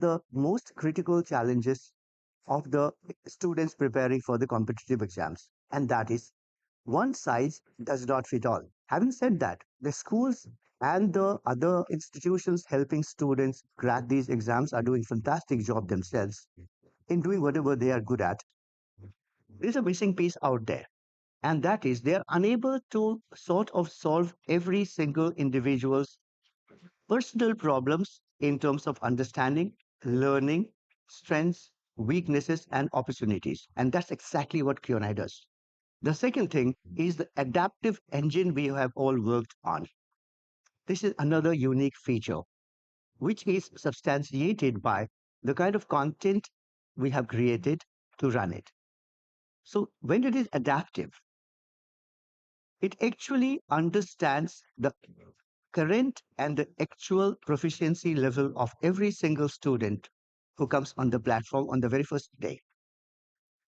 the most critical challenges of the students preparing for the competitive exams, and that is one size does not fit all. Having said that, the schools and the other institutions helping students crack these exams are doing fantastic job themselves in doing whatever they are good at. There's a missing piece out there, and that is they are unable to sort of solve every single individual's personal problems in terms of understanding, learning, strengths, weaknesses, and opportunities. And that's exactly what Q&I does. The second thing is the adaptive engine we have all worked on. This is another unique feature, which is substantiated by the kind of content we have created to run it. So when it is adaptive, it actually understands the current and the actual proficiency level of every single student who comes on the platform on the very first day.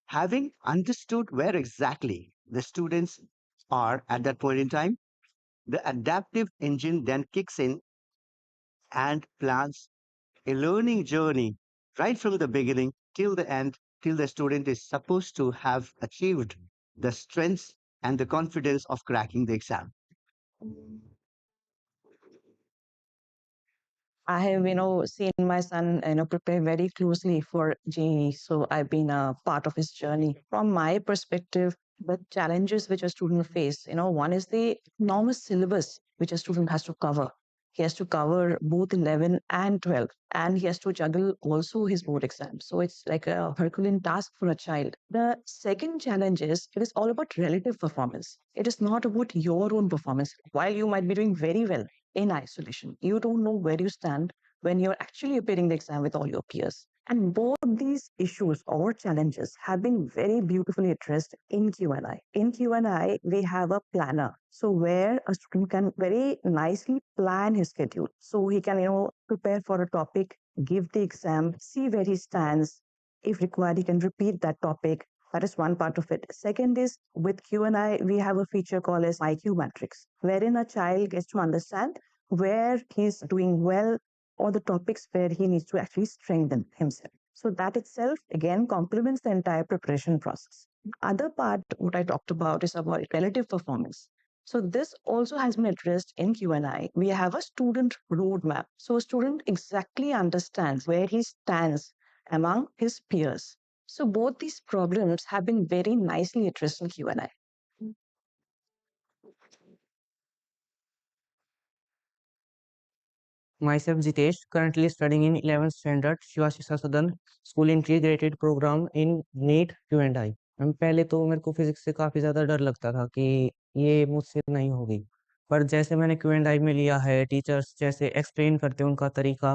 Having understood where exactly the students are at that point in time, the adaptive engine then kicks in and plans a learning journey right from the beginning till the end, till the student is supposed to have achieved the strengths and the confidence of cracking the exam. I have, seen my son, prepare very closely for JEE. So I've been a part of his journey. From my perspective, the challenges which a student face, one is the enormous syllabus which a student has to cover. He has to cover both 11 and 12, and he has to juggle also his board exams. So it's like a Herculean task for a child. The second challenge is it is all about relative performance. It is not about your own performance. While you might be doing very well, in isolation. You don't know where you stand when you're actually appearing the exam with all your peers. And both these issues or challenges have been very beautifully addressed in Q&I. In Q&I, we have a planner. So where a student can very nicely plan his schedule. So he can, prepare for a topic, give the exam, see where he stands. If required, he can repeat that topic. That is one part of it. Second is with Q&I, we have a feature called as IQ matrix, wherein a child gets to understand where he's doing well or the topics where he needs to actually strengthen himself. So that itself again complements the entire preparation process. Other part, what I talked about is about relative performance. So this also has been addressed in Q&I. We have a student roadmap. So a student exactly understands where he stands among his peers. So both these problems have been very nicely addressed in Q&I. Myself, Jitesh, currently studying in 11th standard, Shivashisa Sadan School Integrated Program in NEET Q&I. पहले तो मेरे को physics से काफ़ी ज़्यादा डर लगता था कि ये मुझसे नहीं होगी, पर जैसे मैंने Q&I में लिया है, टीचर्स जैसे एक्सप्लेन करते हैं उनका तरीका,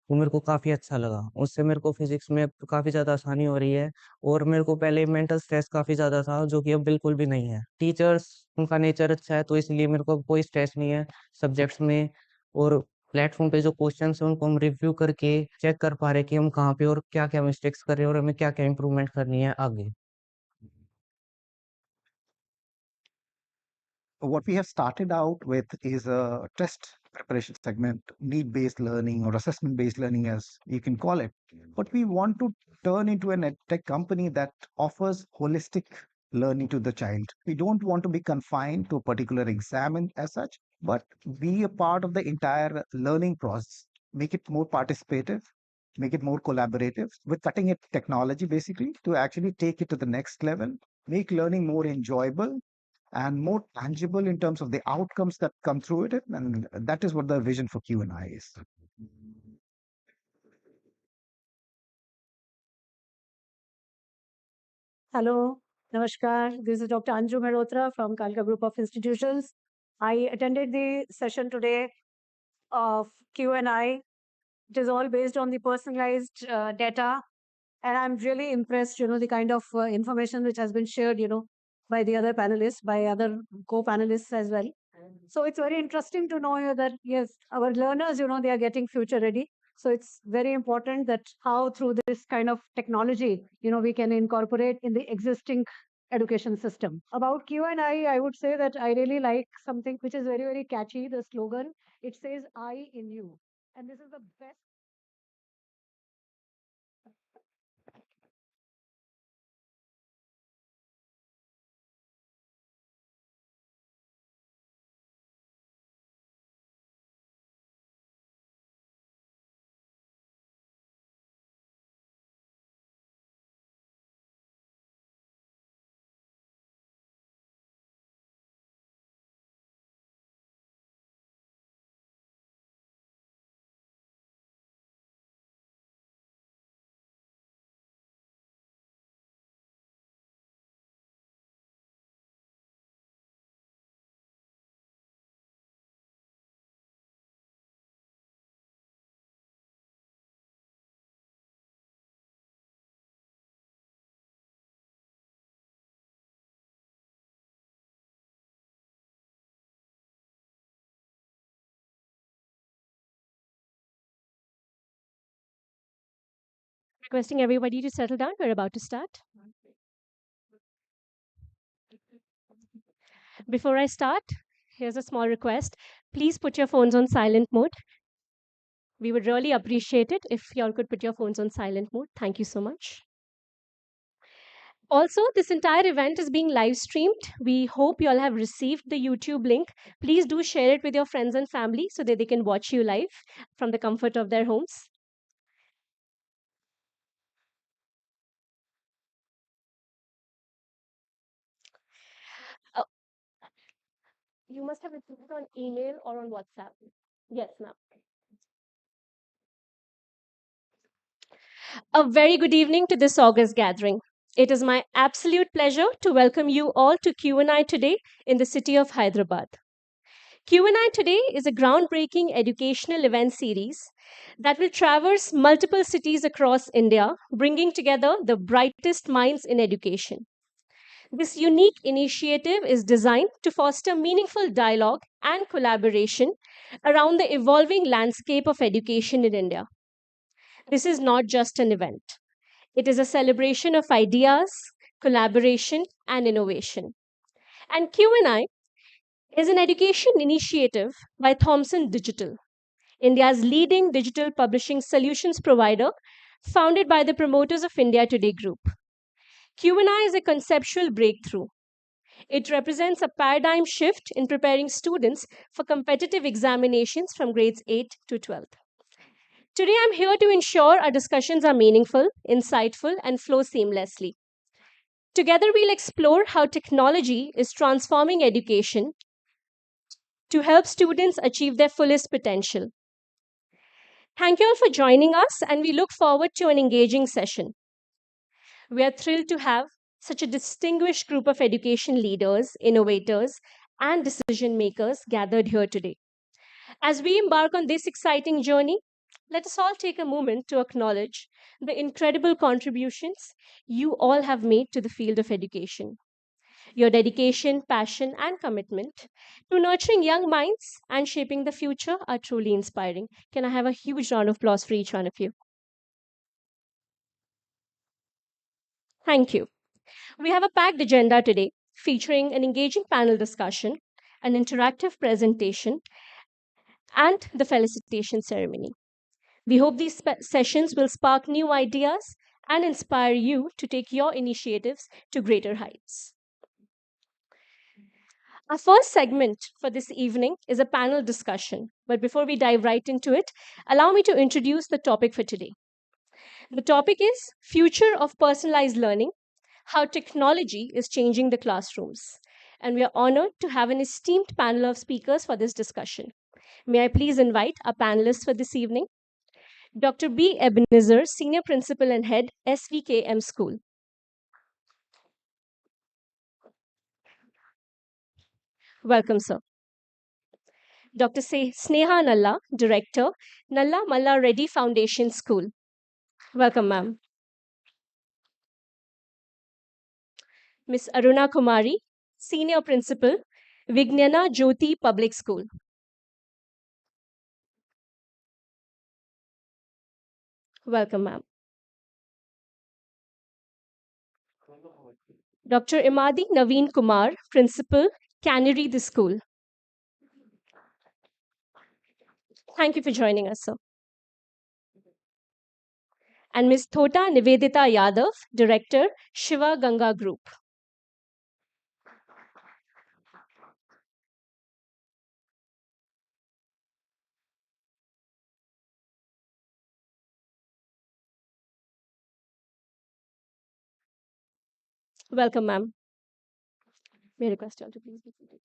वो मेरे को काफ़ी अच्छा लगा। उससे मेरे को फिजिक्स में काफ़ी ज़्यादा आसानी हो रही है और मेरे को पहले मेंटल स्ट्रेस काफ़ी ज़्यादा था, जो कि अब बिल्कुल भी नहीं है। टीचर्स, उनका नेचर अच्छा है, तो इसलिए मेरे को कोई स्ट्रेस नहीं है सब्जेक्ट्स में। और प्लेटफॉर्म पे जो क्वेश्चंस हैं उनको हम रिव्यू करके चेक कर पा रहे हैं कि हम कहाँ पे और क्या-क्या मिस्टेक्स कर रहे हैं और हमें क्या-क्या इम्प्रूवमेंट करनी है आगे। What we have started out with is a test preparation segment, need-based learning or assessment-based learning, as you can call it. But we want to turn into an tech company that offers holistic learning to the child. We don't want to be confined to a particular as such, but be a part of the entire learning process, make it more participative, make it more collaborative with cutting edge technology, basically, to actually take it to the next level, make learning more enjoyable and more tangible in terms of the outcomes that come through it. And that is what the vision for Q&I is. Hello, Namaskar. This is Dr. Anju Mehrotra from Kalka Group of Institutions. I attended the session today of Q&I. It is all based on the personalized data. And I'm really impressed, the kind of information which has been shared, by the other panelists, by other co-panelists as well. So it's very interesting to know that, yes, our learners, they are getting future ready. So it's very important that how through this kind of technology, we can incorporate in the existing education system. About Q&I would say that I really like something which is very, very catchy, the slogan. It says, I in you. And this is the best Requesting everybody to settle down. We're about to start. Before I start, here's a small request. Please put your phones on silent mode. We would really appreciate it if y'all could put your phones on silent mode. Thank you so much. Also, this entire event is being live streamed. We hope you all have received the YouTube link. Please do share it with your friends and family so that they can watch you live from the comfort of their homes. Uh, you must have received it on email or on WhatsApp. Yes, ma'am. A very good evening to this August gathering. It is my absolute pleasure to welcome you all to Q&I Today in the city of Hyderabad. Q&I Today is a groundbreaking educational event series that will traverse multiple cities across India, bringing together the brightest minds in education. This unique initiative is designed to foster meaningful dialogue and collaboration around the evolving landscape of education in India. This is not just an event. It is a celebration of ideas, collaboration, and innovation. And Q&I is an education initiative by Thomson Digital, India's leading digital publishing solutions provider, founded by the promoters of India Today Group. Q&I is a conceptual breakthrough. It represents a paradigm shift in preparing students for competitive examinations from grades 8 to 12. Today, I'm here to ensure our discussions are meaningful, insightful, and flow seamlessly. Together, we'll explore how technology is transforming education to help students achieve their fullest potential. Thank you all for joining us, and we look forward to an engaging session. We are thrilled to have such a distinguished group of education leaders, innovators, and decision makers gathered here today. As we embark on this exciting journey, let us all take a moment to acknowledge the incredible contributions you all have made to the field of education. Your dedication, passion, and commitment to nurturing young minds and shaping the future are truly inspiring. Can I have a huge round of applause for each one of you? Thank you. We have a packed agenda today featuring an engaging panel discussion, an interactive presentation, and the Felicitation Ceremony. We hope these sessions will spark new ideas and inspire you to take your initiatives to greater heights. Our first segment for this evening is a panel discussion. But before we dive right into it, allow me to introduce the topic for today. The topic is Future of Personalized Learning, How Technology is Changing the Classrooms. And we are honored to have an esteemed panel of speakers for this discussion. May I please invite our panelists for this evening? Dr. B. Ebenezer, Senior Principal and Head, SVKM School. Welcome, sir. Dr. Sneha Nalla, Director, Nalla Malla Reddy Foundation School. Welcome, ma'am. Ms. Aruna Kumari, Senior Principal, Vijnana Jyoti Public School. Welcome, ma'am. Dr. Imadi Naveen Kumar, Principal, Cannery the School. Thank you for joining us, sir. And Ms. Thota Nivedita Yadav, Director, Shiva Ganga Group. Welcome, ma'am. May I request you all to please be seated.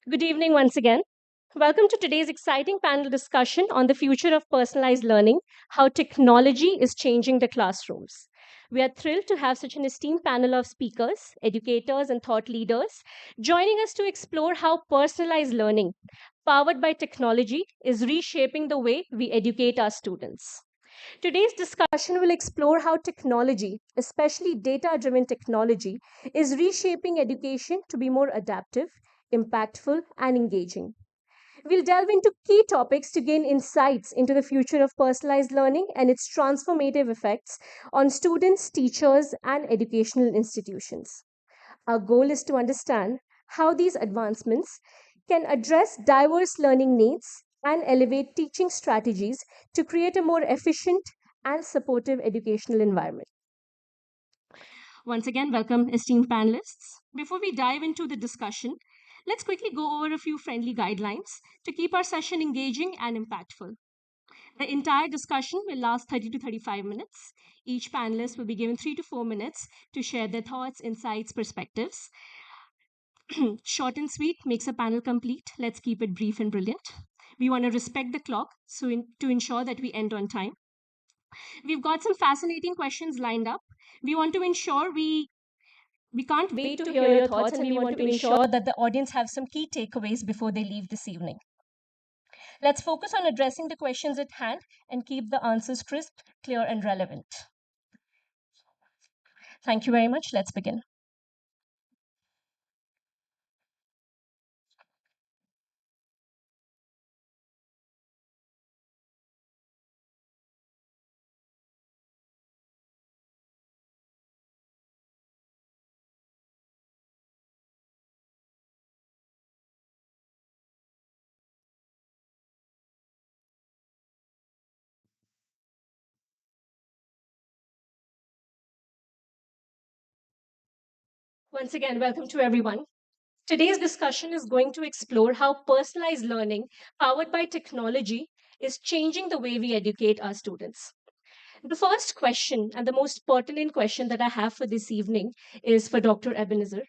Good evening once again. Welcome to today's exciting panel discussion on the future of personalized learning, how technology is changing the classrooms. We are thrilled to have such an esteemed panel of speakers, educators, and thought leaders joining us to explore how personalized learning, powered by technology, is reshaping the way we educate our students. Today's discussion will explore how technology, especially data driven technology, is reshaping education to be more adaptive, impactful, and engaging. We'll delve into key topics to gain insights into the future of personalized learning and its transformative effects on students, teachers, and educational institutions. Our goal is to understand how these advancements can address diverse learning needs and elevate teaching strategies to create a more efficient and supportive educational environment. Once again, welcome, esteemed panelists. Before we dive into the discussion, let's quickly go over a few friendly guidelines to keep our session engaging and impactful. The entire discussion will last 30 to 35 minutes. Each panelist will be given 3 to 4 minutes to share their thoughts, insights, perspectives. Short and sweet makes a panel complete. Let's keep it brief and brilliant. We want to respect the clock to ensure that we end on time. We've got some fascinating questions lined up. We want to ensure we can't wait to hear your thoughts, and we want to ensure that the audience have some key takeaways before they leave this evening. Let's focus on addressing the questions at hand and keep the answers crisp, clear, and relevant. Thank you very much. Let's begin. Once again, welcome to everyone. Today's discussion is going to explore how personalized learning, powered by technology, is changing the way we educate our students. The first question, and the most pertinent question that I have for this evening, is for Dr. Ebenezer.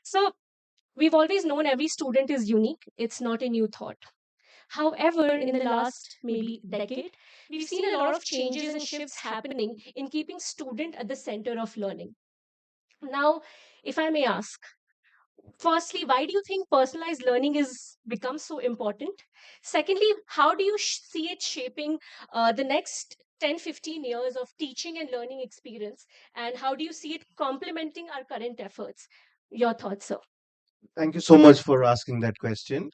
So, we've always known every student is unique, it's not a new thought. However, in the last maybe decade, we've seen a lot of changes and shifts happening in keeping student at the center of learning. Now, if I may ask, firstly, why do you think personalized learning has become so important? Secondly, how do you see it shaping the next 10, 15 years of teaching and learning experience? And how do you see it complementing our current efforts? Your thoughts, sir. Thank you so much for asking that question.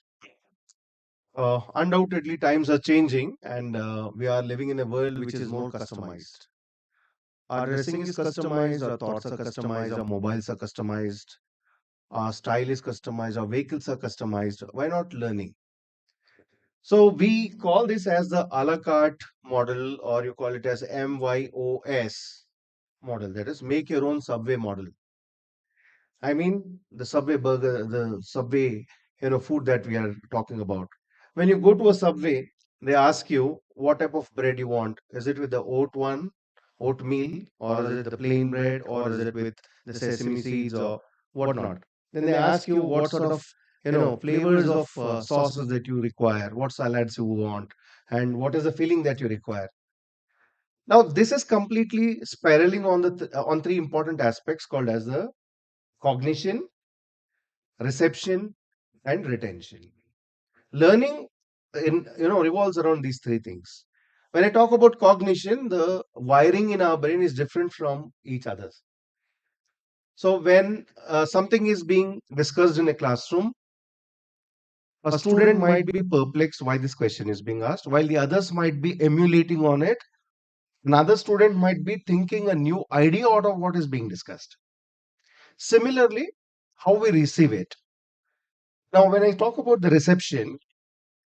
Undoubtedly, times are changing, and we are living in a world which is more customized. Our dressing is customized, our thoughts are customized, our mobiles are customized, our style is customized, our vehicles are customized. Why not learning? So we call this as the a la carte model, or you call it as MYOS model. That is, make your own subway model. I mean, the Subway burger, the Subway, food that we are talking about. When you go to a Subway, they ask you what type of bread you want. Is it with the oatmeal, or is it the plain bread, or is it with the sesame seeds or whatnot? Then they ask you what sort of, flavors of sauces that you require, what salads you want, and what is the filling that you require. Now, this is completely spiraling on on three important aspects called as the cognition, reception, and retention. Learning revolves around these three things. When I talk about cognition, the wiring in our brain is different from each other. So when something is being discussed in a classroom, a student might be perplexed why this question is being asked, while the others might be emulating on it. Another student might be thinking a new idea out of what is being discussed. Similarly, how we receive it. Now, when I talk about the reception,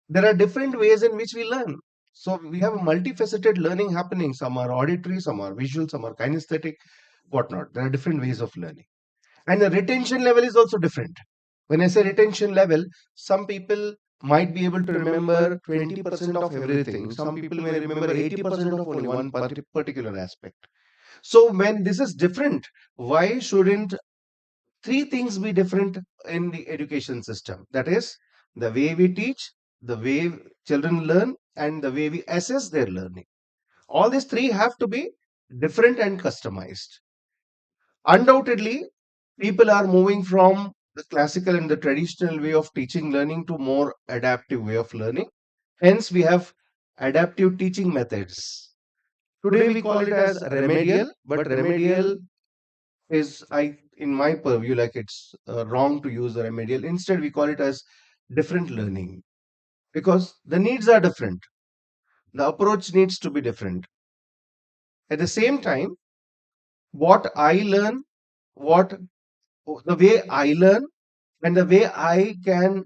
there are different ways in which we learn. So we have a multifaceted learning happening. Some are auditory, some are visual, some are kinesthetic, whatnot. There are different ways of learning. And the retention level is also different. When I say retention level, some people might be able to remember 20% of everything. Some people may remember 80% of only one particular aspect. So when this is different, why shouldn't three things be different in the education system? That is, the way we teach, the way children learn, and the way we assess their learning. All these three have to be different and customized. Undoubtedly, people are moving from the classical and the traditional way of teaching learning to more adaptive way of learning. Hence, we have adaptive teaching methods. Today, we call it as remedial, but remedial is, in my purview, like it's wrong to use the remedial. Instead, we call it as different learning, because the needs are different. The approach needs to be different. At the same time, what I learn, what the way I learn, and the way I can,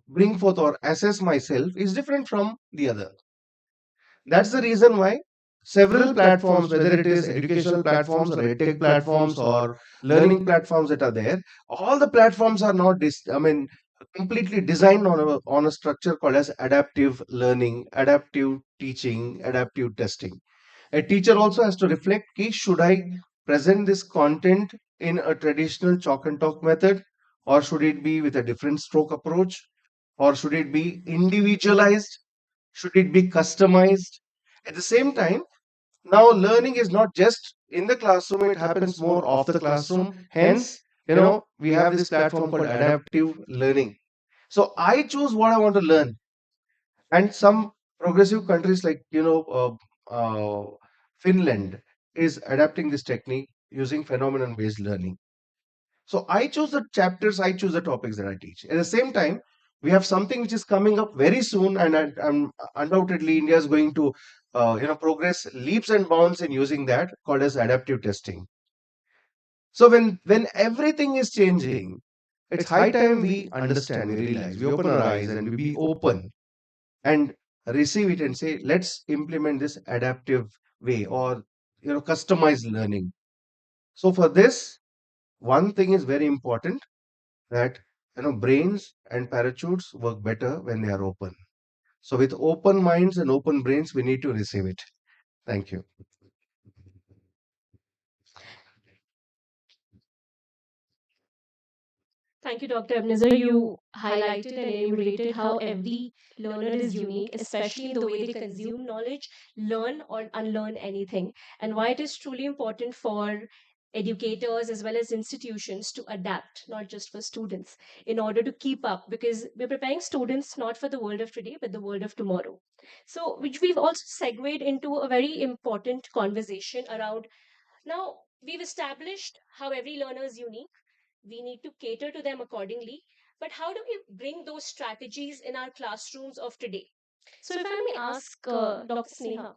bring forth or assess myself is different from the other. That's the reason why several platforms, whether it is educational platforms or edtech platforms or learning platforms that are there, all the platforms are not completely designed on a structure called as adaptive learning, adaptive teaching, adaptive testing. A teacher also has to reflect, ki, should I present this content in a traditional chalk and talk method, or should it be with a different stroke approach, or should it be individualized, should it be customized? At the same time, now learning is not just in the classroom, it happens more off the classroom. Hence, we have this platform called adaptive learning. So I choose what I want to learn. And some progressive countries like, Finland is adapting this technique using phenomenon based learning. So I choose the chapters, I choose the topics that I teach. At the same time, we have something which is coming up very soon, and undoubtedly India is going to, progress leaps and bounds in using that, called as adaptive testing. So when everything is changing, it's high time we understand, we realize, we open our eyes, and we be open and receive it and say, let's implement this adaptive way, or customized learning. So for this, one thing is very important, that brains and parachutes work better when they are open. So with open minds and open brains, we need to receive it. Thank you. Thank you, Dr. Ebenezer. You highlighted and enumerated how every learner is unique, especially in the way they consume knowledge, learn or unlearn anything, and why it is truly important for educators as well as institutions to adapt, not just for students, in order to keep up, because we're preparing students not for the world of today, but the world of tomorrow. So, which we've also segued into a very important conversation around. Now, we've established how every learner is unique. We need to cater to them accordingly. But how do we bring those strategies in our classrooms of today? So, if I may ask Dr. Sneha,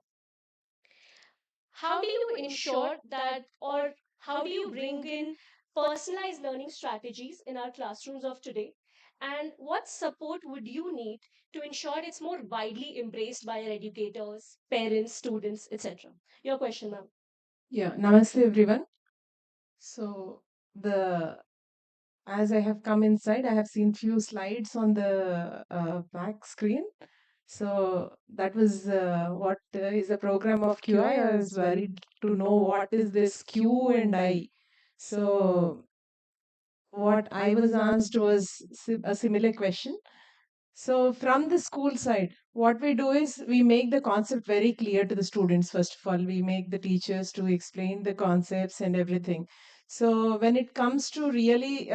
how do you ensure that, or how do you bring in personalized learning strategies in our classrooms of today? And what support would you need to ensure it's more widely embraced by our educators, parents, students, etc.? Your question, ma'am. Yeah, namaste everyone. So the as I have come inside, I have seen few slides on the back screen. So that was what is the program of QI. I was worried to know what is this Q&I. So what I was asked was a similar question. So from the school side, what we do is we make the concept very clear to the students. First of all, we make the teachers to explain the concepts and everything. So when it comes to really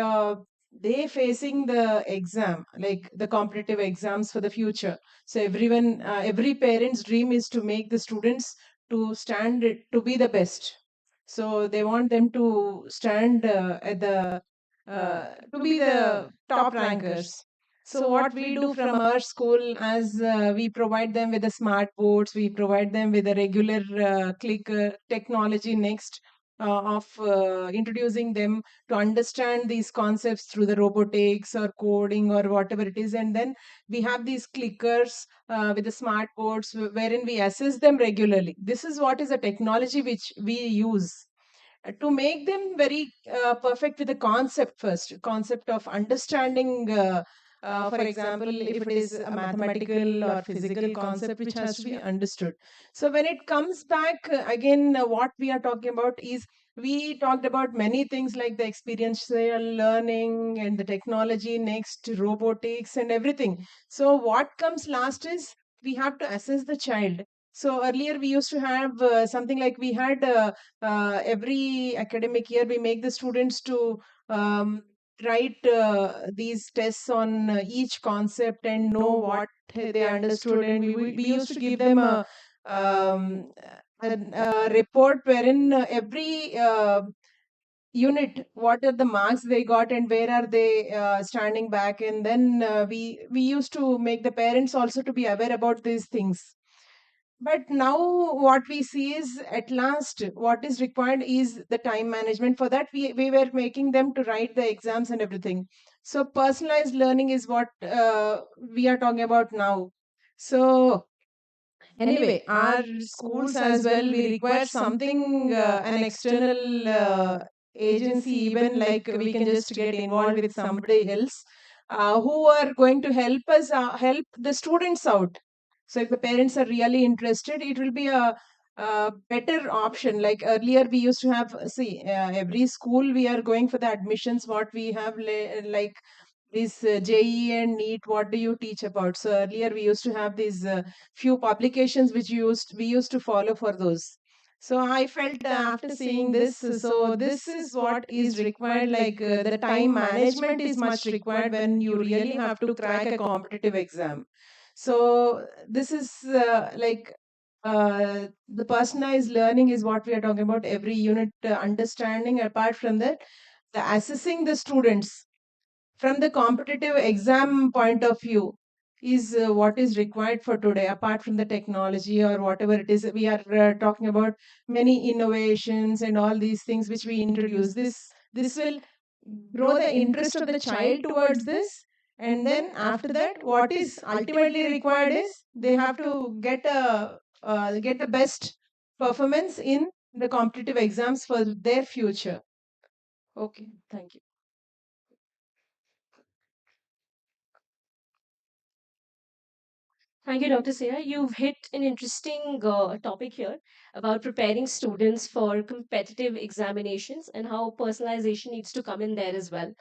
they facing the exam, like the competitive exams for the future. So everyone, every parent's dream is to make the students to stand to be the best. So they want them to stand at the to be the top rankers. So what we do from our school, as we provide them with the smart boards, we provide them with a regular clicker technology next of introducing them to understand these concepts through the robotics or coding or whatever it is. And then we have these clickers with the smart boards wherein we assess them regularly. This is what is a technology which we use to make them very perfect with the concept first, concept of understanding for example, if it is a mathematical or physical concept which has to be understood. So when it comes back again, what we are talking about is we talked about many things like the experiential learning and the technology, next robotics and everything. So what comes last is we have to assess the child. So earlier we used to have something like we had every academic year we make the students to write these tests on each concept and know what they understood, and we used to give them a a report wherein every unit, what are the marks they got and where are they standing back, and then we used to make the parents also to be aware about these things. But now what we see is, at last, what is required is the time management. For that, we were making them to write the exams and everything. So personalized learning is what we are talking about now. So anyway, our schools as well, we require something, an external agency, even like we can just get involved with somebody else who are going to help us, help the students out. So if the parents are really interested, it will be a better option. Like earlier, we used to have, see, every school we are going for the admissions. What we have, like this JE and NEET, what do you teach about? So earlier we used to have these few publications which we used to follow for those. So I felt after seeing this, so this is what is required. Like the time management is much required when you really have to crack a competitive exam. So this is the personalized learning is what we are talking about. Every unit understanding. Apart from that, the assessing the students from the competitive exam point of view is what is required for today. Apart from the technology or whatever it is, we are talking about many innovations and all these things which we introduce. This will grow the interest of the child towards this, and then after that, what is ultimately required is they have to get the best performance in the competitive exams for their future. Okay, thank you. Thank you, Dr. Sia. You've hit an interesting topic here about preparing students for competitive examinations and how personalization needs to come in there as well.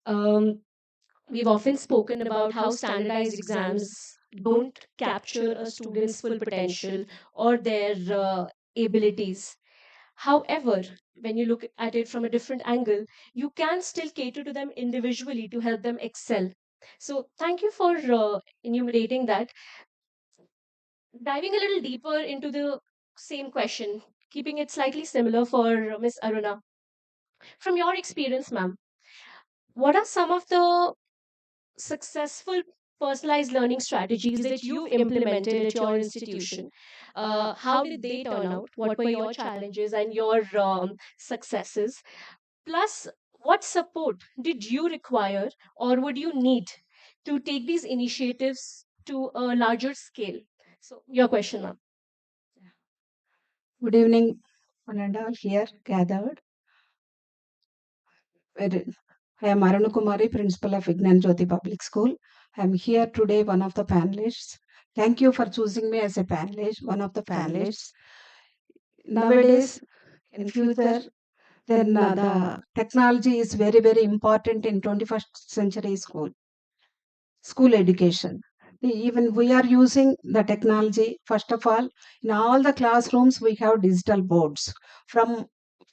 Um, we've often spoken about how standardized exams don't capture a student's full potential or their abilities. However, when you look at it from a different angle, you can still cater to them individually to help them excel. So, thank you for enumerating that. Diving a little deeper into the same question, keeping it slightly similar for Miss Aruna. From your experience, ma'am, what are some of the successful personalized learning strategies that you've implemented at your institution? How did they turn out? What were your challenges and your successes? Plus, what support did you require or would you need to take these initiatives to a larger scale? So, your question, ma'am. Good evening, one and all here gathered. I am Aruna Kumari, Principal of Vignan Jyoti Public School. I am here today, one of the panelists. Thank you for choosing me as a panelist, one of the panelists. Nowadays, in future, then the technology is very, very important in 21st century school education. Even we are using the technology. First of all, in all the classrooms, we have digital boards from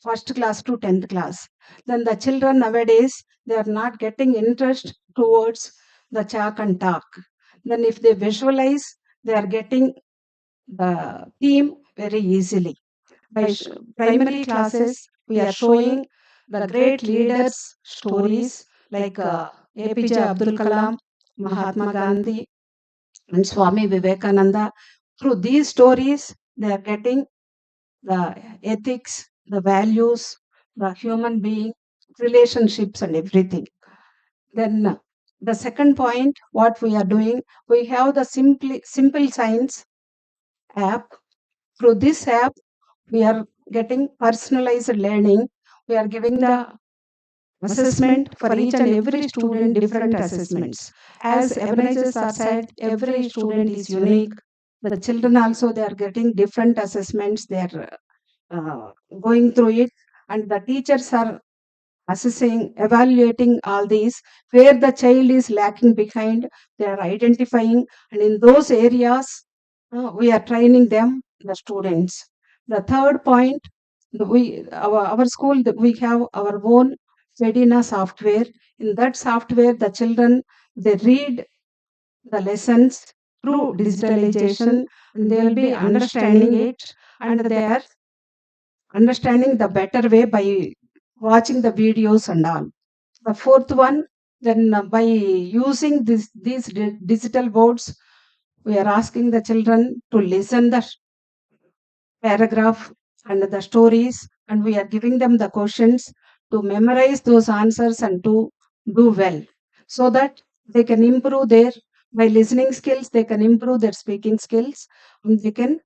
first class to 10th class. Then the children nowadays, they are not getting interest towards the chalk and talk. Then if they visualize, they are getting the theme very easily. By primary classes, we are showing the great leaders' stories like APJ Abdul Kalam, Mahatma Gandhi, and Swami Vivekananda. Through these stories, they are getting the ethics, the values, the human being, relationships, and everything. Then the second point, what we are doing, we have the simple science app. Through this app, we are getting personalized learning. We are giving the assessment for each and every student, different assessments. As organizers are said, every student is unique. The children also, they are getting different assessments. They are going through it, and the teachers are assessing, evaluating all these. Where the child is lacking behind, they are identifying, and in those areas, we are training them, the students. The third point, our school, we have our own Fedina software. In that software, the children, they read the lessons through digitalization, and they will be understanding it. and they are understanding the better way by watching the videos and all. The fourth one, then by using these digital boards, we are asking the children to listen the paragraph and the stories, and we are giving them the questions to memorize those answers and to do well, so that they can improve their by listening skills, they can improve their speaking skills, and they can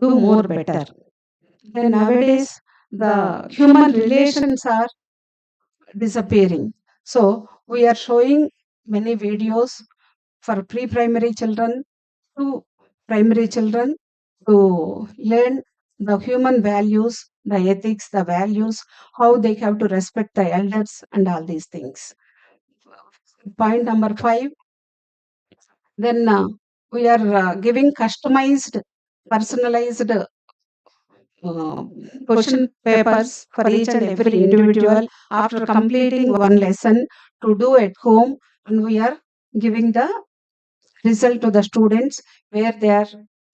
do more better. Then nowadays, the human relations are disappearing. So we are showing many videos for pre-primary children to primary children to learn the human values, the ethics, the values, how they have to respect the elders and all these things. Point number 5, then we are giving customized, personalized uh, question papers for each and every individual after completing one lesson to do at home, and we are giving the result to the students where they are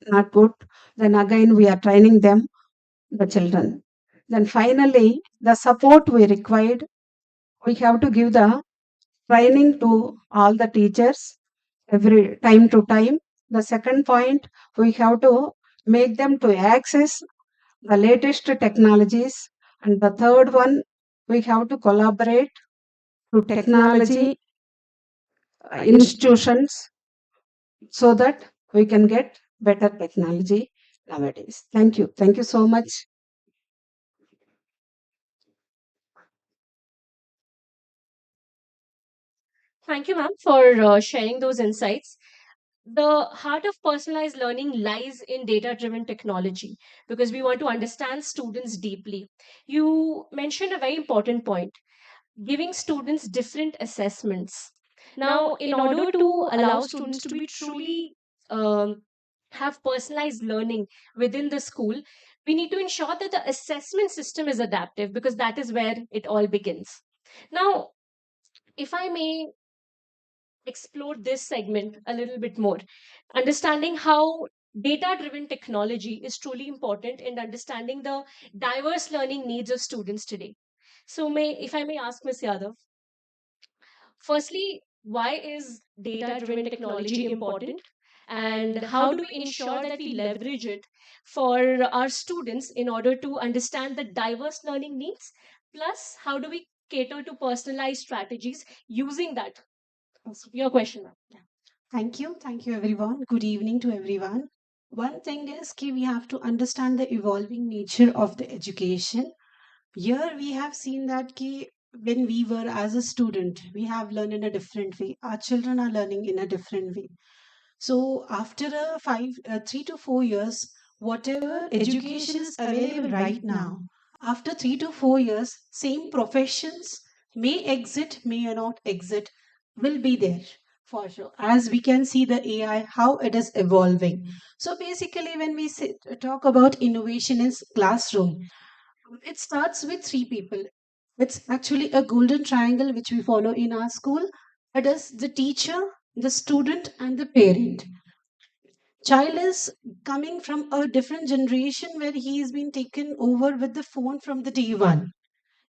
not good. Then again we are training them, the children. Then finally the support we required, we have to give the training to all the teachers every time to time. The second point, we have to make them to access the latest technologies. And the third one, we have to collaborate to technology institutions so that we can get better technology nowadays. Thank you. Thank you so much. Thank you, ma'am, for sharing those insights. The heart of personalized learning lies in data driven technology because we want to understand students deeply. You mentioned a very important point, giving students different assessments. Now, in order to allow students to be truly have personalized learning within the school, we need to ensure that the assessment system is adaptive because that is where it all begins. Now, if I may explore this segment a little bit more, understanding how data driven technology is truly important in understanding the diverse learning needs of students today. So, if I may ask Ms. Yadav, firstly, why is data driven technology important? And how do we ensure that we leverage it for our students in order to understand the diverse learning needs? Plus, how do we cater to personalized strategies using that? Your question, ma'am. Thank you. Thank you, everyone. Good evening to everyone. One thing is that we have to understand the evolving nature of the education. Here we have seen that when we were as a student, we have learned in a different way. Our children are learning in a different way. So after 3 to 4 years, whatever education is available right now, after 3 to 4 years, same professions may exit, may not exit, will be there for sure. As we can see the AI, how it is evolving. So basically, when we talk about innovation in classroom, it starts with three people. It's actually a golden triangle which we follow in our school. It is the teacher, the student, and the parent. Child is coming from a different generation where he has been taken over with the phone from the day one.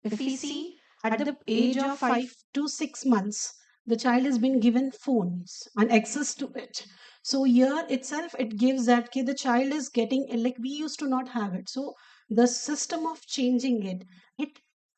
If we see at the age of 5 to 6 months, the child has been given phones and access to it. So here itself, it gives that the child is getting like we used to not have it. So the system of changing it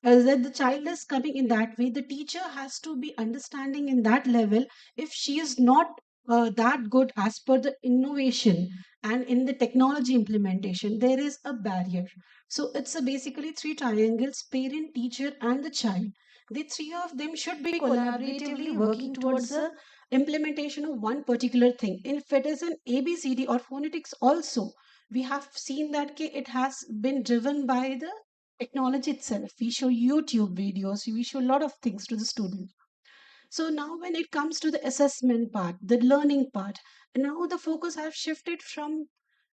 that the child is coming in that way. The teacher has to be understanding in that level. If she is not that good as per the innovation and in the technology implementation, there is a barrier. So it's a basically three triangles: parent, teacher, and the child. The three of them should be collaboratively working towards the implementation of one particular thing. If it is an ABCD or phonetics, also, we have seen that it has been driven by the technology itself. We show YouTube videos, we show a lot of things to the student. So now when it comes to the assessment part, the learning part, now the focus have shifted from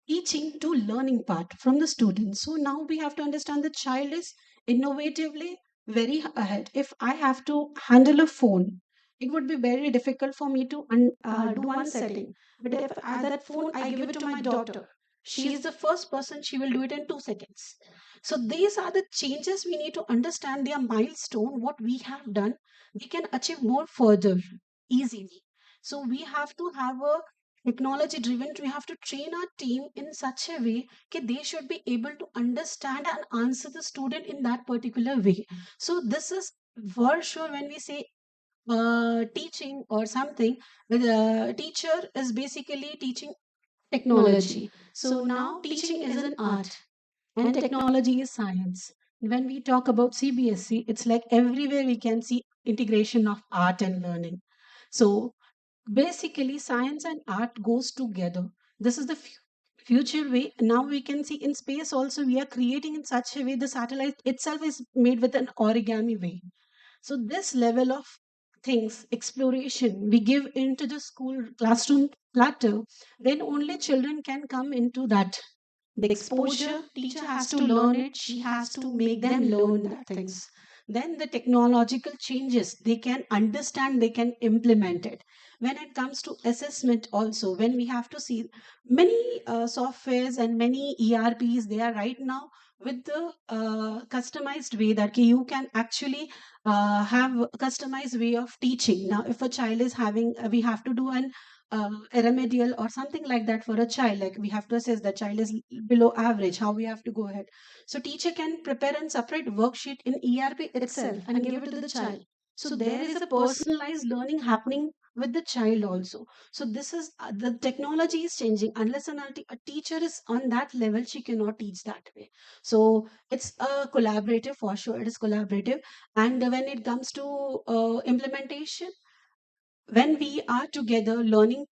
teaching to learning part from the students. So now we have to understand the child is innovatively very ahead. If I have to handle a phone, it would be very difficult for me to do one setting. But if that phone I give it to my daughter, She is the first person, she will do it in 2 seconds. So these are the changes we need to understand. Their milestone, what we have done, we can achieve more further easily. So we have to have a technology driven, we have to train our team in such a way that they should be able to understand and answer the student in that particular way. So this is for sure. When we say teaching or something, the teacher is basically teaching technology. So now teaching is an art and technology is science. When we talk about CBSE, it's like everywhere we can see integration of art and learning. So basically science and art goes together. This is the future way. Now we can see in space also we are creating in such a way the satellite itself is made with an origami way. So this level of things, exploration we give into the school classroom platter, then only children can come into that. The exposure, teacher has to learn it, she has to make them learn that things. Then the technological changes, they can understand, they can implement it. When it comes to assessment also, when we have to see many softwares and many ERPs, they are right now with the customized way that you can actually have a customized way of teaching. Now if a child is having we have to do an a remedial or something like that for a child, like we have to assess the child is below average, how we have to go ahead. So teacher can prepare a separate worksheet in ERP itself and give it to the child. So there is a personalized learning happening with the child also. So this is the technology is changing. Unless a teacher is on that level, she cannot teach that way. So it's a collaborative, for sure it is collaborative. And when it comes to implementation, when we are together learning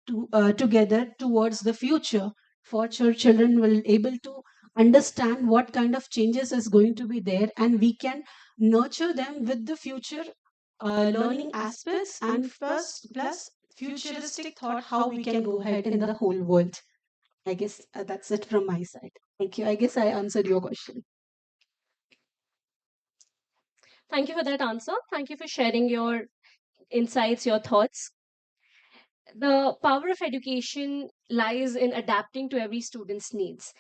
together towards the future, for sure children will able to understand what kind of changes is going to be there, and we can nurture them with the future learning aspects, and plus futuristic thought how we can go ahead in the whole world. I guess that's it from my side. Thank you. I guess I answered your question. Thank you for that answer. Thank you for sharing your insights, your thoughts. The power of education lies in adapting to every student's needs.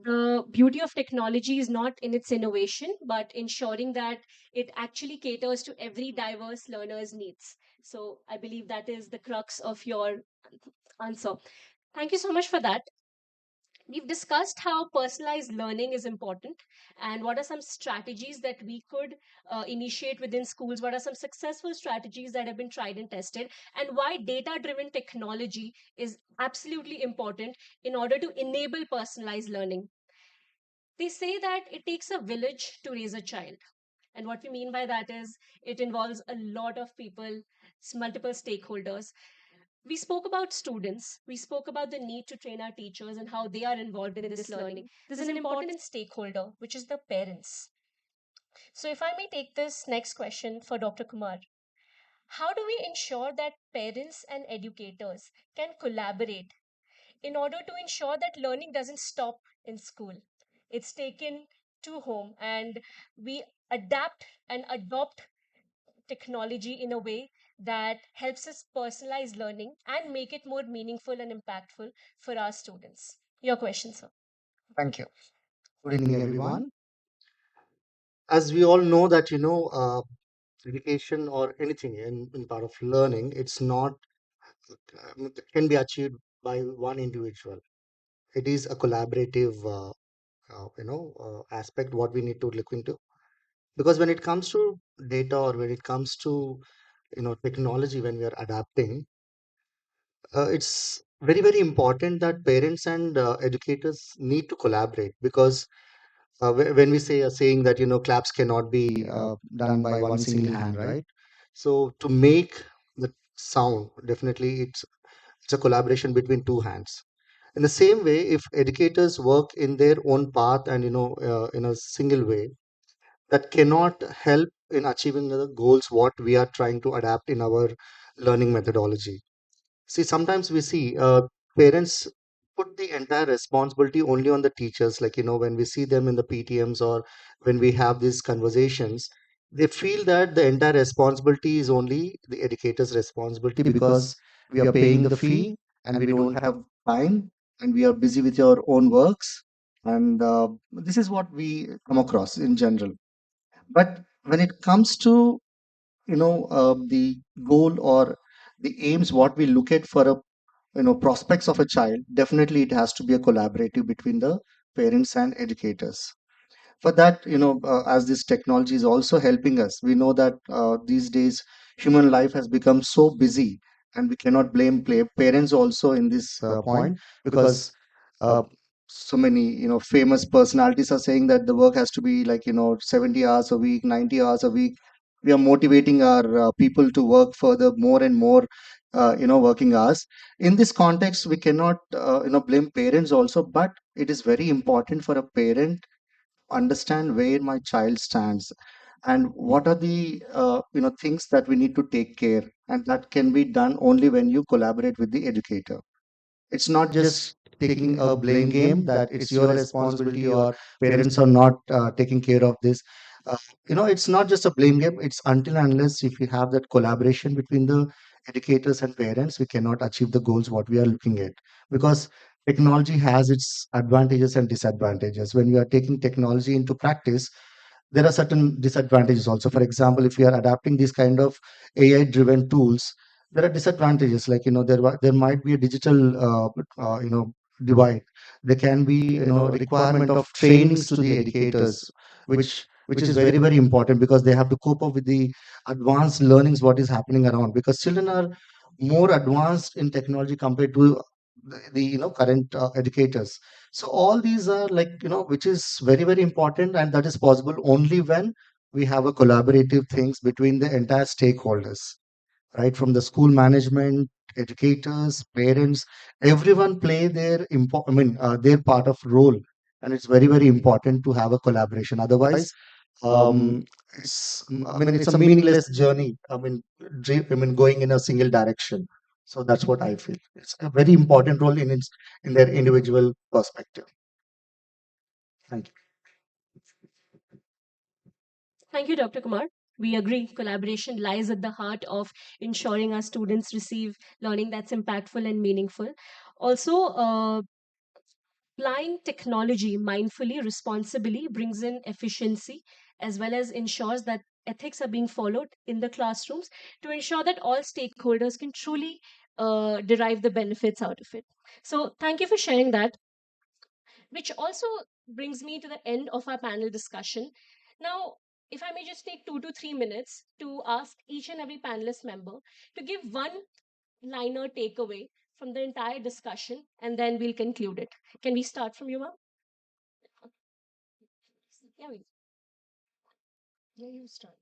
The beauty of technology is not in its innovation, but ensuring that it actually caters to every diverse learner's needs. So I believe that is the crux of your answer. Thank you so much for that. We've discussed how personalized learning is important and what are some strategies that we could initiate within schools. What are some successful strategies that have been tried and tested, and why data driven technology is absolutely important in order to enable personalized learning. They say that it takes a village to raise a child. And what we mean by that is it involves a lot of people, multiple stakeholders. We spoke about students, we spoke about the need to train our teachers and how they are involved in this learning. There's an important stakeholder, which is the parents. So, if I may take this next question for Dr. Kumar, how do we ensure that parents and educators can collaborate in order to ensure that learning doesn't stop in school? It's taken to home, and we adapt and adopt technology in a way that helps us personalize learning and make it more meaningful and impactful for our students. Your question, sir. Thank you. Good evening, everyone. As we all know that, education or anything in part of learning, it's not can be achieved by one individual. It is a collaborative, aspect what we need to look into. Because when it comes to data or when it comes to, technology, when we are adapting, it's very, very important that parents and educators need to collaborate because when we say a saying that claps cannot be done by one single hand, right? So to make the sound, definitely it's a collaboration between two hands. In the same way, if educators work in their own path and in a single way, that cannot help in achieving the goals what we are trying to adapt in our learning methodology. See, sometimes we see parents put the entire responsibility only on the teachers. Like, when we see them in the PTMs or when we have these conversations, they feel that the entire responsibility is only the educator's responsibility because we are paying the fee and we don't have time and we are busy with our own works, and this is what we come across in general. But when it comes to the goal or the aims, what we look at for a prospects of a child, definitely it has to be a collaborative between the parents and educators. For that, as this technology is also helping us, we know that these days human life has become so busy, and we cannot blame parents also in this point, because uh, so many famous personalities are saying that the work has to be like 70 hours a week, 90 hours a week. We are motivating our people to work further, more and more working hours. In this context, we cannot blame parents also, but it is very important for a parent understand where my child stands and what are the things that we need to take care, and that can be done only when you collaborate with the educator. It's not just taking a blame game that it's your responsibility or parents are not taking care of this. uh, it's not just a blame game. It's until and unless if we have that collaboration between the educators and parents, we cannot achieve the goals what we are looking at, because technology has its advantages and disadvantages. When we are taking technology into practice, there are certain disadvantages also. For example, if we are adapting these kind of AI driven tools, there are disadvantages, like there might be a digital divide. There can be requirement of trainings to the educators, which is very very important, because they have to cope up with the advanced learnings what is happening around, because children are more advanced in technology compared to the current educators. So all these are like which is very very important, and that is possible only when we have a collaborative things between the entire stakeholders, right from the school management, educators, parents. Everyone play their their part of role, and it's very very important to have a collaboration. Otherwise, um, it's a meaningless journey. Going in a single direction. So that's what I feel. It's a very important role in their individual perspective. Thank you. Thank you, Dr. Kumar. We agree collaboration lies at the heart of ensuring our students receive learning that's impactful and meaningful. Also, applying technology mindfully, responsibly brings in efficiency as well as ensures that ethics are being followed in the classrooms to ensure that all stakeholders can truly derive the benefits out of it. So, thank you for sharing that, which also brings me to the end of our panel discussion. Now, if I may just take 2 to 3 minutes to ask each and every panelist member to give one liner takeaway from the entire discussion, and then we'll conclude it. Can we start from you, ma'am? Yeah, yeah, you start.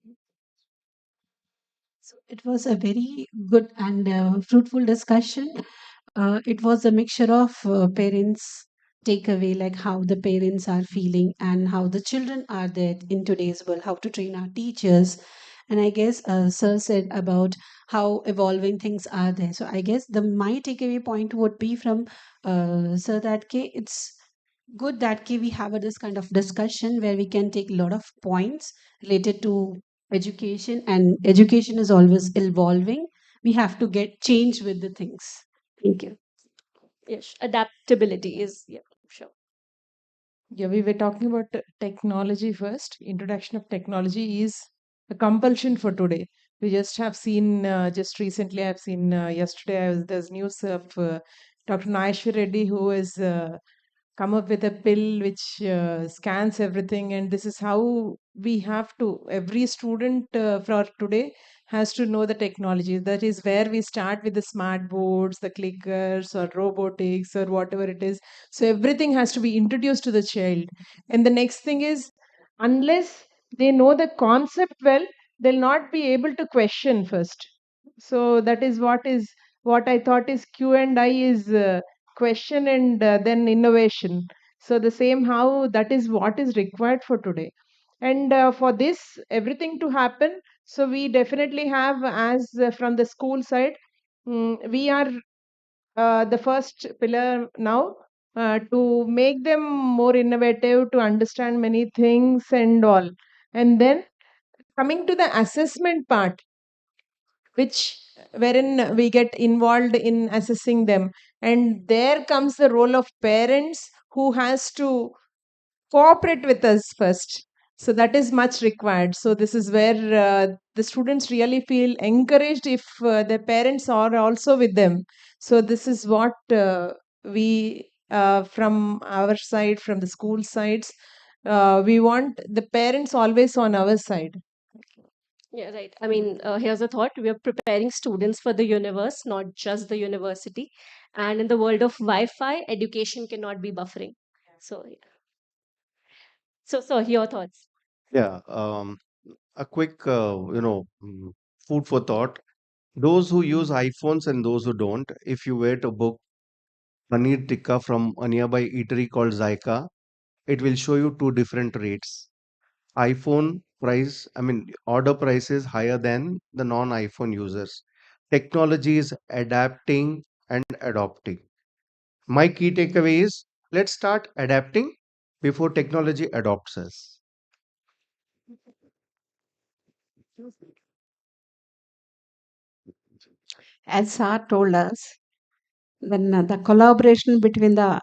So it was a very good and fruitful discussion. It was a mixture of parents' takeaway, like how the parents are feeling and how the children are there in today's world, how to train our teachers. And I guess Sir said about how evolving things are there. So I guess the my takeaway point would be from Sir that it's good that we have this kind of discussion where we can take a lot of points related to education, and education is always evolving. We have to get change with the things. Thank you. Yes, adaptability is, yeah, sure. Yeah, we were talking about technology first. Introduction of technology is a compulsion for today. We just have seen, just recently, I've seen yesterday, there's news of Dr. Naishwar Reddy, who is come up with a pill which scans everything, and this is how we have to, every student for today has to know the technology. That is where we start with the smart boards, the clickers, or robotics, or whatever it is. So everything has to be introduced to the child. And the next thing is, unless they know the concept well, they'll not be able to question first. So that is what I thought is Q&I is question and then innovation. So the same, how that is what is required for today. And for this everything to happen, so we definitely have, as from the school side, we are the first pillar now, to make them more innovative, to understand many things and all. And then coming to the assessment part, which wherein we get involved in assessing them, and there comes the role of parents who has to cooperate with us first. So that is much required. So this is where the students really feel encouraged if their parents are also with them. So this is what we from our side, from the school sides, we want the parents always on our side. Yeah, right. I mean, here's a thought. We are preparing students for the universe, not just the university. And in the world of Wi-Fi, education cannot be buffering. So, yeah. So your thoughts. Yeah, a quick, food for thought. Those who use iPhones and those who don't, if you were to book paneer tikka from a nearby eatery called Zaika, it will show you two different rates. iPhone price, I mean, order price is higher than the non-iPhone users. Technology is adapting and adopting. My key takeaway is let's start adapting before technology adopts us. As Sir told us, then the collaboration between the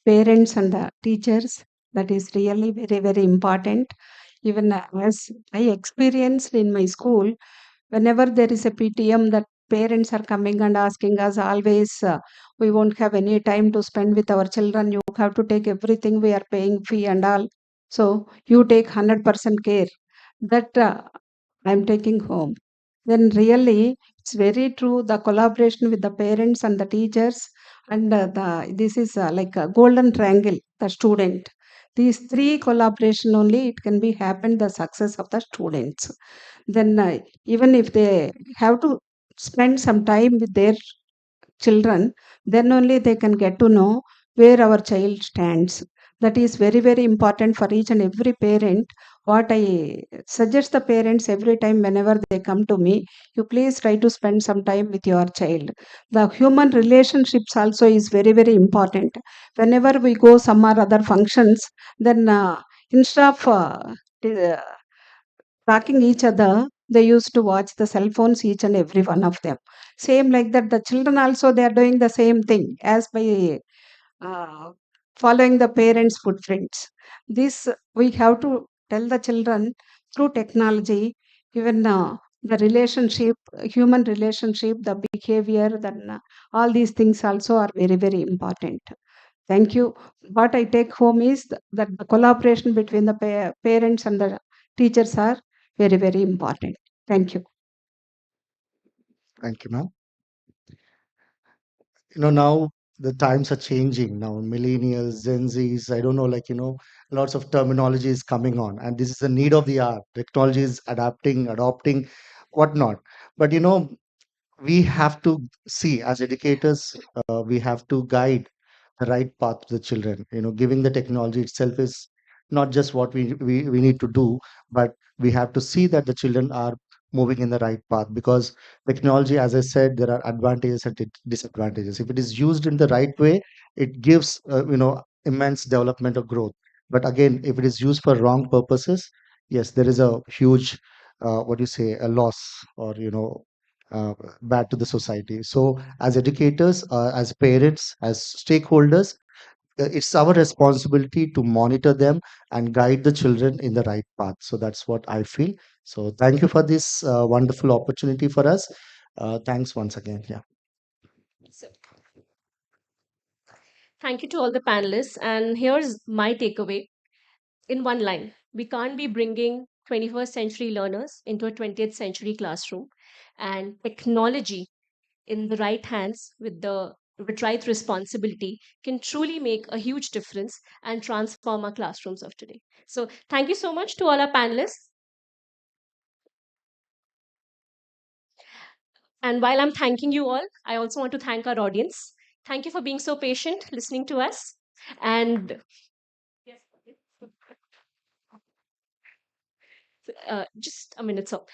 parents and the teachers, that is really very, very important. Even as I experienced in my school, whenever there is a PTM, that parents are coming and asking us always, we won't have any time to spend with our children. You have to take everything. We are paying fee and all. So you take 100% care. That I'm taking home. Then really, it's very true. The collaboration with the parents and the teachers, and the this is like a golden triangle. The student. These three collaboration only it can be happen the success of the students. Then even if they have to spend some time with their children, then only they can get to know where our child stands. That is very, very important for each and every parent. What I suggest the parents every time whenever they come to me, you please try to spend some time with your child. The human relationships also is very, very important. Whenever we go some or other functions, then instead of tracking each other, they used to watch the cell phones, each and every one of them. Same like that, the children also they are doing the same thing as by uh, following the parents' footprints. This we have to tell the children through technology, even the relationship, human relationship, the behavior, then all these things also are very, very important. Thank you. What I take home is that the collaboration between the parents and the teachers are very, very important. Thank you. Thank you, ma'am. Now the times are changing. Now millennials, Gen Zs, I don't know, lots of terminology is coming on, and this is the need of the hour. Technology is adapting, adopting, whatnot. But we have to see as educators, we have to guide the right path to the children. Giving the technology itself is not just what we need to do, but we have to see that the children are moving in the right path, because technology, as I said, there are advantages and disadvantages. If it is used in the right way, it gives immense development or growth. But again, if it is used for wrong purposes, yes, there is a huge what do you say, a loss, or uh, bad to the society. So, as educators, as parents, as stakeholders, it's our responsibility to monitor them and guide the children in the right path. So, that's what I feel. So, thank you for this wonderful opportunity for us. Thanks once again. Yeah. So, thank you to all the panelists. And here's my takeaway in one line. We can't be bringing 21st century learners into a 20th century classroom. And technology in the right hands with right responsibility can truly make a huge difference and transform our classrooms of today. So thank you so much to all our panelists. And while I'm thanking you all, I also want to thank our audience. Thank you for being so patient, listening to us. And yes, just a minute. So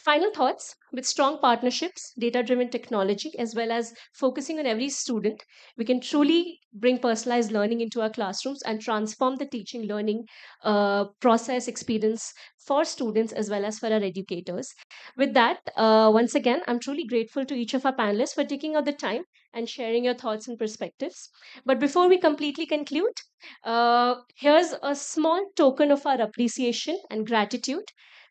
Final thoughts: with strong partnerships, data driven technology, as well as focusing on every student, we can truly bring personalized learning into our classrooms and transform the teaching learning process experience for students as well as for our educators. With that, once again, I'm truly grateful to each of our panelists for taking out the time and sharing your thoughts and perspectives. But before we completely conclude, here's a small token of our appreciation and gratitude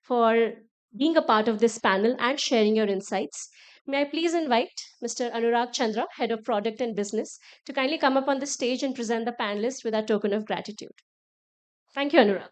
for being a part of this panel and sharing your insights. May I please invite Mr. Anurag Chandra, Head of Product and Business, to kindly come up on the stage and present the panelists with our token of gratitude. Thank you, Anurag.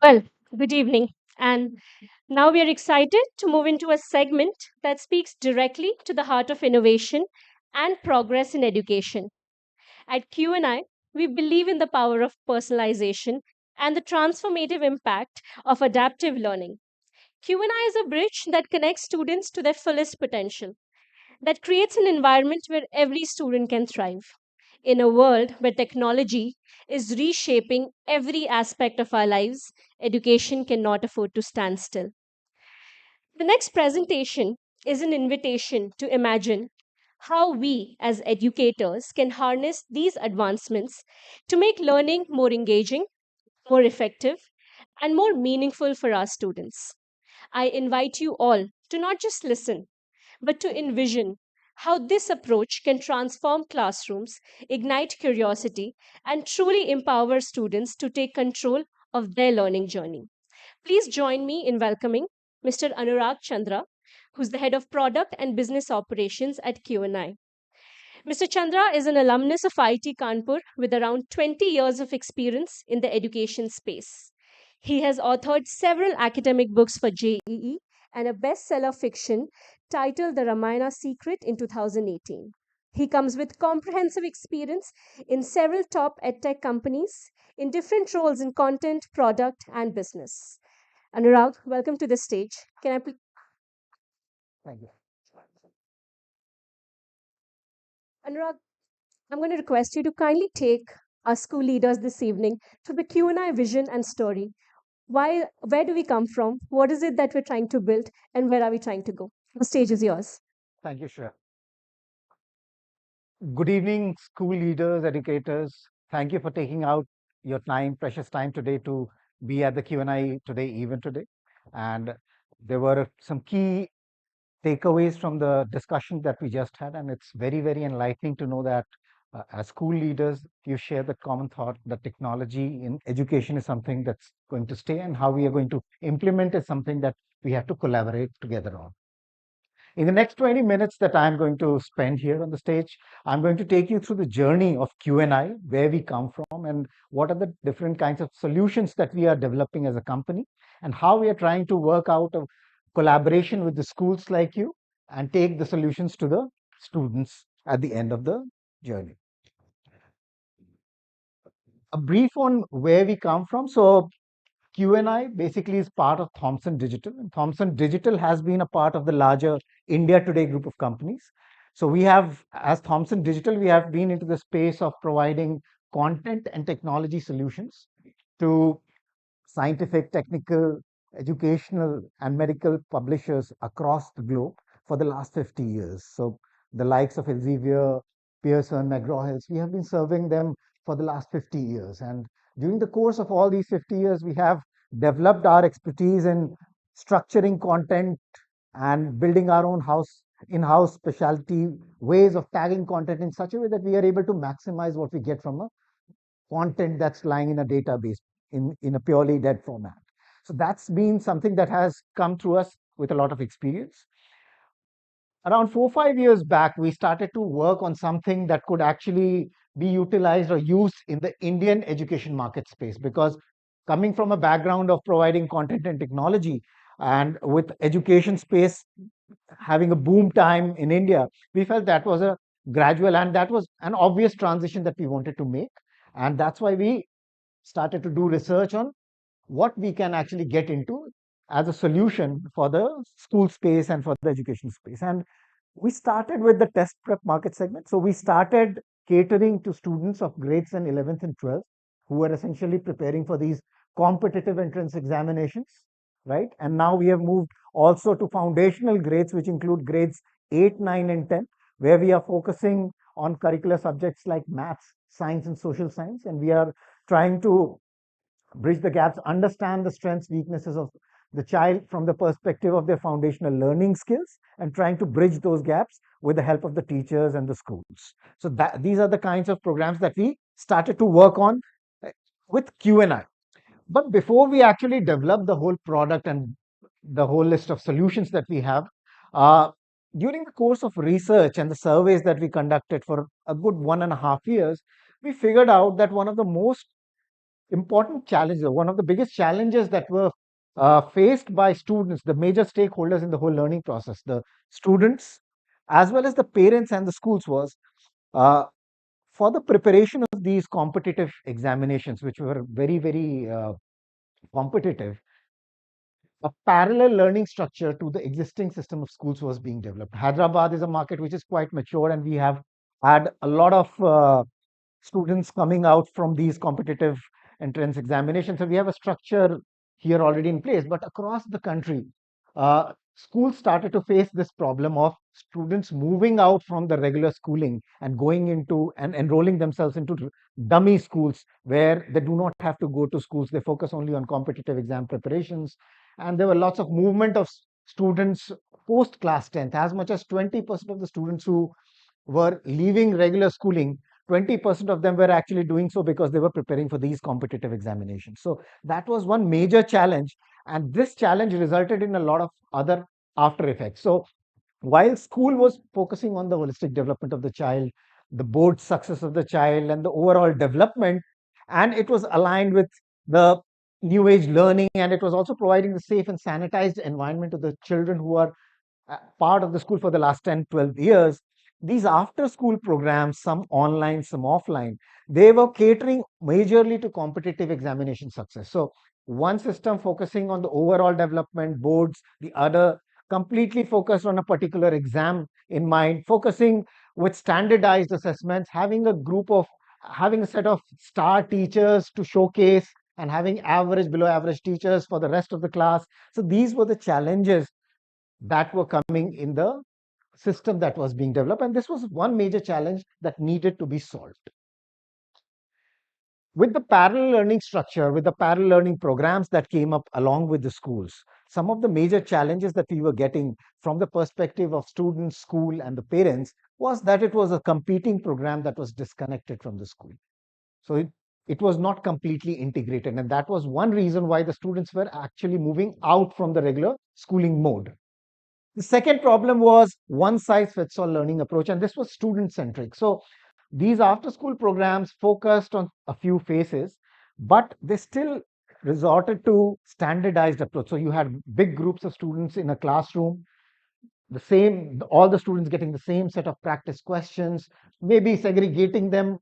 Well, good evening. And now we are excited to move into a segment that speaks directly to the heart of innovation and progress in education. At Q&I, we believe in the power of personalization and the transformative impact of adaptive learning. Q&I is a bridge that connects students to their fullest potential, that creates an environment where every student can thrive. In a world where technology is reshaping every aspect of our lives, education cannot afford to stand still. The next presentation is an invitation to imagine how we as educators can harness these advancements to make learning more engaging, more effective, and more meaningful for our students. I invite you all to not just listen, but to envision how this approach can transform classrooms, ignite curiosity, and truly empower students to take control of their learning journey. Please join me in welcoming Mr. Anurag Chandra, who's the head of product and business operations at Q&I. Mr. Chandra is an alumnus of IIT Kanpur with around 20 years of experience in the education space. He has authored several academic books for JEE and a bestseller fiction titled The Ramayana Secret in 2018. He comes with comprehensive experience in several top edtech companies in different roles in content, product, and business. Anurag, welcome to the stage. Can I please? Thank you. Anurag, I'm going to request you to kindly take our school leaders this evening to the Q&I vision and story. Where do we come from? What is it that we're trying to build? And where are we trying to go? The stage is yours. Thank you, Shreya. Good evening, school leaders, educators. Thank you for taking out your time, precious time today to be at the Q&I Today event today. And there were some key takeaways from the discussion that we just had, and it's very, very enlightening to know that as school leaders, you share the common thought that technology in education is something that's going to stay, and how we are going to implement is something that we have to collaborate together on. In the next 20 minutes that I'm going to spend here on the stage, I'm going to take you through the journey of Q&I, where we come from, and what are the different kinds of solutions that we are developing as a company, and how we are trying to work out a collaboration with the schools like you and take the solutions to the students at the end of the journey. A brief on where we come from. So Q&I basically is part of Thomson Digital, and Thomson Digital has been a part of the larger India Today group of companies. So we have, as Thomson Digital, we have been into the space of providing content and technology solutions to scientific, technical, educational, and medical publishers across the globe for the last 50 years. So the likes of Elsevier, Pearson, McGraw-Hill, we have been serving them for the last 50 years. And during the course of all these 50 years, we have developed our expertise in structuring content and building our own in-house specialty ways of tagging content in such a way that we are able to maximize what we get from a content that's lying in a database in a purely dead format. So that's been something that has come through us with a lot of experience. Around 4-5 years back, we started to work on something that could actually be utilized or used in the Indian education market space, because coming from a background of providing content and technology, and with education space having a boom time in India, we felt that was a gradual and that was an obvious transition that we wanted to make. And that's why we started to do research on what we can actually get into as a solution for the school space and for the education space. And we started with the test prep market segment. So we started catering to students of grades in 11th and 12th who were essentially preparing for these competitive entrance examinations, right? And now we have moved also to foundational grades, which include grades 8, 9, and 10, where we are focusing on curricular subjects like maths, science, and social science. And we are trying to bridge the gaps, understand the strengths, weaknesses of the child from the perspective of their foundational learning skills, and trying to bridge those gaps with the help of the teachers and the schools. So these are the kinds of programs that we started to work on with Q&I. But before we actually develop the whole product and the whole list of solutions that we have, during the course of research and the surveys that we conducted for a good 1.5 years, we figured out that one of the most important challenges, one of the biggest challenges that were faced by students, the major stakeholders in the whole learning process, the students, as well as the parents and the schools, was for the preparation of these competitive examinations, which were very, very competitive. A parallel learning structure to the existing system of schools was being developed. Hyderabad is a market which is quite mature, and we have had a lot of students coming out from these competitive entrance examinations. So we have a structure here already in place, but across the country, schools started to face this problem of students moving out from the regular schooling and going into and enrolling themselves into dummy schools where they do not have to go to schools. They focus only on competitive exam preparations. And there were lots of movement of students post class 10th. As much as 20% of the students who were leaving regular schooling, 20% of them were actually doing so because they were preparing for these competitive examinations. So that was one major challenge. And this challenge resulted in a lot of other after effects. So while school was focusing on the holistic development of the child, the board success of the child, and the overall development, and it was aligned with the new age learning, and it was also providing the safe and sanitized environment to the children who are part of the school for the last 10, 12 years. These after school programs, some online, some offline, they were catering majorly to competitive examination success. So one system focusing on the overall development boards, the other completely focused on a particular exam in mind, focusing with standardized assessments, having a set of star teachers to showcase, and having average, below average teachers for the rest of the class. So these were the challenges that were coming in the system that was being developed. And this was one major challenge that needed to be solved. With the parallel learning structure, with the parallel learning programs that came up along with the schools, some of the major challenges that we were getting from the perspective of students, school, and the parents was that it was a competing program that was disconnected from the school. So it was not completely integrated. And that was one reason why the students were actually moving out from the regular schooling mode. The second problem was one size fits all learning approach, and this was student centric. So these after school programs focused on a few phases, but they still resorted to standardized approach. So you had big groups of students in a classroom, all the students getting the same set of practice questions, maybe segregating them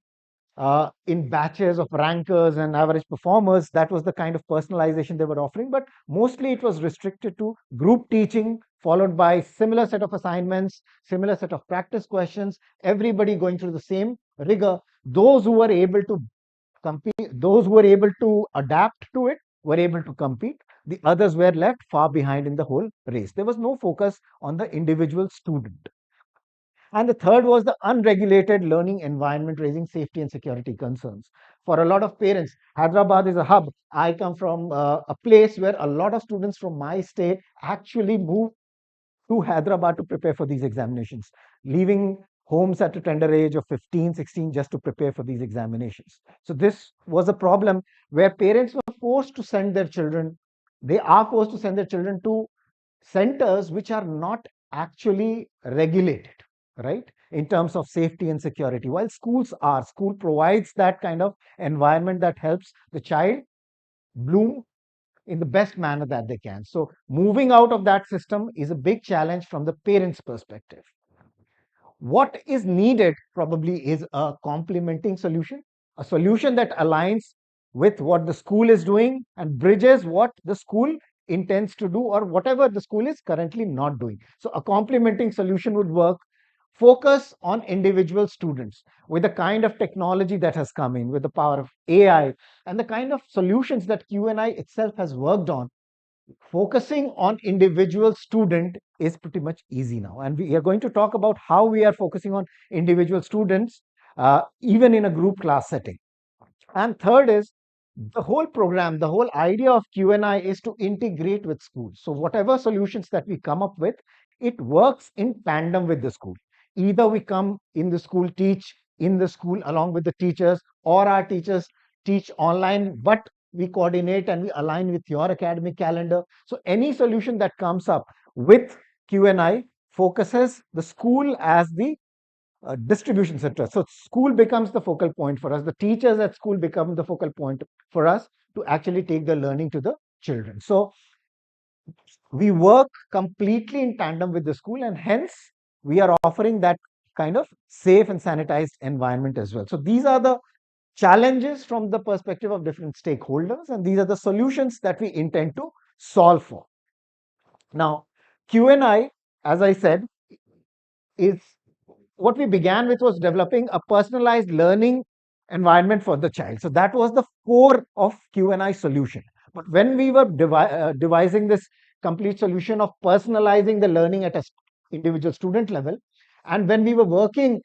in batches of rankers and average performers. That was the kind of personalization they were offering, but mostly it was restricted to group teaching, followed by similar set of assignments, similar set of practice questions, everybody going through the same rigor. Those who were able to compete, those who were able to adapt to it were able to compete. The others were left far behind in the whole race. There was no focus on the individual student. And the third was the unregulated learning environment, raising safety and security concerns. For a lot of parents, Hyderabad is a hub. I come from a place where a lot of students from my state actually move to Hyderabad to prepare for these examinations, leaving homes at a tender age of 15, 16 just to prepare for these examinations. So this was a problem where parents were forced to send their children, they are forced to send their children to centers which are not actually regulated, right, in terms of safety and security. While school provides that kind of environment that helps the child bloom in the best manner that they can. So moving out of that system is a big challenge from the parents' perspective. What is needed probably is a complementing solution, a solution that aligns with what the school is doing and bridges what the school intends to do or whatever the school is currently not doing. So a complementing solution would work. Focus on individual students with the kind of technology that has come in, with the power of AI, and the kind of solutions that Q&I itself has worked on. Focusing on individual student is pretty much easy now, and we are going to talk about how we are focusing on individual students even in a group class setting. And third is the whole program, the whole idea of Q&I is to integrate with schools. So whatever solutions that we come up with, it works in tandem with the school. Either we come in the school, teach in the school along with the teachers, or our teachers teach online, but we coordinate and we align with your academic calendar. So any solution that comes up with Q&I focuses the school as the distribution center. So school becomes the focal point for us. The teachers at school become the focal point for us to actually take the learning to the children. So we work completely in tandem with the school, and hence we are offering that kind of safe and sanitized environment as well. So these are the challenges from the perspective of different stakeholders, and these are the solutions that we intend to solve for. Now, Q&I, as I said, is what we began with was developing a personalized learning environment for the child. So that was the core of Q&I solution. But when we were devising this complete solution of personalizing the learning at a individual student level, and when we were working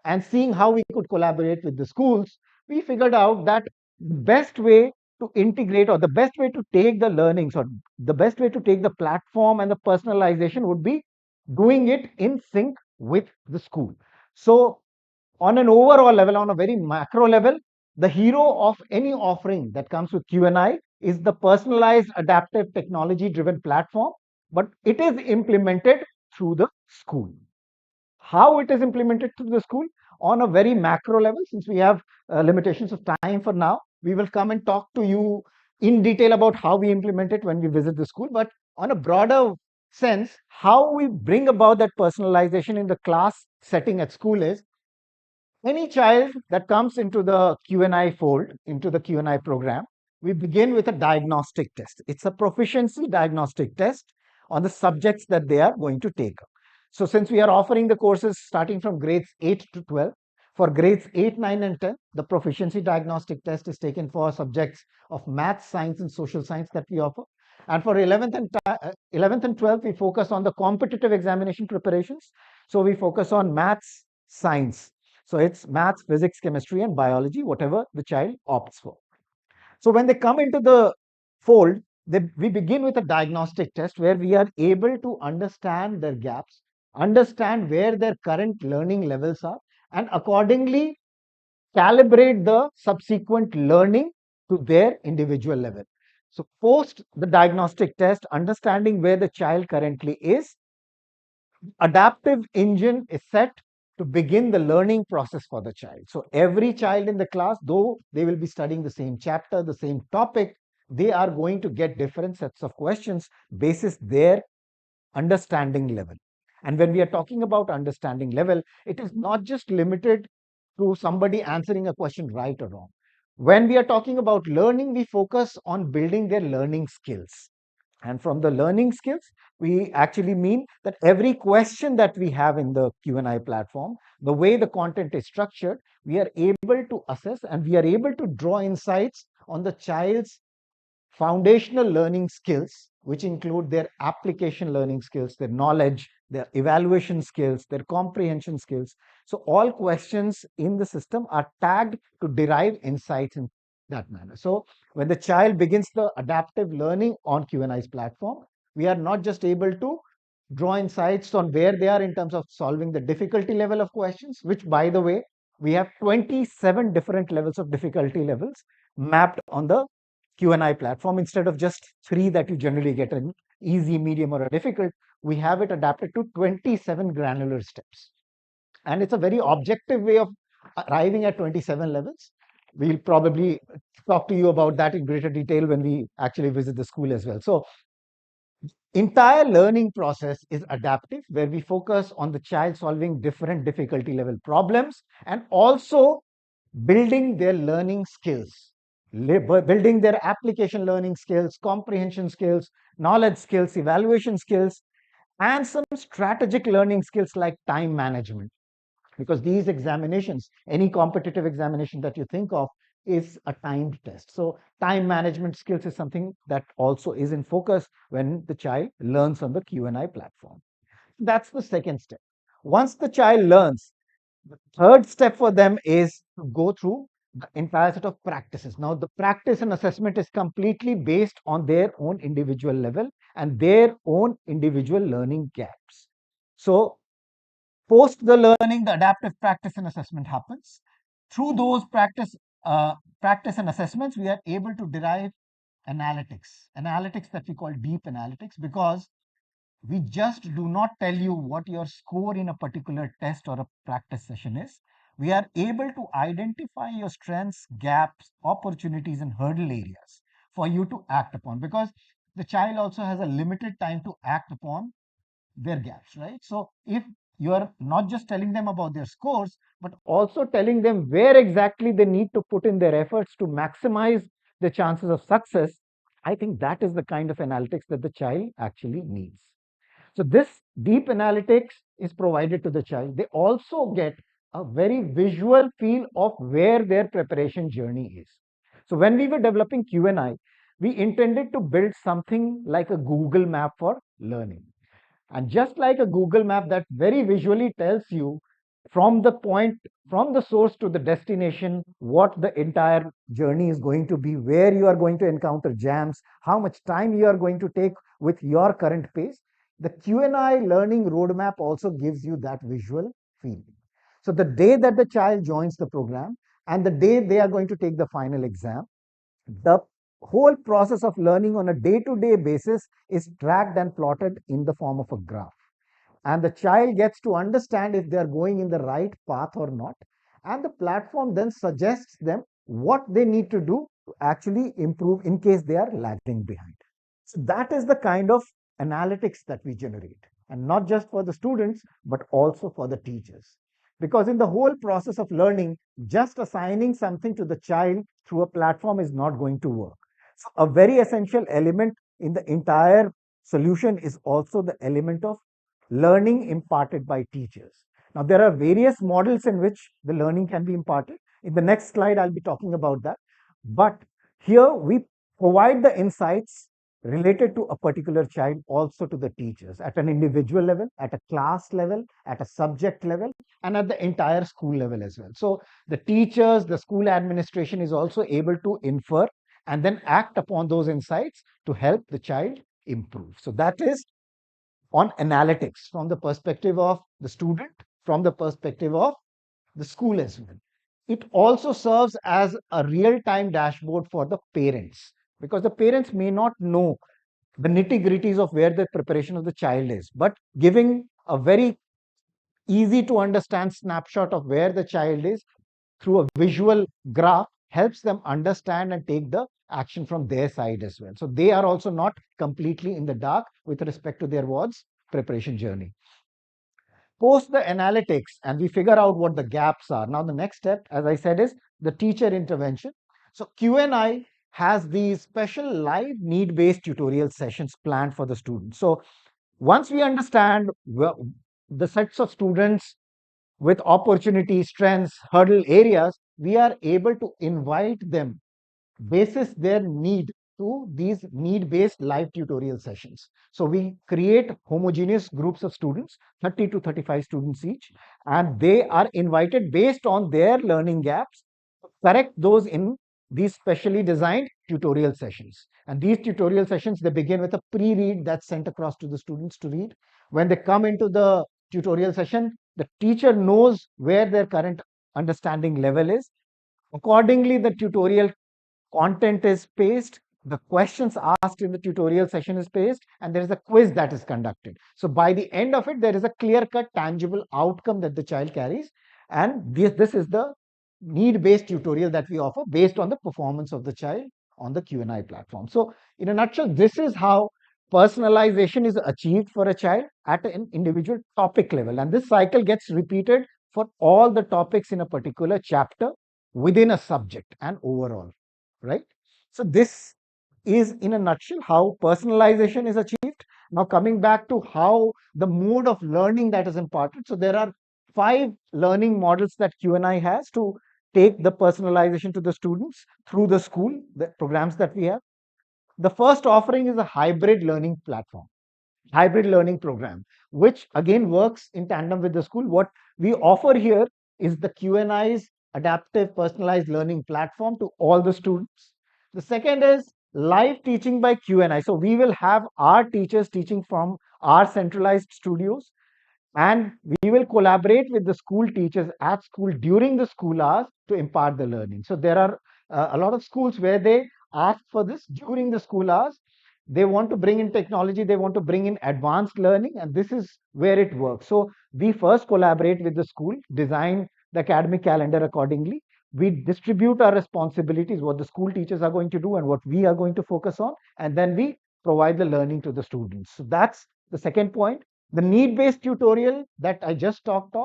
and seeing how we could collaborate with the schools, we figured out that the best way to integrate, or the best way to take the learnings, or the best way to take the platform and the personalization would be doing it in sync with the school. So on an overall level, on a very macro level, the hero of any offering that comes with Q&I is the personalized adaptive technology driven platform, but it is implemented through the school. How it is implemented through the school? On a very macro level, since we have limitations of time for now, we will come and talk to you in detail about how we implement it when we visit the school. But on a broader sense, how we bring about that personalization in the class setting at school is any child that comes into the Q&I fold, into the Q&I program, we begin with a diagnostic test. It's a proficiency diagnostic test on the subjects that they are going to take up. So since we are offering the courses starting from grades 8 to 12, for grades 8, 9, and 10, the proficiency diagnostic test is taken for subjects of math, science, and social science that we offer. And for 11th and 12th, we focus on the competitive examination preparations. So we focus on maths, science. So it's maths, physics, chemistry, and biology, whatever the child opts for. So when they come into the fold, we begin with a diagnostic test where we are able to understand their gaps, understand where their current learning levels are, and accordingly calibrate the subsequent learning to their individual level. So post the diagnostic test, understanding where the child currently is, adaptive engine is set to begin the learning process for the child. So every child in the class, though they will be studying the same chapter, the same topic, they are going to get different sets of questions basis their understanding level. And when we are talking about understanding level, it is not just limited to somebody answering a question right or wrong. When we are talking about learning, we focus on building their learning skills. And from the learning skills, we actually mean that every question that we have in the Q&I platform, the way the content is structured, we are able to assess and we are able to draw insights on the child's foundational learning skills, which include their application learning skills, their knowledge, their evaluation skills, their comprehension skills. So all questions in the system are tagged to derive insights in that manner. So when the child begins the adaptive learning on Q&I's platform, we are not just able to draw insights on where they are in terms of solving the difficulty level of questions, which by the way, we have 27 different levels of difficulty levels mapped on the Q&I platform. Instead of just 3 that you generally get, an easy, medium, or a difficult, we have it adapted to 27 granular steps. And it's a very objective way of arriving at 27 levels. We'll probably talk to you about that in greater detail when we actually visit the school as well. So entire learning process is adaptive, where we focus on the child solving different difficulty level problems and also building their learning skills, building their application learning skills, comprehension skills, knowledge skills, evaluation skills, and some strategic learning skills like time management. Because these examinations, any competitive examination that you think of, is a timed test. So time management skills is something that also is in focus when the child learns on the Q&I platform. That's the second step. Once the child learns, the third step for them is to go through the entire set of practices. Now, the practice and assessment is completely based on their own individual level and their own individual learning gaps. So post the learning, the adaptive practice and assessment happens. Through those practice and assessments, we are able to derive analytics that we call deep analytics, because we just do not tell you what your score in a particular test or a practice session is. We are able to identify your strengths, gaps, opportunities, and hurdle areas for you to act upon, because the child also has a limited time to act upon their gaps, right? So if you are not just telling them about their scores, but also telling them where exactly they need to put in their efforts to maximize the chances of success, I think that is the kind of analytics that the child actually needs. So this deep analytics is provided to the child. They also get a very visual feel of where their preparation journey is. So when we were developing Q&I, we intended to build something like a Google map for learning. And just like a Google map that very visually tells you from the point, from the source to the destination, what the entire journey is going to be, where you are going to encounter jams, how much time you are going to take with your current pace, the Q&I learning roadmap also gives you that visual feeling. So the day that the child joins the program and the day they are going to take the final exam, the whole process of learning on a day-to-day basis is tracked and plotted in the form of a graph. And the child gets to understand if they are going in the right path or not. And the platform then suggests them what they need to do to actually improve in case they are lagging behind. So that is the kind of analytics that we generate, and not just for the students, but also for the teachers. Because in the whole process of learning, just assigning something to the child through a platform is not going to work. So a very essential element in the entire solution is also the element of learning imparted by teachers. Now, there are various models in which the learning can be imparted. In the next slide, I'll be talking about that. But here we provide the insights related to a particular child also to the teachers at an individual level, at a class level, at a subject level, and at the entire school level as well. So the teachers, the school administration is also able to infer and then act upon those insights to help the child improve. So that is on analytics from the perspective of the student, from the perspective of the school as well. It also serves as a real-time dashboard for the parents, because the parents may not know the nitty-gritties of where the preparation of the child is, but giving a very easy to understand snapshot of where the child is through a visual graph helps them understand and take the action from their side as well. So they are also not completely in the dark with respect to their WADS preparation journey. Post the analytics and we figure out what the gaps are. Now the next step, as I said, is the teacher intervention. So Q&I has these special live need-based tutorial sessions planned for the students. So once we understand the sets of students with opportunities, strengths, hurdle areas, we are able to invite them basis their need to these need-based live tutorial sessions. So we create homogeneous groups of students, 30 to 35 students each, and they are invited based on their learning gaps to correct those in these specially designed tutorial sessions. And these tutorial sessions, they begin with a pre-read that's sent across to the students to read. When they come into the tutorial session, the teacher knows where their current understanding level is. Accordingly, the tutorial content is paced, the questions asked in the tutorial session is paced, and there is a quiz that is conducted. So by the end of it, there is a clear-cut, tangible outcome that the child carries, and this is the need-based tutorial that we offer based on the performance of the child on the Q&I platform. So in a nutshell, this is how personalization is achieved for a child at an individual topic level, and this cycle gets repeated for all the topics in a particular chapter within a subject and overall, right? So this is in a nutshell how personalization is achieved. Now coming back to how the mode of learning that is imparted. So there are 5 learning models that Q&I has to take the personalization to the students through the school, the programs that we have. The first offering is a hybrid learning platform, hybrid learning program, which again works in tandem with the school. What we offer here is the Q&I's adaptive personalized learning platform to all the students. The second is live teaching by Q&I. So we will have our teachers teaching from our centralized studios, and we will collaborate with the school teachers at school during the school hours to impart the learning. So there are a lot of schools where they ask for this during the school hours. They want to bring in technology, they want to bring in advanced learning, and this is where it works. So we first collaborate with the school, design the academic calendar accordingly. We distribute our responsibilities, what the school teachers are going to do and what we are going to focus on, and then we provide the learning to the students. So that's the second point. The need-based tutorial that I just talked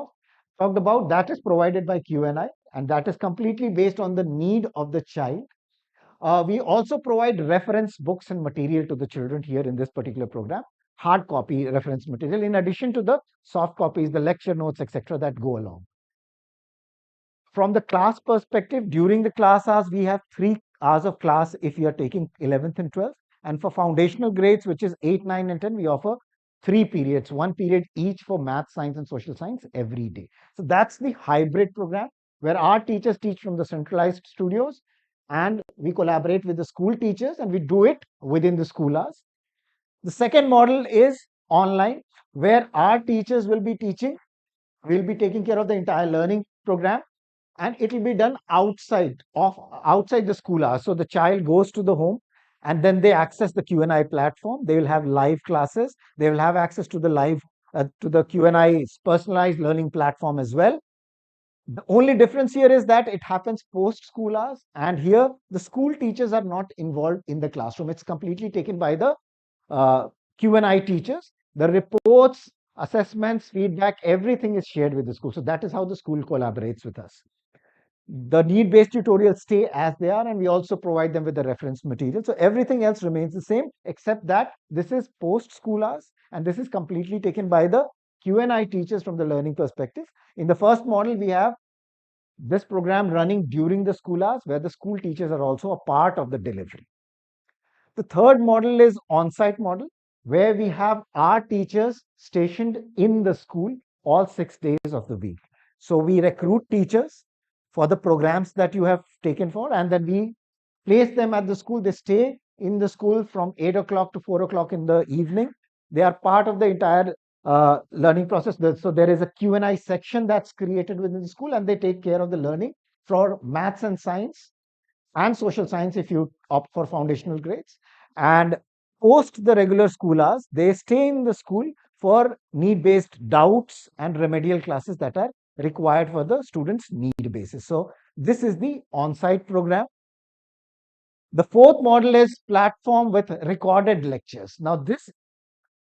about, that is provided by Q&I, and that is completely based on the need of the child. We also provide reference books and material to the children here in this particular program, hard copy reference material, in addition to the soft copies, the lecture notes, etc., that go along. From the class perspective, during the class hours, we have 3 hours of class if you are taking 11th and 12th. And for foundational grades, which is 8, 9, and 10, we offer 3 periods, 1 period each for math, science, and social science every day. So that's the hybrid program where our teachers teach from the centralized studios and we collaborate with the school teachers and we do it within the school hours. The second model is online, where our teachers will be teaching, will be taking care of the entire learning program. and it will be done outside the school hours. So the child goes to the home and then they access the Q&I platform. They will have live classes. They will have access to the Q&I personalized learning platform as well. The only difference here is that it happens post school hours, and here the school teachers are not involved in the classroom. It's completely taken by the Q&I teachers. The reports, assessments, feedback, everything is shared with the school. So that is how the school collaborates with us. The need-based tutorials stay as they are, and we also provide them with the reference material. So everything else remains the same, except that this is post-school hours, and this is completely taken by the Q&I teachers from the learning perspective. In the first model, we have this program running during the school hours, where the school teachers are also a part of the delivery. The third model is on-site model, where we have our teachers stationed in the school all 6 days of the week. So we recruit teachers for the programs that you have taken for, and then we place them at the school. They stay in the school from 8 o'clock to 4 o'clock in the evening. They are part of the entire learning process. So there is a Q&I section that's created within the school, and they take care of the learning for maths and science and social science if you opt for foundational grades. And post the regular school hours, they stay in the school for need-based doubts and remedial classes that are required for the students' need basis. So this is the on-site program. The fourth model is platform with recorded lectures. Now this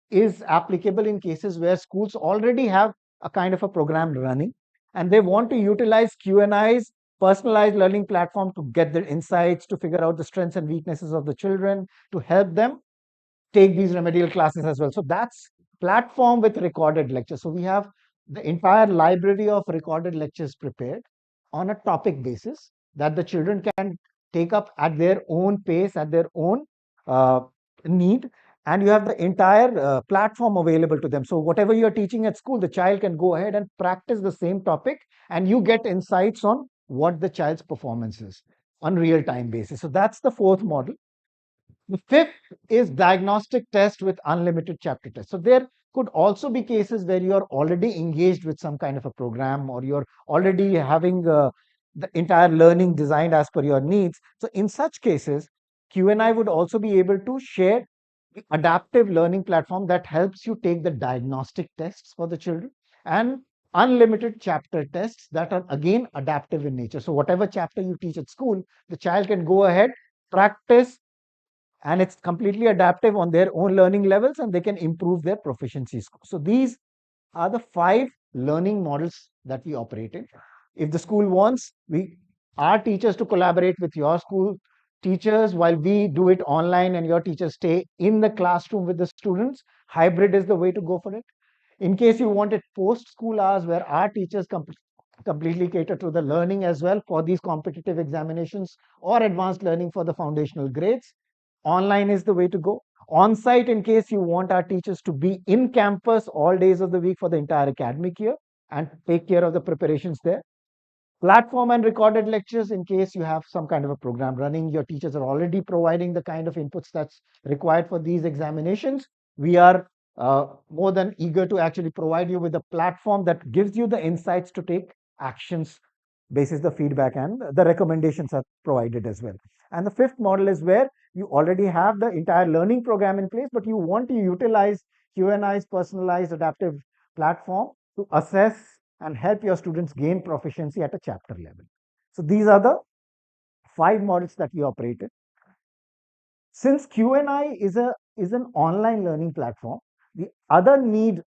is applicable in cases where schools already have a kind of a program running, and they want to utilize Q&I's personalized learning platform to get their insights, to figure out the strengths and weaknesses of the children, to help them take these remedial classes as well. So that's platform with recorded lectures. So we have the entire library of recorded lectures prepared on a topic basis that the children can take up at their own pace, at their own need. And you have the entire platform available to them. So whatever you're teaching at school, the child can go ahead and practice the same topic, and you get insights on what the child's performance is on real-time basis. So that's the fourth model. The fifth is diagnostic test with unlimited chapter test. So there could also be cases where you are already engaged with some kind of a program, or you're already having the entire learning designed as per your needs. So in such cases, Q&I would also be able to share the adaptive learning platform that helps you take the diagnostic tests for the children, and unlimited chapter tests that are again adaptive in nature. So whatever chapter you teach at school, the child can go ahead, practice, and it's completely adaptive on their own learning levels, and they can improve their proficiency score. So these are the 5 learning models that we operate in. If the school wants our teachers to collaborate with your school teachers while we do it online, and your teachers stay in the classroom with the students, hybrid is the way to go for it. In case you want it post school hours, where our teachers completely cater to the learning as well for these competitive examinations or advanced learning for the foundational grades, online is the way to go. On site, in case you want our teachers to be in campus all days of the week for the entire academic year and take care of the preparations there. Platform and recorded lectures, in case you have some kind of a program running, your teachers are already providing the kind of inputs that's required for these examinations. We are more than eager to actually provide you with a platform that gives you the insights to take actions basis the feedback, and the recommendations are provided as well. And the fifth model is where you already have the entire learning program in place, but you want to utilize Q&I's personalized adaptive platform to assess and help your students gain proficiency at a chapter level. So these are the 5 models that we operate in. Since Q&I is an online learning platform, the other need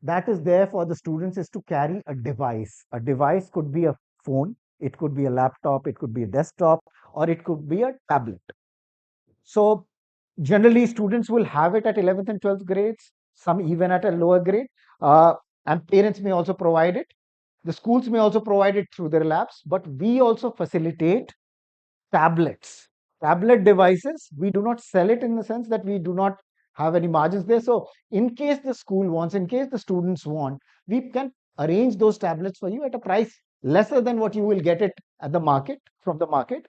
that is there for the students is to carry a device. A device could be a phone, it could be a laptop, it could be a desktop, or it could be a tablet. So generally students will have it at 11th and 12th grades, some even at a lower grade, and parents may also provide it. The schools may also provide it through their labs, but we also facilitate tablets, tablet devices. We do not sell it in the sense that we do not have any margins there. So in case the school wants, in case the students want, we can arrange those tablets for you at a price lesser than what you will get it at the market, from the market.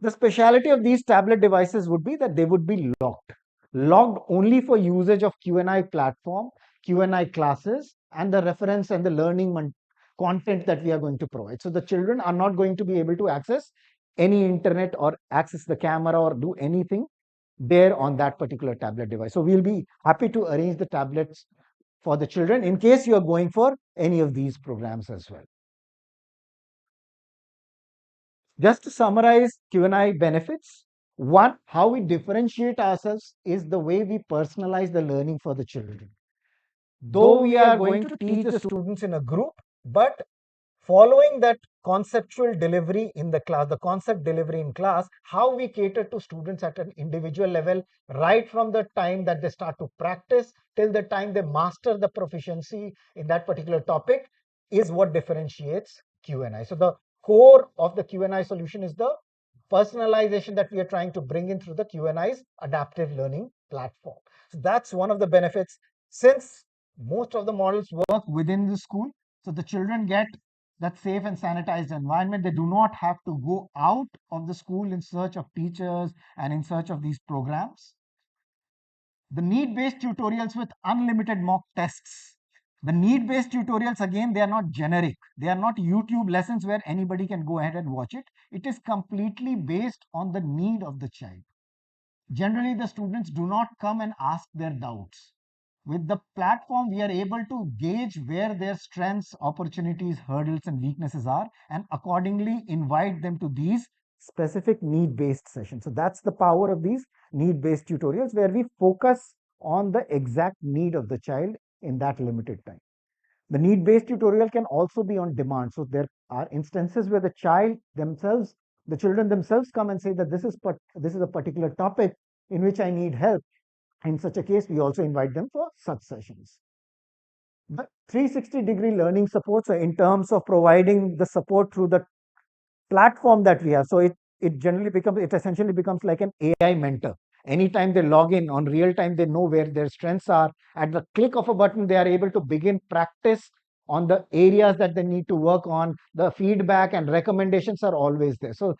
The speciality of these tablet devices would be that they would be logged only for usage of Q&I platform, Q&I classes, and the reference and the learning content that we are going to provide. So the children are not going to be able to access any internet or access the camera or do anything there on that particular tablet device. So we'll be happy to arrange the tablets for the children in case you are going for any of these programs as well. Just to summarize Q&I benefits, one, how we differentiate ourselves is the way we personalize the learning for the children. Though we are going to teach the students in a group, but following that conceptual delivery in the class, the concept delivery in class, how we cater to students at an individual level, right from the time that they start to practice till the time they master the proficiency in that particular topic is what differentiates Q&I. So the core of the Q&I solution is the personalization that we are trying to bring in through the Q&I's adaptive learning platform. So that's one of the benefits. Since most of the models work within the school, so the children get that safe and sanitized environment. They do not have to go out of the school in search of teachers and in search of these programs. The need-based tutorials with unlimited mock tests. The need-based tutorials, again, they are not generic. They are not YouTube lessons where anybody can go ahead and watch it. It is completely based on the need of the child. Generally, the students do not come and ask their doubts. With the platform, we are able to gauge where their strengths, opportunities, hurdles, and weaknesses are, and accordingly invite them to these specific need-based sessions. So that's the power of these need-based tutorials, where we focus on the exact need of the child in that limited time. The need-based tutorial can also be on demand. So there are instances where the children themselves come and say that this is a particular topic in which I need help. In such a case, we also invite them for such sessions. The 360-degree learning support, so in terms of providing the support through the platform that we have, so it essentially becomes like an AI mentor. Anytime they log in on real time, they know where their strengths are. At the click of a button, they are able to begin practice on the areas that they need to work on. The feedback and recommendations are always there. So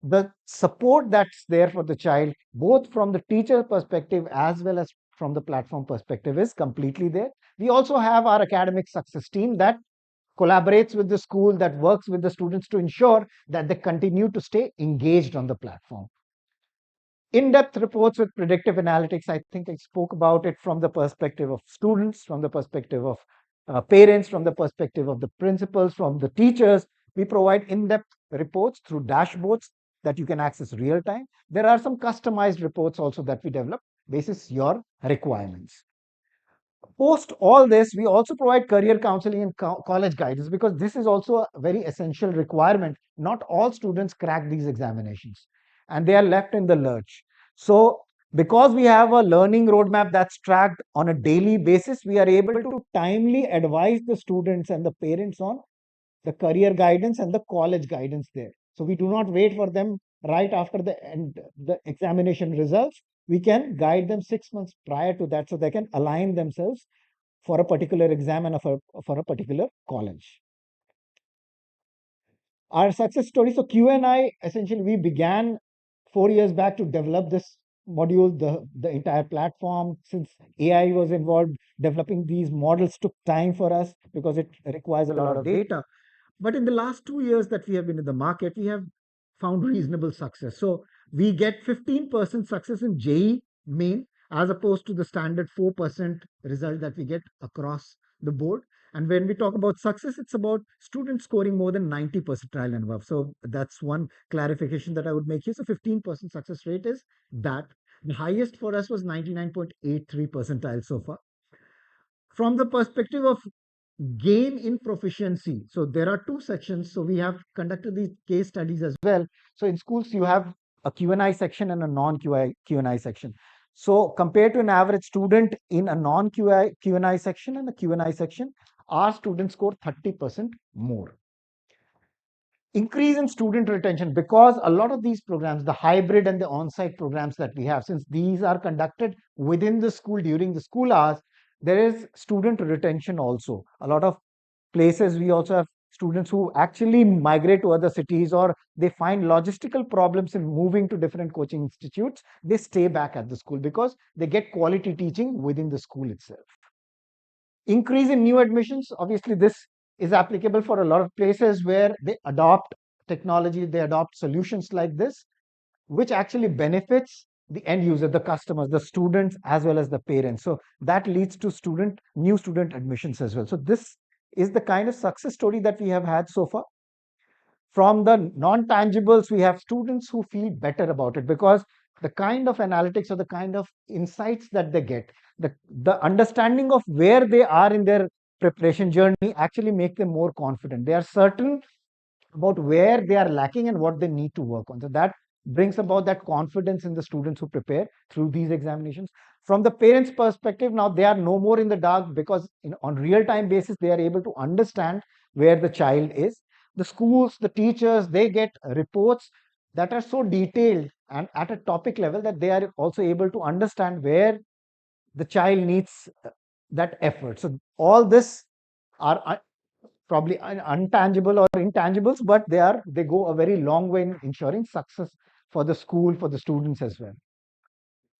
the support that's there for the child, both from the teacher perspective as well as from the platform perspective, is completely there. We also have our academic success team that collaborates with the school, that works with the students to ensure that they continue to stay engaged on the platform. In-depth reports with predictive analytics, I think I spoke about it from the perspective of students, from the perspective of parents, from the perspective of the principals, from the teachers. We provide in-depth reports through dashboards that you can access real time. There are some customized reports also that we develop basis your requirements. Post all this, we also provide career counseling and college guidance, because this is also a very essential requirement. Not all students crack these examinations and they are left in the lurch. So because we have a learning roadmap that's tracked on a daily basis, we are able to timely advise the students and the parents on the career guidance and the college guidance there. So we do not wait for them right after the examination results. We can guide them 6 months prior to that, so they can align themselves for a particular exam and for a particular college. Our success story. So Q&I, essentially, we began 4 years back to develop this module, the entire platform. Since AI was involved, developing these models took time for us because it requires a lot of data. But in the last 2 years that we have been in the market, we have found reasonable success. So we get 15% success in JEE main, as opposed to the standard 4% result that we get across the board. And when we talk about success, it's about students scoring more than 90 percentile and above. So that's one clarification that I would make here. So 15% success rate is that. The highest for us was 99.83 percentile so far. From the perspective of gain in proficiency, so there are two sections. So we have conducted these case studies as well. So in schools, you have a Q&I section and a non-Q&I section. So compared to an average student in a non-Q&I section and a Q&I section, our students score 30% more. Increase in student retention, because a lot of these programs, the hybrid and the on-site programs that we have, since these are conducted within the school during the school hours, there is student retention also. A lot of places we also have students who actually migrate to other cities, or they find logistical problems in moving to different coaching institutes. They stay back at the school because they get quality teaching within the school itself. Increase in new admissions. Obviously, this is applicable for a lot of places where they adopt technology, they adopt solutions like this, which actually benefits the end user, the customers, the students, as well as the parents. So that leads to new student admissions as well. So this is the kind of success story that we have had so far. From the non-tangibles, we have students who feel better about it because the kind of analytics or the kind of insights that they get, the understanding of where they are in their preparation journey actually make them more confident. They are certain about where they are lacking and what they need to work on. So that brings about that confidence in the students who prepare through these examinations. From the parents' perspective, now they are no more in the dark because on real-time basis, they are able to understand where the child is. The schools, the teachers, they get reports that are so detailed and at a topic level that they are also able to understand where the child needs that effort. So all this are probably untangible or intangibles, but they go a very long way in ensuring success for the school, for the students as well.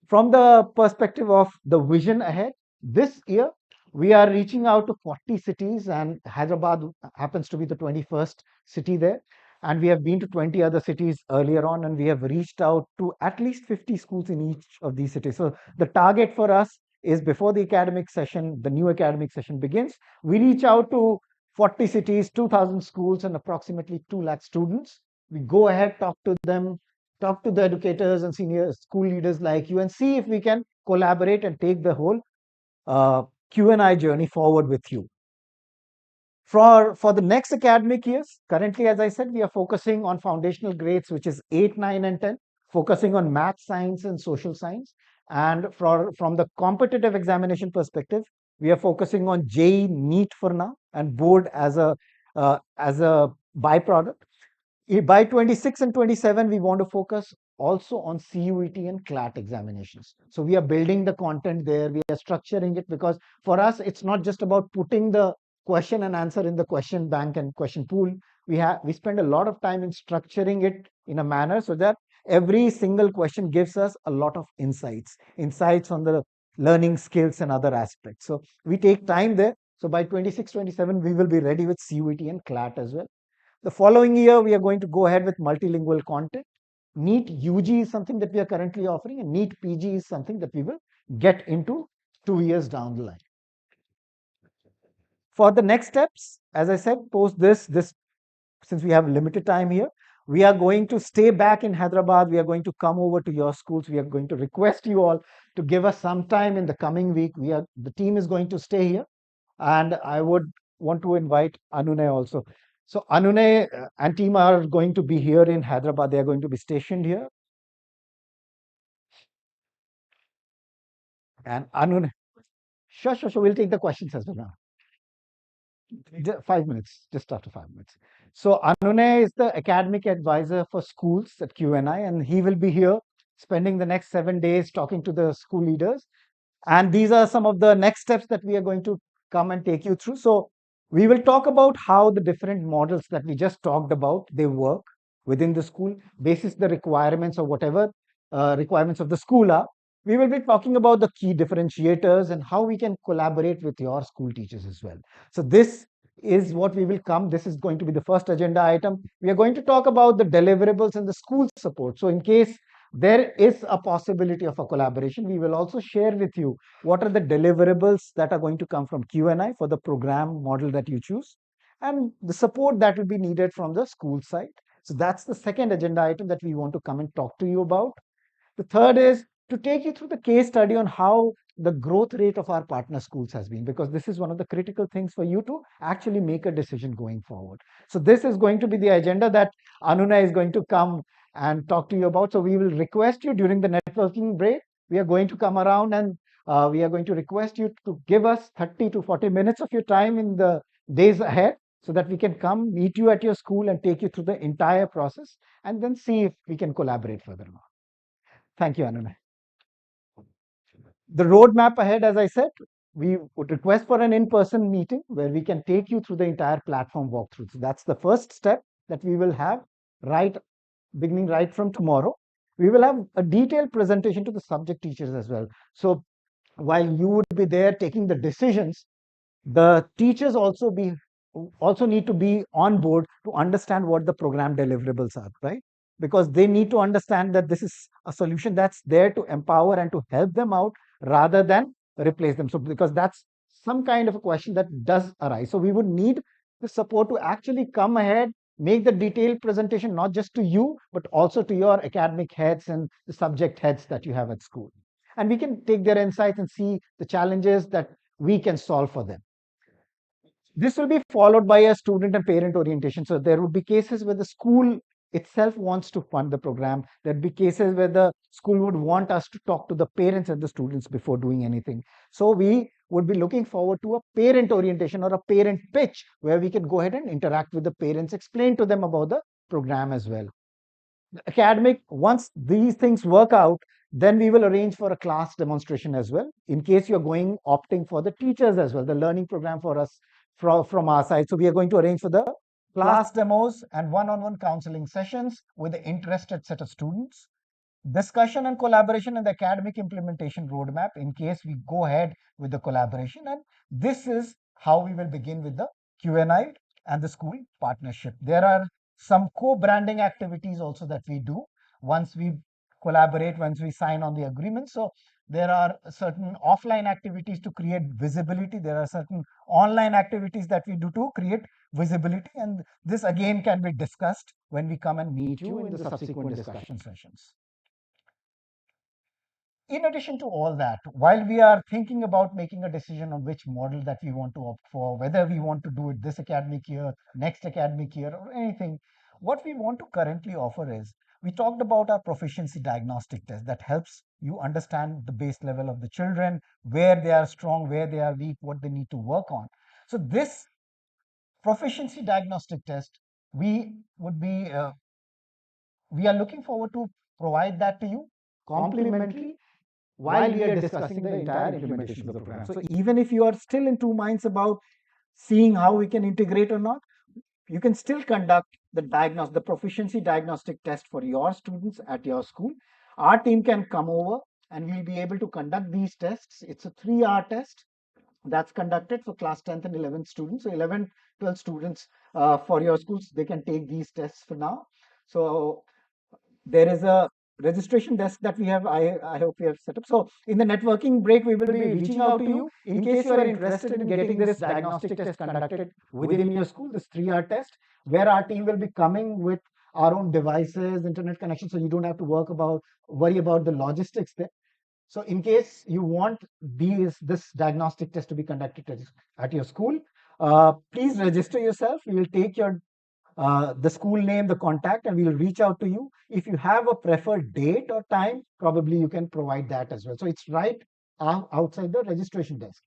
From the perspective of the vision ahead, this year we are reaching out to 40 cities, and Hyderabad happens to be the 21st city there. And we have been to 20 other cities earlier on, and we have reached out to at least 50 schools in each of these cities. So the target for us is before the academic session, the new academic session begins, we reach out to 40 cities, 2,000 schools, and approximately 2 lakh students. We go ahead, talk to them, talk to the educators and senior school leaders like you, and see if we can collaborate and take the whole Q&I journey forward with you. For the next academic years, currently, as I said, we are focusing on foundational grades, which is 8, 9, and 10, focusing on math, science, and social science. And from the competitive examination perspective, we are focusing on JEE, NEET for now, and board as a byproduct. By 26 and 27, we want to focus also on CUET and CLAT examinations. So we are building the content there, we are structuring it, because for us, it's not just about putting the question and answer in the question bank and question pool. We spend a lot of time in structuring it in a manner so that every single question gives us a lot of insights on the learning skills and other aspects. So we take time there. So by 26, 27, we will be ready with CUET and CLAT as well. The following year, we are going to go ahead with multilingual content. NEET UG is something that we are currently offering, and NEET PG is something that we will get into 2 years down the line. For the next steps, as I said, post this since we have limited time here, we are going to stay back in Hyderabad. We are going to come over to your schools. We are going to request you all to give us some time in the coming week. The team is going to stay here, and I would want to invite Anunay also. So Anunay and team are going to be here in Hyderabad. They are going to be stationed here. And Anunay, sure. We'll take the questions as well now. 5 minutes, just after 5 minutes. So Anunay is the academic advisor for schools at Q&I, and he will be here spending the next 7 days talking to the school leaders. And these are some of the next steps that we are going to come and take you through. So we will talk about how the different models that we just talked about, they work within the school, basis the requirements or whatever requirements of the school are. We will be talking about the key differentiators and how we can collaborate with your school teachers as well. So this is what we will come. This is going to be the first agenda item. We are going to talk about the deliverables and the school support. So in case there is a possibility of a collaboration, we will also share with you what are the deliverables that are going to come from Q&I for the program model that you choose, and the support that will be needed from the school side. So that's the second agenda item that we want to come and talk to you about. The third is to take you through the case study on how the growth rate of our partner schools has been, because this is one of the critical things for you to actually make a decision going forward. So this is going to be the agenda that Anuna is going to come and talk to you about. So we will request you during the networking break. We are going to come around and we are going to request you to give us 30 to 40 minutes of your time in the days ahead so that we can come meet you at your school and take you through the entire process and then see if we can collaborate further on. Thank you, Anuna. The roadmap ahead, as I said, we would request for an in-person meeting where we can take you through the entire platform walkthrough. So that's the first step that we will have beginning right from tomorrow. We will have a detailed presentation to the subject teachers as well. So while you would be there taking the decisions, the teachers also also need to be on board to understand what the program deliverables are, right? Because they need to understand that this is a solution that's there to empower and to help them out rather than replace them. So because that's some kind of a question that does arise. So we would need the support to actually come ahead, make the detailed presentation, not just to you, but also to your academic heads and the subject heads that you have at school. And we can take their insights and see the challenges that we can solve for them. This will be followed by a student and parent orientation. So there would be cases where the school itself wants to fund the program. There'd be cases where the school would want us to talk to the parents and the students before doing anything. So we would be looking forward to a parent orientation or a parent pitch where we can go ahead and interact with the parents, explain to them about the program as well. Academic, once these things work out, then we will arrange for a class demonstration as well, in case you're opting for the teachers as well, the learning program for us from our side. So we are going to arrange for the class demos and one-on-one counseling sessions with the interested set of students, discussion and collaboration in the academic implementation roadmap in case we go ahead with the collaboration. And this is how we will begin with the Q&I and the school partnership. There are some co-branding activities also that we do once we collaborate, once we sign on the agreement. So there are certain offline activities to create visibility. There are certain online activities that we do to create visibility. And this again can be discussed when we come and meet you in the subsequent discussion sessions. In addition to all that, while we are thinking about making a decision on which model that we want to opt for, whether we want to do it this academic year, next academic year, or anything, what we want to currently offer is, we talked about our proficiency diagnostic test that helps you understand the base level of the children, where they are strong, where they are weak, what they need to work on. So this proficiency diagnostic test, we are looking forward to provide that to you complimentary while we are discussing the entire implementation of the program. So even if you are still in two minds about seeing how we can integrate or not, you can still conduct the proficiency diagnostic test for your students at your school. Our team can come over and we'll be able to conduct these tests. It's a 3-hour test that's conducted for class 10th and 11th students. So 11, 12 students for your schools, they can take these tests for now. So there is a registration desk that we have, I hope we have set up. So in the networking break, we will be reaching out to you in case you are interested in getting this diagnostic test conducted within your school, this 3-hour test, where our team will be coming with our own devices, internet connection, so you don't have to worry about the logistics there. So in case you want this diagnostic test to be conducted at your school, please register yourself. We will take the school name, the contact, and we will reach out to you. If you have a preferred date or time, probably you can provide that as well. So it's right outside the registration desk,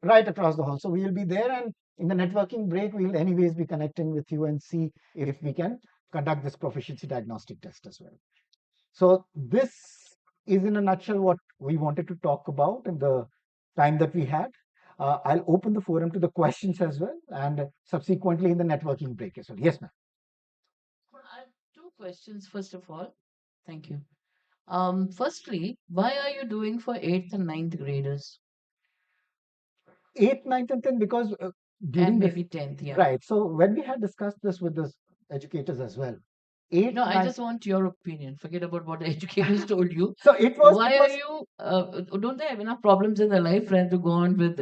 right across the hall. So we will be there, and in the networking break, we will anyways be connecting with you and see if we can conduct this proficiency diagnostic test as well. So this is in a nutshell what we wanted to talk about in the time that we had. I'll open the forum to the questions as well, and subsequently in the networking break as well. Yes, ma'am. I have two questions, first of all. Thank you. Firstly, why are you doing for 8th and 9th graders? 8th, 9th, and 10th, because during And this, maybe 10th, yeah. right. So when we had discussed this with the educators as well, 8th, No, I 9th, just want your opinion. Forget about what the educators told you. so it was. Why are you, don't they have enough problems in their life rather to go on with,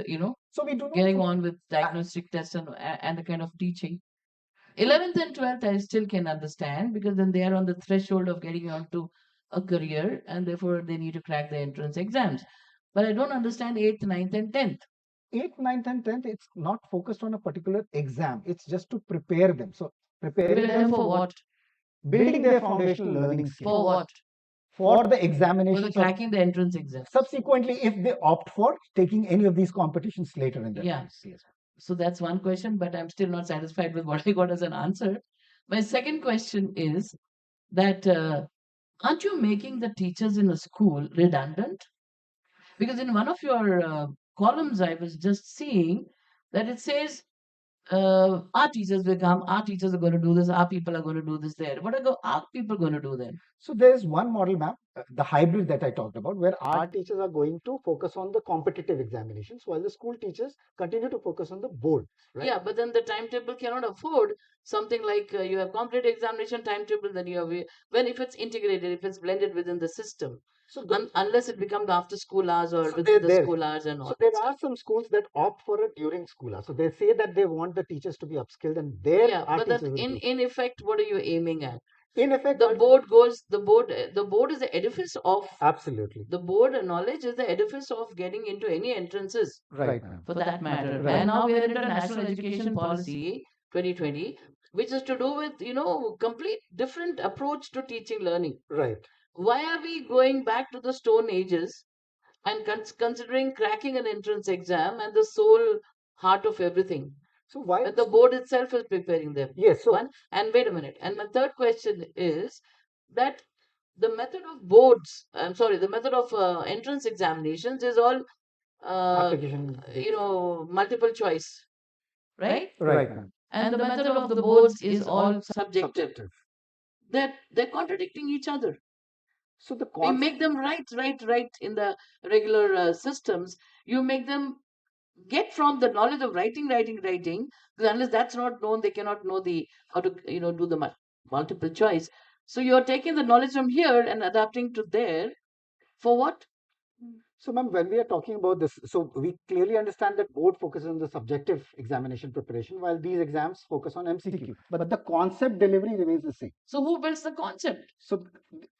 So we do not getting on with diagnostic tests and the kind of teaching? 11th and 12th, I still can understand because then they are on the threshold of getting onto a career and therefore they need to crack the entrance exams. But I don't understand 8th, 9th, and 10th. 8th, 9th, and 10th, it's not focused on a particular exam. It's just to prepare them. So preparing Prepare them for what? Building their foundational learning skills. For what? For the For examinations. the cracking the entrance exam. Subsequently, if they opt for taking any of these competitions later in their lives. Yes. So that's one question, but I'm still not satisfied with what I got as an answer. My second question is that aren't you making the teachers in a school redundant? Because in one of your columns, I was just seeing that it says our teachers will come, our teachers are going to do this, our people are going to do this there. What are our people going to do then? So there's one model, ma'am, the hybrid that I talked about, where our teachers are going to focus on the competitive examinations, while the school teachers continue to focus on the board. Right? Yeah, but then the timetable cannot afford something like you have completed examination timetable, then you have when if it's integrated, if it's blended within the system. So unless it becomes after school hours or within the school hours and all. So there are some schools that opt for it during school hours. So they say that they want the teachers to be upskilled, and their Yeah, our but that teachers will do. in effect, what are you aiming at? In effect, The board is the edifice of absolutely. the board knowledge is the edifice of getting into any entrances Right, ma'am. for that matter. Right. And now we are into National Education Policy 2020, which is to do with complete different approach to teaching learning. Right. Why are we going back to the Stone Ages and considering cracking an entrance exam and the sole heart of everything? So why When the board itself is preparing them. Yes. So One, and wait a minute. And my third question is that the method of boards, I'm sorry, the method of entrance examinations is all, application multiple choice, right? right, ma'am. And the method of the boards is all subjective. They're contradicting each other. So the We make them right in the regular systems. You make them get from the knowledge of writing, because unless that's not known, they cannot know the how to do the multiple choice. So you're taking the knowledge from here and adapting to there. For what? So, ma'am, when we are talking about this, so we clearly understand that board focuses on the subjective examination preparation, while these exams focus on MCQ. But the concept delivery remains the same. So who builds the concept? So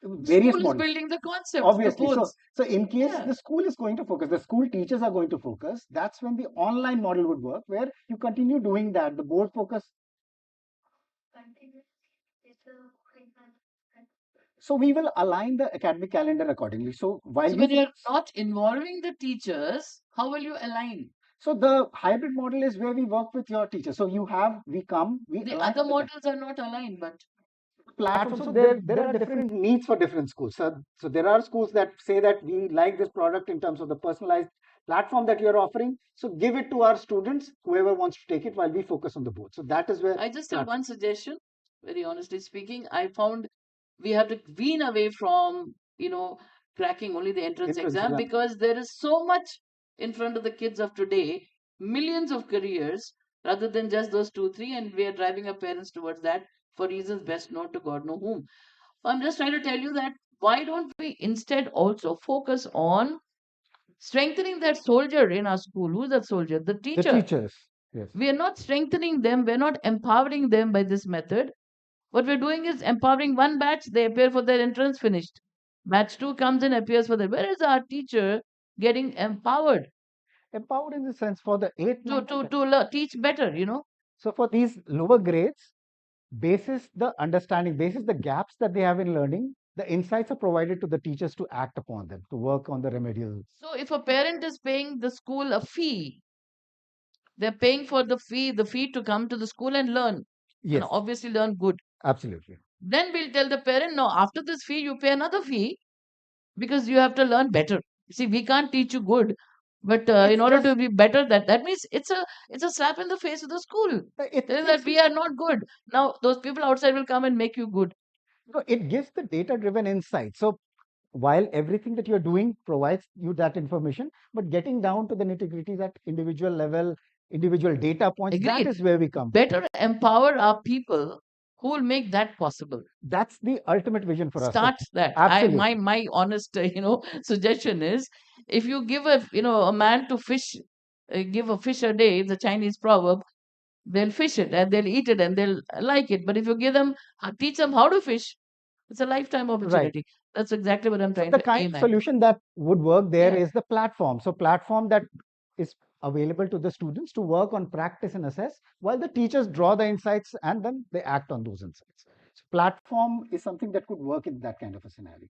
various School is models. building the concept. Obviously. The So in case Yeah. the school is going to focus, the school teachers are going to focus, that's when the online model would work, where you continue doing that. The board focus. So we will align the academic calendar accordingly. So while So when you're not involving the teachers, how will you align? So the hybrid model is where we work with your teacher. So we come, we The align other with models are not aligned, but platform. So there are different needs for different schools. So there are schools that say that we like this product in terms of the personalized platform that you're offering. So give it to our students, whoever wants to take it, while we focus on the board. So that is where I just have one suggestion. Very honestly speaking, I found we have to wean away from cracking only the entrance exam, because there is so much in front of the kids of today, millions of careers rather than just those 2 3, and we are driving our parents towards that for reasons best known to God know whom. I'm just trying to tell you that why don't we instead also focus on strengthening that soldier in our school? Who's that soldier? The teacher. the teachers. Yes. We are not strengthening them, we're not empowering them by this method. What we're doing is empowering one batch, they appear for their entrance, finished. Batch 2 comes in, appears for them. Where is our teacher getting empowered Empowered in the sense for the eighth. to teach better, So for these lower grades, basis the understanding, basis the gaps that they have in learning, the insights are provided to the teachers to act upon them, to work on the remedial. So if a parent is paying the school a fee, they're paying for the fee to come to the school and learn. Yes. And obviously learn good. Absolutely. Then we'll tell the parent, no, after this fee, you pay another fee because you have to learn better. See, we can't teach you good, but in order to be better, that means it's a slap in the face of the school. Telling that we are not good. Now those people outside will come and make you good. No, it gives the data-driven insight. So while everything that you're doing provides you that information, but getting down to the nitty-gritty at individual level, individual data points, that Agreed. is where we come. Better empower our people who will make that possible. That's the ultimate vision for us. Start that. Absolutely. My honest suggestion is, if you give a man to fish, give a fish a day, the Chinese proverb, they'll fish it and they'll eat it and they'll like it. But if you give them, teach them how to fish, it's a lifetime opportunity. That's exactly what I'm trying The to kind aim of at. solution that would work there Yeah. is the platform. So platform that is available to the students to work on, practice and assess, while the teachers draw the insights and then they act on those insights. So platform is something that could work in that kind of a scenario.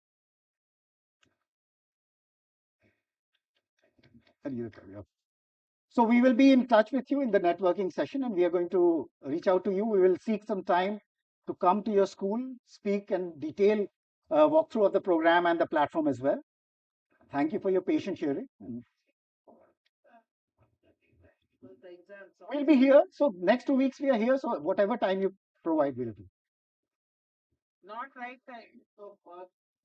So we will be in touch with you in the networking session, and we are going to reach out to you. We will seek some time to come to your school, speak and detail walkthrough of the program and the platform as well. Thank you for your patient hearing. We'll be here. So next 2 weeks we are here. So whatever time you provide, we'll do. Not right time. So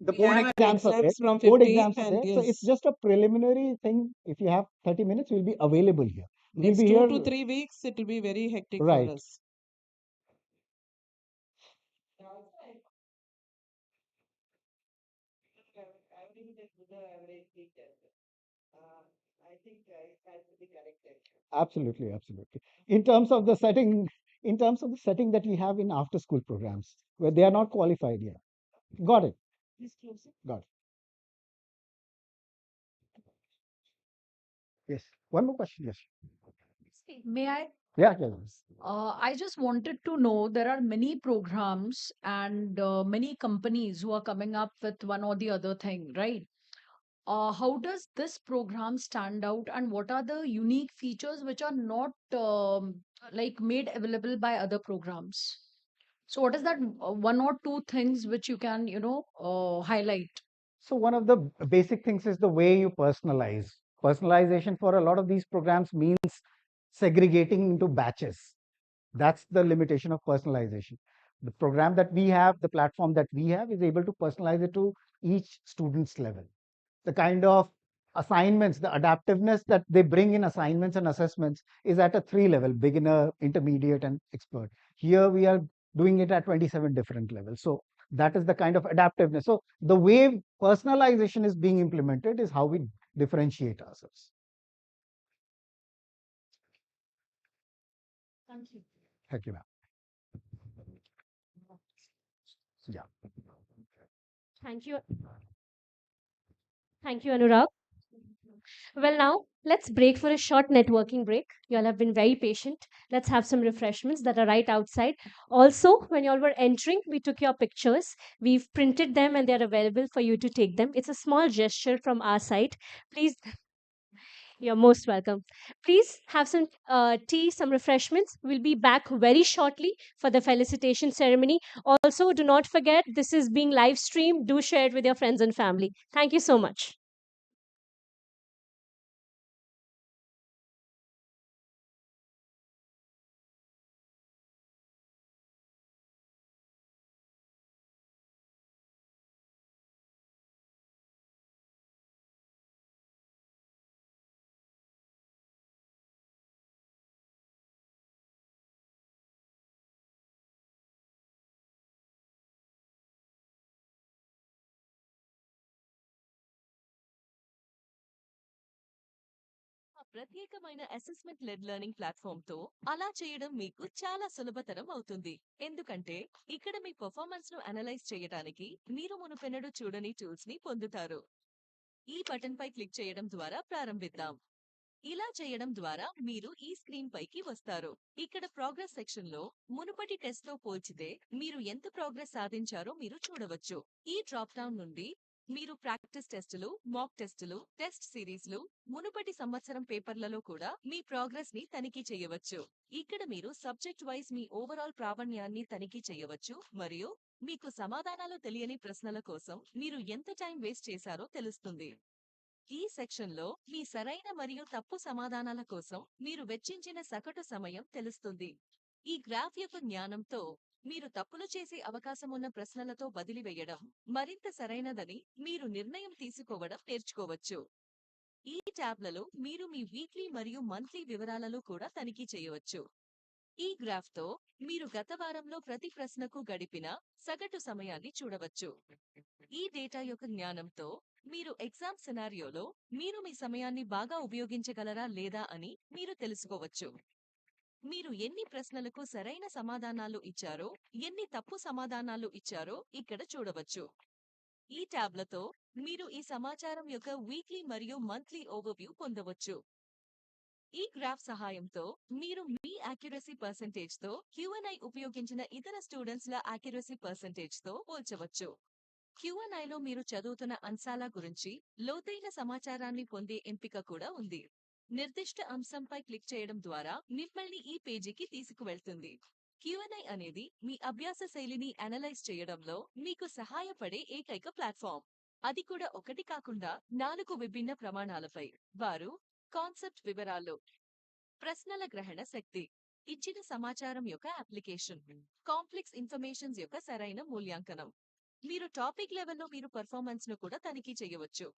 The we board have exams are there. exams from Board 15th exams are and there. So it's yes, just a preliminary thing. If you have 30 minutes, we'll be available here. We'll next be 2 here. to 3 weeks, it will be very hectic for Right. us. Absolutely, absolutely. In terms of the setting, in terms of the setting that we have in after school programs, where they are not qualified yet. Got it. Got it. Yes. One more question. Yes. May I? Yeah. Yeah. Yes. I just wanted to know there are many programs and many companies who are coming up with one or the other thing, right? How does this program stand out, and what are the unique features which are not like made available by other programs? So, what is that one or two things which you can, highlight? So one of the basic things is the way you personalize. Personalization for a lot of these programs means segregating into batches. That's the limitation of personalization. The program that we have, the platform that we have, is able to personalize it to each student's level. The kind of assignments, the adaptiveness that they bring in assignments and assessments is at a 3 level: beginner, intermediate, and expert. Here we are doing it at 27 different levels. So that is the kind of adaptiveness. So the way personalization is being implemented is how we differentiate ourselves. Thank you. Thank you, ma'am. Yeah. Thank you. Thank you, Anurag. Well, now let's break for a short networking break. You all have been very patient. Let's have some refreshments that are right outside. Also, when you all were entering, we took your pictures. We've printed them and they're available for you to take them. It's a small gesture from our side. Please, you're most welcome. Please have some tea, some refreshments. We'll be back very shortly for the felicitation ceremony. Also, do not forget this is being live streamed. Do share it with your friends and family. Thank you so much. ప్రత్యేకమైన assessment lead learning platform తో అలా చేయడం మీకు చాలా సులభతరం అవుతుంది ఎందుకంటే ఇక్కడ మీ పర్ఫార్మెన్స్ ను అనలైజ్ చేయడానికి మీరు మునుపెన్నడూ చూడని టూల్స్ ని పొందుతారు ఈ బటన్ పై క్లిక్ చేయడం ద్వారా ప్రారంభిద్దాం ఇలా చేయడం ద్వారా మీరు ఈ స్క్రీన్ పైకి వస్తారు ఇక్కడ ప్రోగ్రెస్ సెక్షన్ లో మునుపటి టెస్ట్ తో పోల్చితే మీరు ఎంత ప్రోగ్రెస్ సాధించారో మీరు చూడవచ్చు ఈ డ్రాప్ డౌన్ నుండి మీరు ప్రాక్టీస్ టెస్టులు మాక్ టెస్టులు టెస్ట్ సిరీస్లు మునుపటి సంవత్సరం పేపర్లలో కూడా మీ ప్రోగ్రెస్ ని తనిఖీ చేయవచ్చు ఇక్కడ మీరు సబ్జెక్ట్ వైజ్ మీ ఓవరాల్ ప్రావీణ్యాన్ని తనిఖీ చేయవచ్చు మరియు మీకు సమాధానాలు తెలియని ప్రశ్నల కోసం మీరు ఎంత టైం వేస్ట్ చేశారో తెలుస్తుంది ఈ సెక్షన్ లో మీ సరైన మరియు తప్పు సమాధానాల కోసం మీరు వెచ్చించిన సగటు సమయం తెలుస్తుంది ఈ గ్రాఫ్ యొక్క జ్ఞానంతో మీరు తప్పులు చేసే అవకాశమున్న ప్రశ్నలతో బదిలివేయడం మరింత సరైనదని మీరు నిర్ణయం తీసుకోవడం నేర్చుకోవచ్చు ఈ ట్యాబ్లలో మీరు మీ వీక్లీ మరియు మంత్లీ వివరాలలో కూడా తనిఖీ చేయవచ్చు ఈ గ్రాఫ్ తో మీరు గత వారంలో ప్రతి ప్రశ్నకు గడిపిన సగటు సమయాన్ని చూడవచ్చు ఈ డేటా యొక్క జ్ఞానంతో మీరు ఎగ్జామ్ సినారియోలో మీరు మీ సమయాన్ని బాగా ఉపయోగించగలరా లేదా అని మీరు తెలుసుకోవచ్చు మీరు ఎన్ని ప్రశ్నలకు సరైన సమాధానాలు ఇచ్చారో ఎన్ని తప్పు సమాధానాలు ఇచ్చారో ఇక్కడ చూడవచ్చు ఈ ట్యాబ్లతో మీరు ఈ సమాచారం యొక్క వీక్లీ మరియు మంత్లీ ఓవర్వ్యూ పొందవచ్చు ఈ గ్రాఫ్ సహాయంతో మీరు మీ యాక్యురసీ పర్సెంటేజ్ తో Q&I ఉపయోగించిన ఇతర స్టూడెంట్స్ ల యాక్యురసీ పర్సెంటేజ్ తో పోల్చవచ్చు Q&I లో మీరు చదువుతున్న అంశాల గురించి లోతైన సమాచారాన్ని పొందే ఎంపిక కూడా ఉంది నిర్దిష్ట అంశంపై క్లిక్ చేయడం ద్వారా మిమ్మల్ని ఈ పేజీకి తీసుకువెళ్తుంది Q&I అనేది మీ అభ్యాస శైలిని అనలైజ్ చేయడంలో మీకు సహాయపడే ఏకైక ప్లాట్ఫామ్ అది కూడా ఒకటి కాకుండా 4 విభిన్న ప్రమాణాలపై వారు కాన్సెప్ట్ వివరాలు ప్రశ్నల గ్రహణ శక్తి, ఇచ్చిన సమాచారం యొక్క అప్లికేషన్, కాంప్లెక్స్ ఇన్ఫర్మేషన్స్ యొక్క సరైన మూల్యాంకనం. మీరు టాపిక్ లెవెల్లో మీరు పర్ఫార్మెన్స్ ను కూడా తనిఖీ చేయవచ్చు.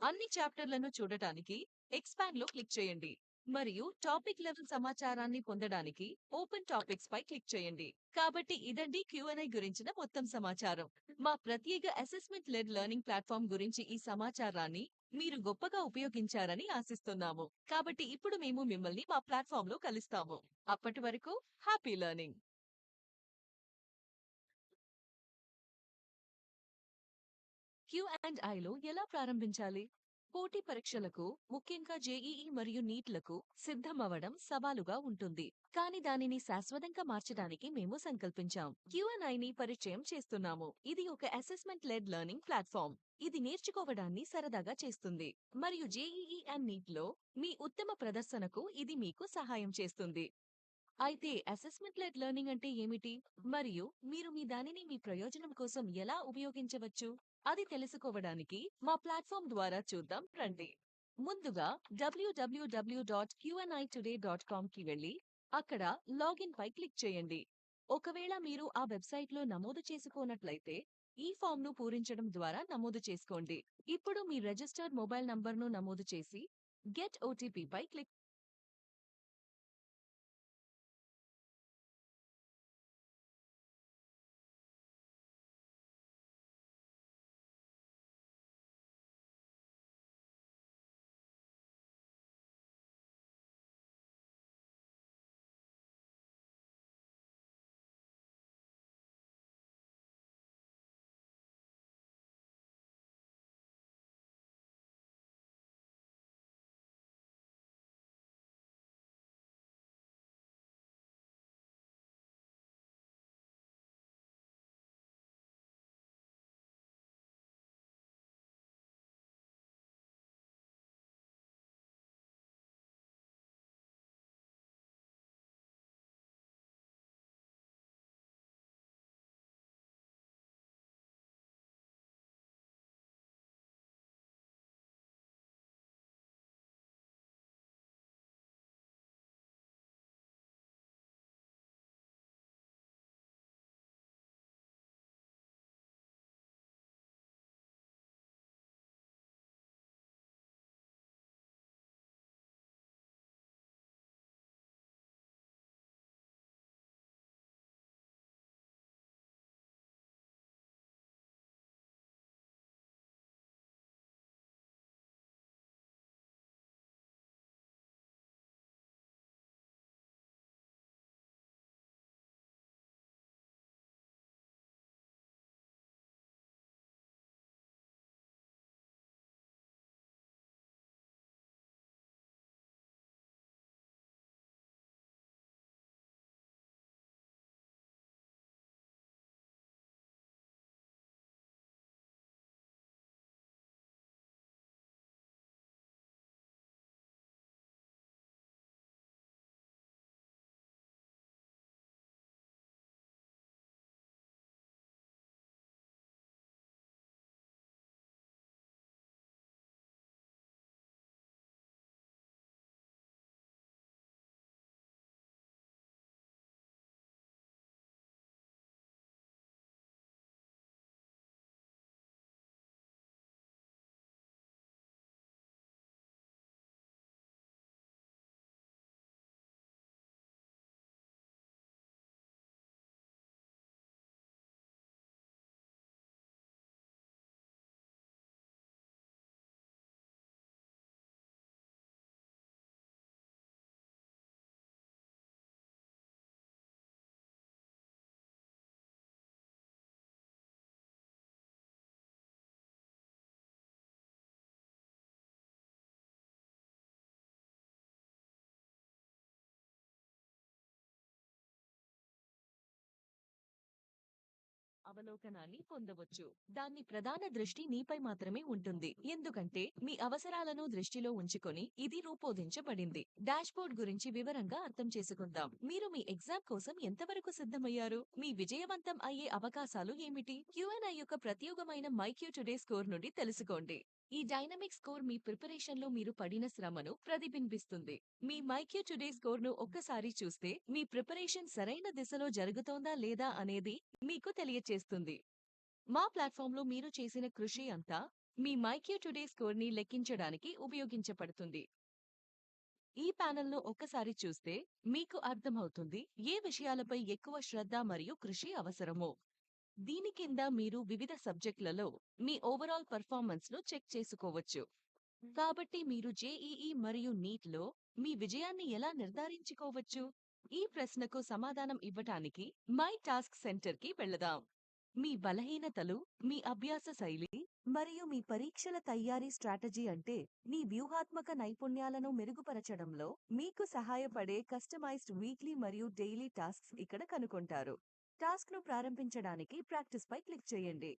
అన్ని చాప్టర్లను చూడటానికి ఎక్స్పాండ్ లో క్లిక్ చేయండి మరియు టాపిక్ లెవెల్ సమాచారాన్ని పొందడానికి ఓపెన్ టాపిక్స్ పై క్లిక్ చేయండి. కాబట్టి ఇదండి Q&I గురించిన మొత్తం సమాచారం. మా ప్రత్యేక అసెస్మెంట్ లెడ్ లెర్నింగ్ ప్లాట్ఫామ్ గురించి ఈ సమాచారాన్ని మీరు గొప్పగా ఉపయోగించారని ఆశిస్తున్నాము. కాబట్టి ఇప్పుడు మేము మిమ్మల్ని మా ప్లాట్ఫామ్ లో కలుస్తాము. అప్పటి వరకు హ్యాపీ లెర్నింగ్. Q&Iలో ఎలా ప్రారంభించాలి? పోటీ పరీక్షలకు, ముఖ్యంగా జేఈఈ మరియు నీట్లకు సిద్ధమవడం సవాలుగా ఉంటుంది. కానీ దానిని శాశ్వతంగా మార్చడానికి మేము సంకల్పించాం. Q&Iని పరిచయం చేస్తున్నాము. ఇది ఒక అసెస్మెంట్ లెడ్ లెర్నింగ్ ప్లాట్ఫామ్. ఇది నేర్చుకోవడాన్ని సరదాగా చేస్తుంది మరియు జేఈఈ అండ్ నీట్లో మీ ఉత్తమ ప్రదర్శనకు ఇది మీకు సహాయం చేస్తుంది. అయితే అసెస్మెంట్ లెడ్ లెర్నింగ్ అంటే ఏమిటి మరియు మీరు మీ దానిని మీ ప్రయోజనం కోసం ఎలా ఉపయోగించవచ్చు అది తెలుసుకోవడానికి మా ప్లాట్ఫామ్ ద్వారా చూద్దాం రండి. ముందుగా www.qnitoday.com కి వెళ్ళి అక్కడ లాగిన్ పై క్లిక్ చేయండి. ఒకవేళ మీరు ఆ వెబ్సైట్లో నమోదు చేసుకోనట్లయితే ఈ ఫామ్ ను పూరించడం ద్వారా నమోదు చేసుకోండి. ఇప్పుడు మీ రిజిస్టర్డ్ మొబైల్ నంబర్ను నమోదు చేసి గెట్ ఓటీపీ పై క్లిక్ అవలోకనాన్ని పొందవచ్చు. దాని ప్రధాన దృష్టి నీపై మాత్రమే ఉంటుంది, ఎందుకంటే మీ అవసరాలను దృష్టిలో ఉంచుకొని ఇది రూపొందించబడింది. డాష్బోర్డ్ గురించి వివరంగా అర్థం చేసుకుందాం. మీరు మీ ఎగ్జామ్ కోసం ఎంతవరకు సిద్ధమయ్యారు? మీ విజయవంతం అయ్యే అవకాశాలు ఏమిటి? Q&I యొక్క ప్రత్యేకమైన MyQ Today స్కోర్ నుండి తెలుసుకోండి. ఈ డైనమిక్ స్కోర్ మీ ప్రిపరేషన్లో మీరు పడిన శ్రమను ప్రతిబింబిస్తుంది. మీ మైక్యూ టుడే స్కోర్ను ఒక్కసారి చూస్తే మీ ప్రిపరేషన్ సరైన దిశలో జరుగుతోందా లేదా అనేది మీకు తెలియచేస్తుంది. మా ప్లాట్ఫామ్లో మీరు చేసిన కృషి అంతా మీ మైక్యూ టుడే స్కోర్ని లెక్కించడానికి ఉపయోగించబడుతుంది. ఈ ప్యానెల్ను ఒక్కసారి చూస్తే మీకు అర్థమవుతుంది ఏ విషయాలపై ఎక్కువ శ్రద్ధ మరియు కృషి అవసరమో. దీని కింద మీరు వివిధ సబ్జెక్టులలో మీ ఓవరాల్ పర్ఫార్మెన్స్ను చెక్ చేసుకోవచ్చు. కాబట్టి మీరు జేఈఈ మరియు నీట్లో మీ విజయాన్ని ఎలా నిర్ధారించుకోవచ్చు? ఈ ప్రశ్నకు సమాధానం ఇవ్వటానికి మై టాస్క్ సెంటర్కి వెళదాం. మీ బలహీనతలు, మీ అభ్యాస శైలి మరియు మీ పరీక్షల తయారీ స్ట్రాటజీ అంటే మీ వ్యూహాత్మక నైపుణ్యాలను మెరుగుపరచడంలో మీకు సహాయపడే కస్టమైజ్డ్ వీక్లీ మరియు డైలీ టాస్క్స్ ఇక్కడ కనుగొంటారు. టాస్క్ను ప్రారంభించడానికి ప్రాక్టీస్ పై క్లిక్ చేయండి.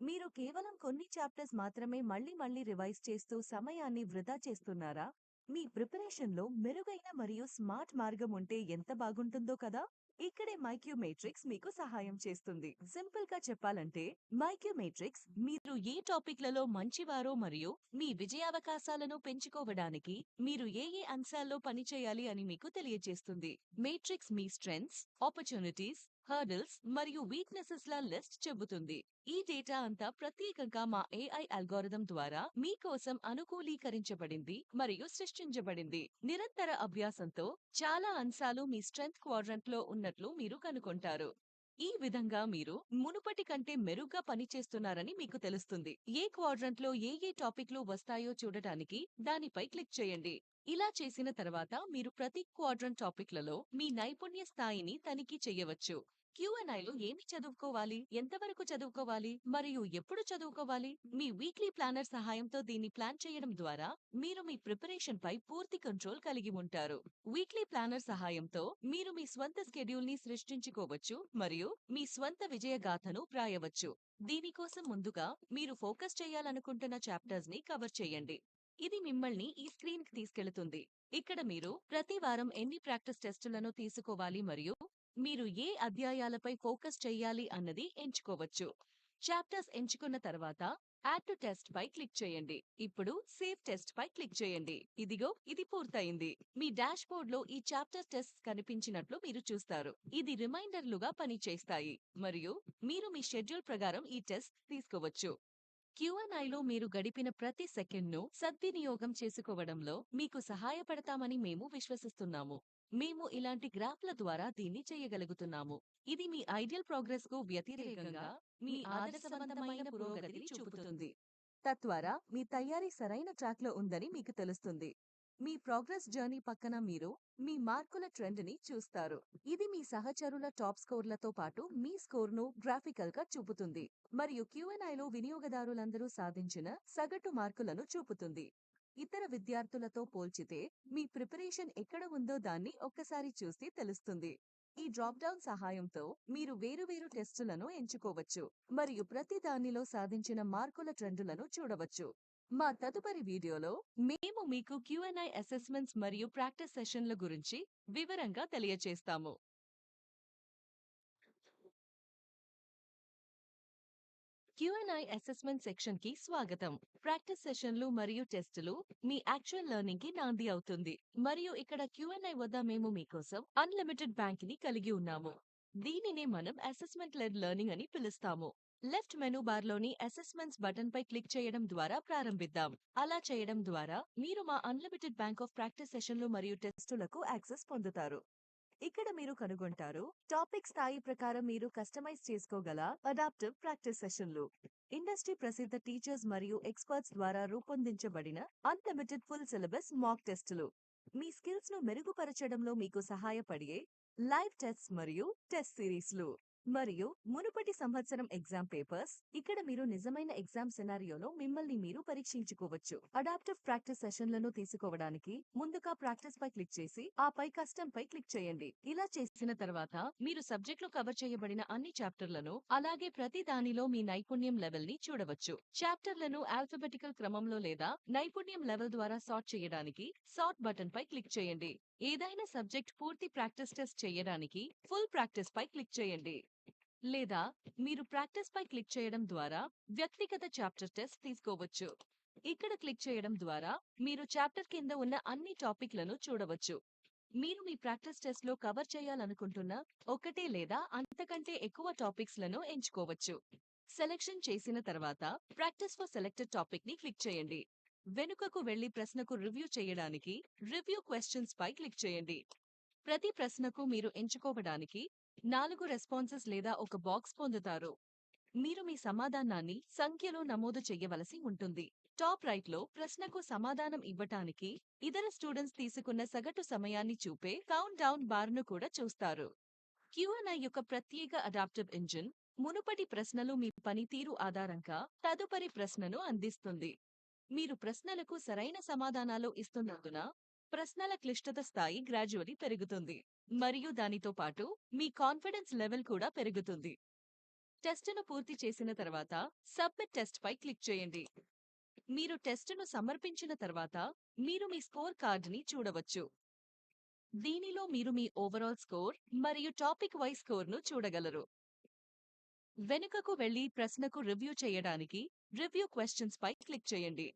మీరు కేవలం కొన్ని చాప్టర్స్ మాత్రమే మళ్ళీ రివైజ్ చేస్తూ సమయాన్ని వృధా చేస్తున్నారా? మీ ప్రిపరేషన్లో మెరుగైన మరియు స్మార్ట్ మార్గం ఉంటే ఎంత బాగుంటుందో కదా? ఇక్కడే మైక్యూ మేట్రిక్స్ మీకు సహాయం చేస్తుంది. సింపుల్ గా చెప్పాలంటే మైక్యూ మేట్రిక్స్ మీరు ఏ టాపిక్లలో మంచివారో మరియు మీ విజయావకాశాలను పెంచుకోవడానికి మీరు ఏ అంశాల్లో పనిచేయాలి అని మీకు తెలియజేస్తుంది. మేట్రిక్స్ మీ స్ట్రెంగ్త్స్, ఆపర్చునిటీస్, హర్డిల్స్ మరియు వీక్నెసెస్ ల లిస్ట్ చెబుతుంది. ఈ డేటా అంతా ప్రత్యేకంగా మా ఏఐ అల్గోరిథం ద్వారా మీకోసం అనుకూలీకరించబడింది మరియు సృష్టించబడింది. నిరంతర అభ్యాసంతో చాలా అంశాలు మీ స్ట్రెంగ్త్ క్వాడ్రంట్ లో ఉన్నట్లు మీరు కనుగొంటారు. ఈ విధంగా మీరు మునుపటి కంటే మెరుగ్గా పనిచేస్తున్నారని మీకు తెలుస్తుంది. ఏ క్వాడ్రంట్ లో ఏ టాపిక్లు వస్తాయో చూడటానికి దానిపై క్లిక్ చేయండి. ఇలా చేసిన తర్వాత మీరు ప్రతి క్వాడ్రంట్ టాపిక్లలో మీ నైపుణ్య స్థాయిని తనిఖీ చేయవచ్చు. Q&Iలో ఏమి చదువుకోవాలి, ఎంతవరకు చదువుకోవాలి మరియు ఎప్పుడు చదువుకోవాలి? మీ వీక్లీ ప్లానర్ సహాయంతో దీన్ని ప్లాన్ చేయడం ద్వారా మీరు మీ ప్రిపరేషన్ పై పూర్తి కంట్రోల్ కలిగి ఉంటారు. వీక్లీ ప్లానర్ సహాయంతో మీరు మీ స్వంత స్కెడ్యూల్ ని సృష్టించుకోవచ్చు మరియు మీ స్వంత విజయగాథను వ్రాయవచ్చు. దీనికోసం ముందుగా మీరు ఫోకస్ చేయాలనుకుంటున్న చాప్టర్స్ ని కవర్ చేయండి. ఇది మిమ్మల్ని ఈ స్క్రీన్ కి తీసుకెళుతుంది. ఇక్కడ మీరు ప్రతి వారం ఎన్ని ప్రాక్టీస్ టెస్టులను తీసుకోవాలి మరియు మీరు ఏ అధ్యాయాలపై ఫోకస్ చేయాలి అన్నది ఎంచుకోవచ్చు. చాప్టర్స్ ఎంచుకున్న తర్వాత యాడ్ టు టెస్ట్ పై క్లిక్ చేయండి. ఇప్పుడు సేవ్ టెస్ట్ పై క్లిక్ చేయండి. ఇదిగో ఇది పూర్తయింది. మీ డాష్ బోర్డ్ లో ఈ చాప్టర్ టెస్ట్ కనిపించినట్లు మీరు చూస్తారు. ఇది రిమైండర్లుగా పనిచేస్తాయి మరియు మీరు మీ షెడ్యూల్ ప్రకారం ఈ టెస్ట్ తీసుకోవచ్చు. Q&Iలో మీరు గడిపిన ప్రతి సెకండ్ను సద్వినియోగం చేసుకోవడంలో మీకు సహాయపడతామని మేము విశ్వసిస్తున్నాము. మేము ఇలాంటి గ్రాఫ్ల ద్వారా దీన్ని చేయగలుగుతున్నాము. ఇది మీ ఐడియల్ ప్రోగ్రెస్ కు వ్యతిరేకంగా మీ ఆదర్శవంతమైన పురోగతిని చూపుతుంది. తద్వారా మీ తయారీ సరైన ట్రాక్లో ఉందని మీకు తెలుస్తుంది. మీ ప్రోగ్రెస్ జర్నీ పక్కన మీరు మీ మార్కుల ట్రెండ్ ని చూస్తారు. ఇది మీ సహచరుల టాప్ స్కోర్లతో పాటు మీ స్కోర్ను గ్రాఫికల్ గా చూపుతుంది మరియు Q&Iలో వినియోగదారులందరూ సాధించిన సగటు మార్కులను చూపుతుంది. ఇతర విద్యార్థులతో పోల్చితే మీ ప్రిపరేషన్ ఎక్కడ ఉందో దాన్ని ఒక్కసారి చూస్తే తెలుస్తుంది. ఈ డ్రాప్ డౌన్ సహాయంతో మీరు వేరువేరు టెస్టులను ఎంచుకోవచ్చు మరియు ప్రతి దానిలో సాధించిన మార్కుల ట్రెండులను చూడవచ్చు. మా తదుపరి వీడియోలో మేము మీకు Q&I అసెస్మెంట్స్ మరియు ప్రాక్టీస్ సెషన్ల గురించి వివరంగా తెలియచేస్తాము. Q&I అసెస్మెంట్ సెక్షన్ కి స్వాగతం. ప్రాక్టీస్ సెషన్లు మరియు టెస్టులు మీ యాక్చువల్ లెర్నింగ్ కి నాంది అవుతుంది మరియు ఇక్కడ Q&I వద్ద మేము మీకోసం అన్లిమిటెడ్ బ్యాంక్ ని కలిగి ఉన్నాము. దీనినే మనం అసెస్మెంట్ లెడ్ లెర్నింగ్ అని పిలుస్తాము. లెఫ్ట్ మెనూ బార్ లోని అసెస్మెంట్స్ బటన్ పై క్లిక్ చేయడం ద్వారా ప్రారంభిద్దాం. అలా చేయడం ద్వారా మీరు మా అన్లిమిటెడ్ బ్యాంక్ ఆఫ్ ప్రాక్టీస్ సెషన్లు మరియు టెస్టులకు యాక్సెస్ పొందుతారు. ఇక్కడ మీరు కనుగొంటారు టాపిక్ స్థాయి ప్రకారం మీరు కస్టమైజ్ చేసుకోగల అడాప్టివ్ ప్రాక్టీస్ సెషన్లు, ఇండస్ట్రీ ప్రసిద్ధ టీచర్స్ మరియు ఎక్స్పర్ట్స్ ద్వారా రూపొందించబడిన అన్లిమిటెడ్ ఫుల్ సిలబస్ మాక్ టెస్టులు, మీ స్కిల్స్ ను మెరుగుపరచడంలో మీకు సహాయపడే లైవ్ టెస్ట్స్ మరియు టెస్ట్ సిరీస్లు, మరియు మునుపటి సంవత్సరం ఎగ్జామ్ పేపర్స్. ఇక్కడ మీరు నిజమైన ఎగ్జామ్ సినారియోలో మిమ్మల్ని మీరు పరీక్షించుకోవచ్చు. అడాప్టివ్ ప్రాక్టీస్ సెషన్లను తీసుకోవడానికి ముందుగా ప్రాక్టీస్ పై క్లిక్ చేసి ఆపై కస్టమ్ పై క్లిక్ చేయండి. ఇలా చేసిన తర్వాత మీరు సబ్జెక్టులో కవర్ చేయబడిన అన్ని చాప్టర్లను అలాగే ప్రతి దానిలో మీ నైపుణ్యం లెవెల్ ని చూడవచ్చు. చాప్టర్లను ఆల్ఫబెటికల్ క్రమంలో లేదా నైపుణ్యం లెవెల్ ద్వారా సార్ట్ చేయడానికి సార్ట్ బటన్ పై క్లిక్ చేయండి. ఏదైనా సబ్జెక్ట్ పూర్తి ప్రాక్టీస్ టెస్ట్ చేయడానికి ఫుల్ ప్రాక్టీస్ పై క్లిక్ చేయండి. లేదా మీరు ప్రాక్టీస్ పై క్లిక్ చేయడం ద్వారా వ్యక్తిగత చాప్టర్ టెస్ట్ తీసుకోవచ్చు. ఇక్కడ క్లిక్ చేయడం ద్వారా మీరు చాప్టర్ కింద ఉన్న అన్ని టాపిక్లను చూడవచ్చు. మీరు మీ ప్రాక్టీస్ టెస్ట్ లో కవర్ చేయాలనుకుంటున్న ఒకటి లేదా అంతకంటే ఎక్కువ టాపిక్స్ లను ఎంచుకోవచ్చు. సెలెక్షన్ చేసిన తర్వాత ప్రాక్టీస్ ఫర్ సెలెక్టెడ్ టాపిక్ ని క్లిక్ చేయండి. వెనుకకు వెళ్లి ప్రశ్నకు రివ్యూ చేయడానికి రివ్యూ క్వశ్చన్స్ పై క్లిక్ చేయండి. ప్రతి ప్రశ్నకు మీరు ఎంచుకోవడానికి 4 రెస్పాన్సెస్ లేదా ఒక బాక్స్ పొందుతారు. మీరు మీ సమాధానాన్ని సంఖ్యలో నమోదు చెయ్యవలసి ఉంటుంది. టాప్ రైట్ లో ప్రశ్నకు సమాధానం ఇవ్వటానికి ఇతర స్టూడెంట్స్ తీసుకున్న సగటు సమయాన్ని చూపే కౌంట్ డౌన్ బార్ ను కూడా చూస్తారు. Q&I యొక్క ప్రత్యేక అడాప్టివ్ ఇంజిన్ మునుపటి ప్రశ్నలు మీ పనితీరు ఆధారంగా తదుపరి ప్రశ్నను అందిస్తుంది. మీరు ప్రశ్నలకు సరైన సమాధానాలు ఇస్తున్నందున ప్రశ్నల క్లిష్టత స్థాయి గ్రాడ్యువలీ పెరుగుతుంది మరియు దానితో పాటు మీ కాన్ఫిడెన్స్ లెవెల్ కూడా పెరుగుతుంది. టెస్టును పూర్తి చేసిన తర్వాత సబ్మిట్ టెస్ట్ పై క్లిక్ చేయండి. మీరు టెస్టును సమర్పించిన తర్వాత మీరు మీ స్కోర్ కార్డుని చూడవచ్చు. దీనిలో మీరు మీ ఓవరాల్ స్కోర్ మరియు టాపిక్ వైజ్ స్కోర్ను చూడగలరు. వెనుకకు వెళ్లి ప్రశ్నకు రివ్యూ చేయడానికి రివ్యూ క్వశ్చన్స్ పై క్లిక్ చేయండి.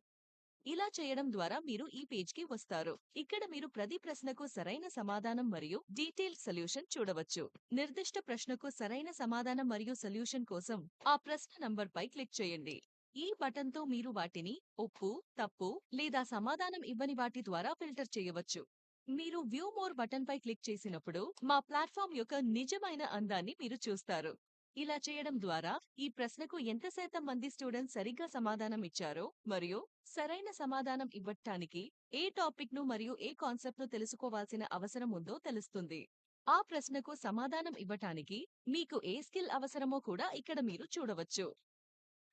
ఇలా చేయడం ద్వారా మీరు ఈ పేజ్ కి వస్తారు. ఇక్కడ మీరు ప్రతి ప్రశ్నకు సరైన సమాధానం మరియు డీటెయిల్డ్ సొల్యూషన్ చూడవచ్చు. నిర్దిష్ట ప్రశ్నకు సరైన సమాధానం మరియు సొల్యూషన్ కోసం ఆ ప్రశ్న నంబర్ పై క్లిక్ చేయండి. ఈ బటన్ తో మీరు వాటిని ఒప్పు, తప్పు లేదా సమాధానం ఇవ్వని వాటి ద్వారా ఫిల్టర్ చేయవచ్చు. మీరు వ్యూ మోర్ బటన్ పై క్లిక్ చేసినప్పుడు మా ప్లాట్ఫామ్ యొక్క నిజమైన అందాన్ని మీరు చూస్తారు. ఇలా చేయడం ద్వారా ఈ ప్రశ్నకు ఎంత శాతం మంది స్టూడెంట్స్ సరిగ్గా సమాధానం ఇచ్చారో మరియు సరైన సమాధానం ఇవ్వటానికి ఏ టాపిక్ ను మరియు ఏ కాన్సెప్ట్ ను తెలుసుకోవాల్సిన అవసరం ఉందో తెలుస్తుంది. ఆ ప్రశ్నకు సమాధానం ఇవ్వటానికి మీకు ఏ స్కిల్ అవసరమో కూడా ఇక్కడ మీరు చూడవచ్చు.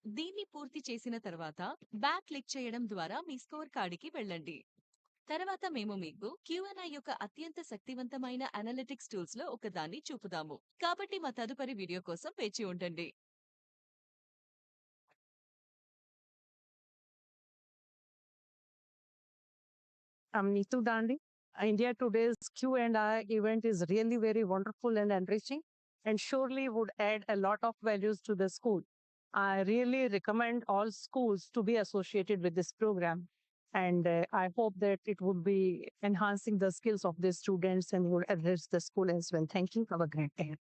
దీన్ని పూర్తి చేసిన తర్వాత బ్యాక్ క్లిక్ చేయడం ద్వారా మీ స్కోర్ కార్డుకి వెళ్ళండి. తర్వాత మేము మీకు Q&I యొక్క అత్యంత శక్తివంతమైన అనలిటిక్స్ టూల్స్ లో ఒకదాన్ని చూపుదాము. కాబట్టి మా తదుపరి వీడియో కోసం వేచి ఉండండి. I'm Neetu Dandi. India Today's Q&I event is really very wonderful and enriching and surely would add a lot of values to the school. I really recommend all schools to be associated with this program. And I hope that it would be enhancing the skills of the students and would enrich the school as well. Thank you. Have a great day.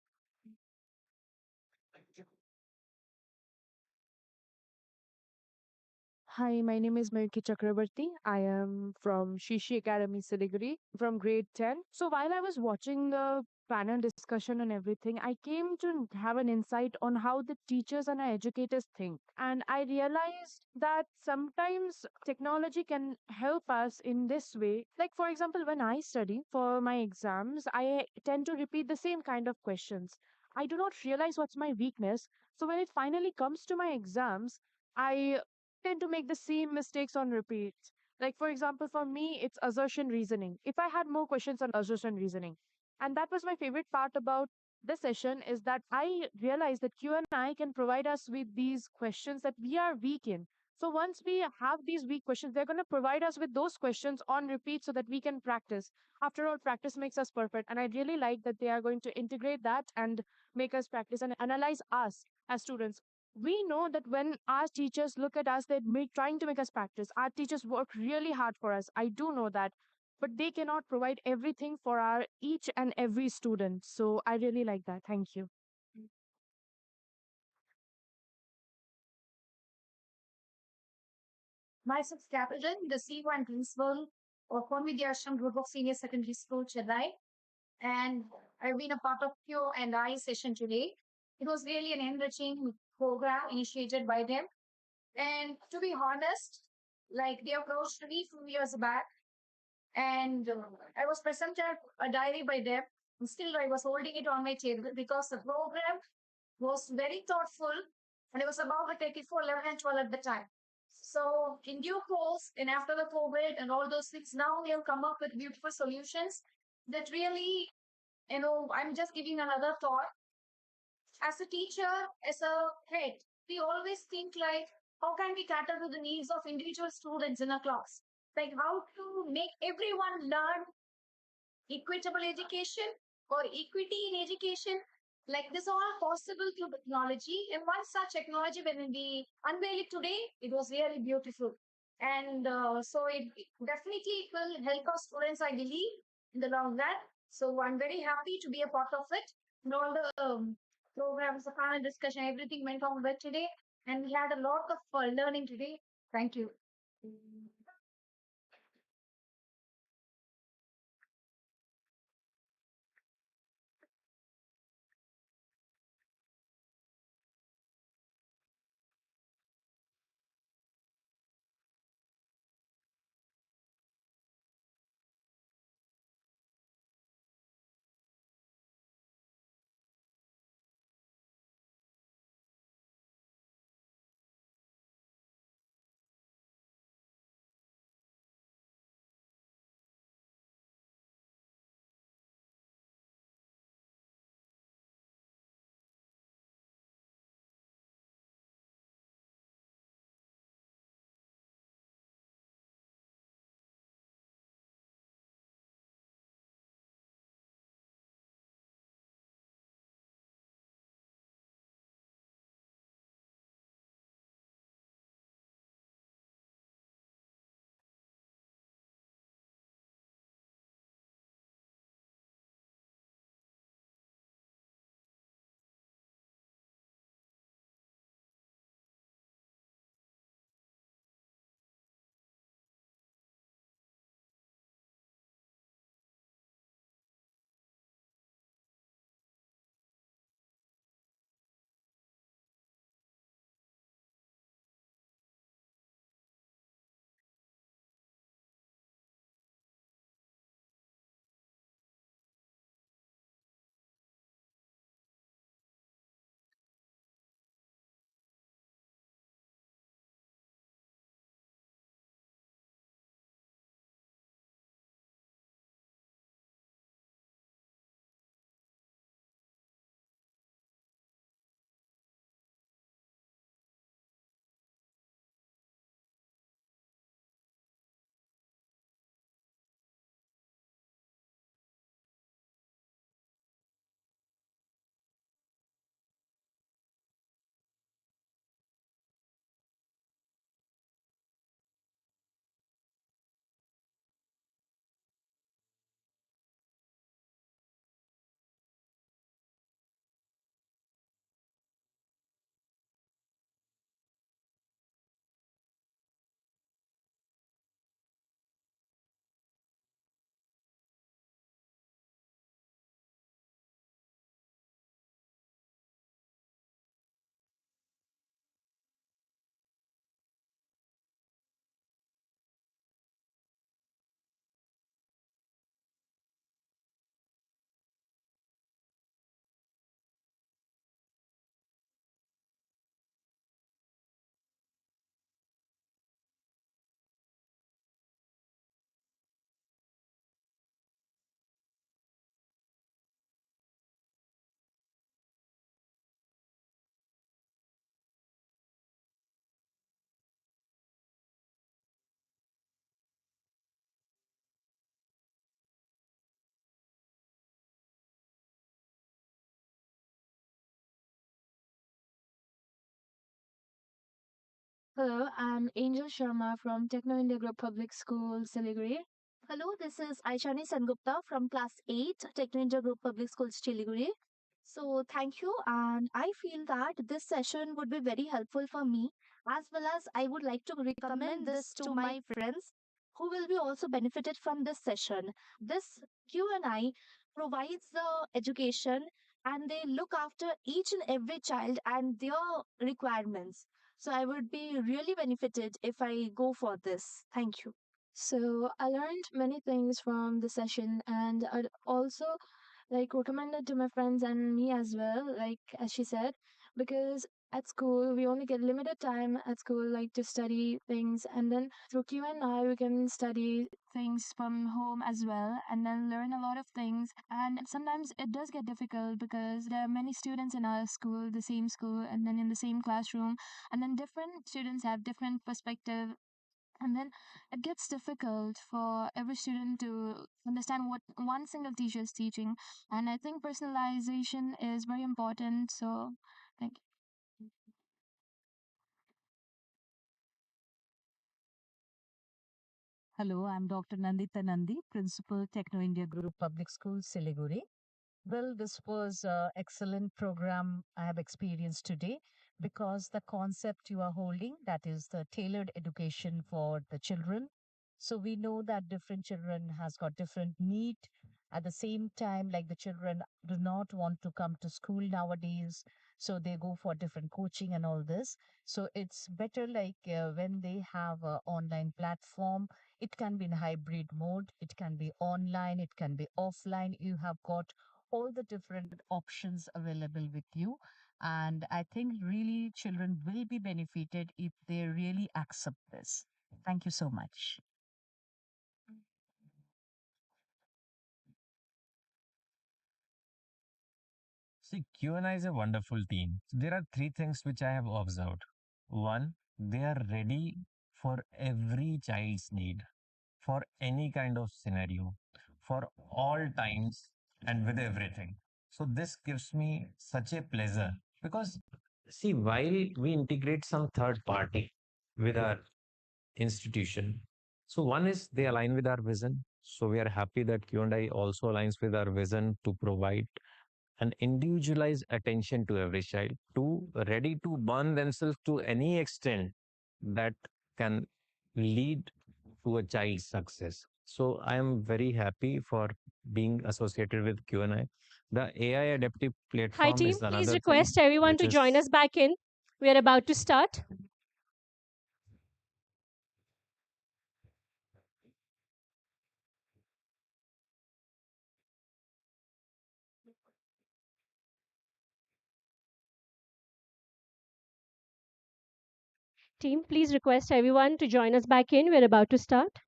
Hi, my name is Mayuki Chakrabarti. I am from Shishi Academy, Siliguri, from grade 10. So while I was watching the panel discussion and everything, I came to have an insight on how the teachers and our educators think. And I realized that sometimes technology can help us in this way. Like, for example, when I study for my exams, I tend to repeat the same kind of questions. I do not realize what's my weakness. So when it finally comes to my exams, I tend to make the same mistakes on repeat. Like, for example, for me, it's assertion reasoning. If I had more questions on assertion reasoning, and that was my favorite part about this session, is that I realized that Q&I can provide us with these questions that we are weak in. So once we have these weak questions, they're going to provide us with those questions on repeat so that we can practice. After all, practice makes us perfect. And I really like that they are going to integrate that and make us practice and analyze us as students. We know that when our teachers look at us, they're trying to make us practice. Our teachers work really hard for us. I do know that. But they cannot provide everything for our each and every student. So I really like that. Thank you. Myself, Capital, the C1 principal of Konvidyashram Group of Senior Secondary School, Chennai. And I've been a part of Q&I session today. It was really an enriching program initiated by them. And to be honest, like they approached me a few years back, and I was presented a diary by them. And still, I was holding it on my table because the program was very thoughtful, and it was about the 34, 11, and 12 at the time. So, in due course, and after the COVID and all those things, now we have come up with beautiful solutions that really, I'm just giving another thought. As a teacher, as a head, we always think like, how can we cater to the needs of individual students in a class? Like how to make everyone learn equitable education or equity in education. Like this all possible through technology. And one such technology when we unveiled it today, it was really beautiful. And so it definitely it will help our students, I believe, in the long run. So I'm very happy to be a part of it. And all the programs, the panel discussion, everything went on well today. And we had a lot of learning today. Thank you. Hello, I'm Angel Sharma from Techno India Group Public School, Siliguri. Hello, this is Aishani Sengupta from Class 8, Techno India Group Public Schools, Siliguri. So, thank you, and I feel that this session would be very helpful for me, as well as I would like to recommend this to my friends who will be also benefited from this session. This Q&I provides the education and they look after each and every child and their requirements. So I would be really benefited if I go for this. Thank you. So I learned many things from the session, and I'd also recommend it to my friends and me as well, like as she said, because at school we only get limited time at school, like to study things, and then through Q&I we can study things from home as well, and then learn a lot of things. And sometimes it does get difficult because there are many students in our school, the same school, and then in the same classroom, and then different students have different perspective, and then it gets difficult for every student to understand what one single teacher is teaching. And I think personalization is very important. So, thank you. Hello, I'm Dr. Nandita Nandi, Principal Techno India Group Public School, Siliguri. Well, this was an excellent program I have experienced today because the concept you are holding, that is the tailored education for the children. So we know that different children has got different need. At the same time, like the children do not want to come to school nowadays, so they go for different coaching and all this. So it's better like when they have a online platform, it can be in hybrid mode, it can be online, it can be offline. You have got all the different options available with you. And I think really children will be benefited if they really accept this. Thank you so much. See, Q&I is a wonderful team. There are three things which I have observed. One, they are ready for every child's need, for any kind of scenario, for all times and with everything. So this gives me such a pleasure because see, while we integrate some third party with our institution, so one is they align with our vision. So we are happy that Q&I also aligns with our vision to provide an individualized attention to every child, to ready to burn themselves to any extent that can lead to a child's success. So I am very happy for being associated with Q&I. The AI adaptive Hi, platform team. is Please another thing request everyone which to join is. us back in. We are about to start. Team, please request everyone to join us back in. We are about to start.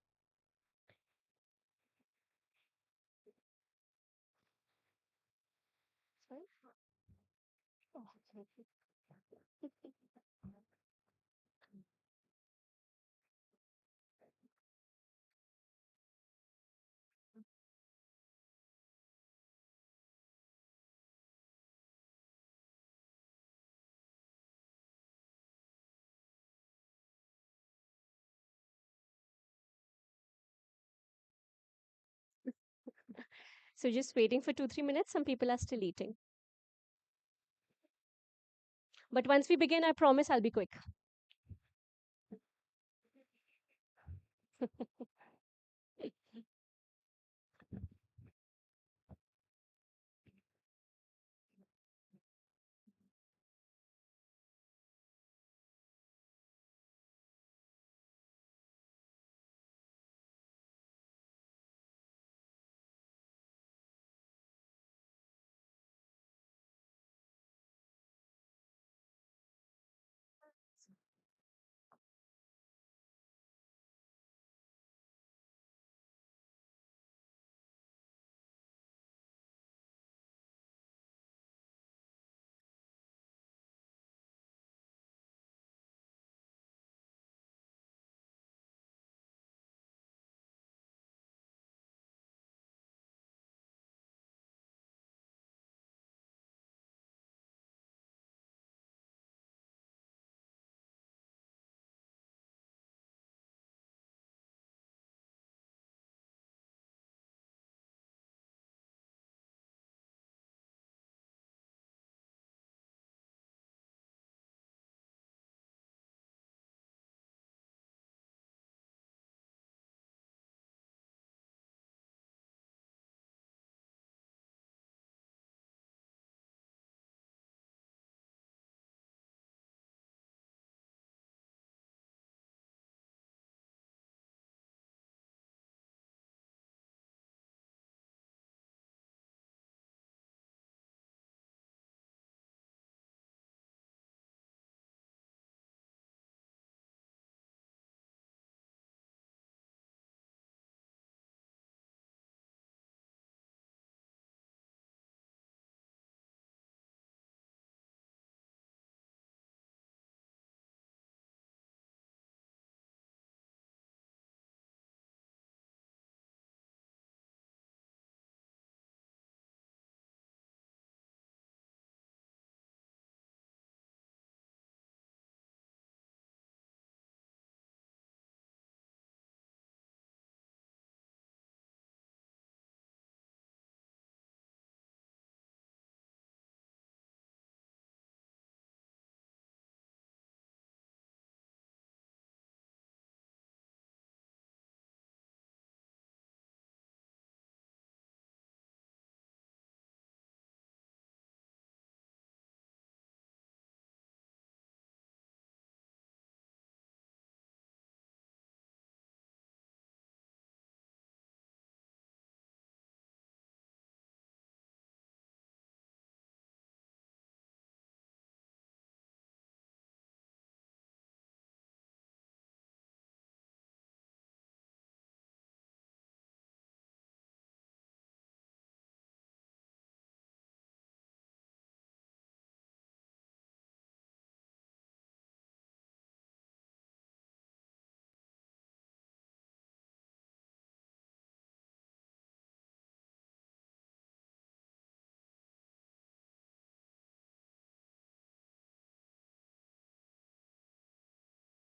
So just waiting for 2-3 minutes. Some people are still eating. But once we begin, I promise I'll be quick.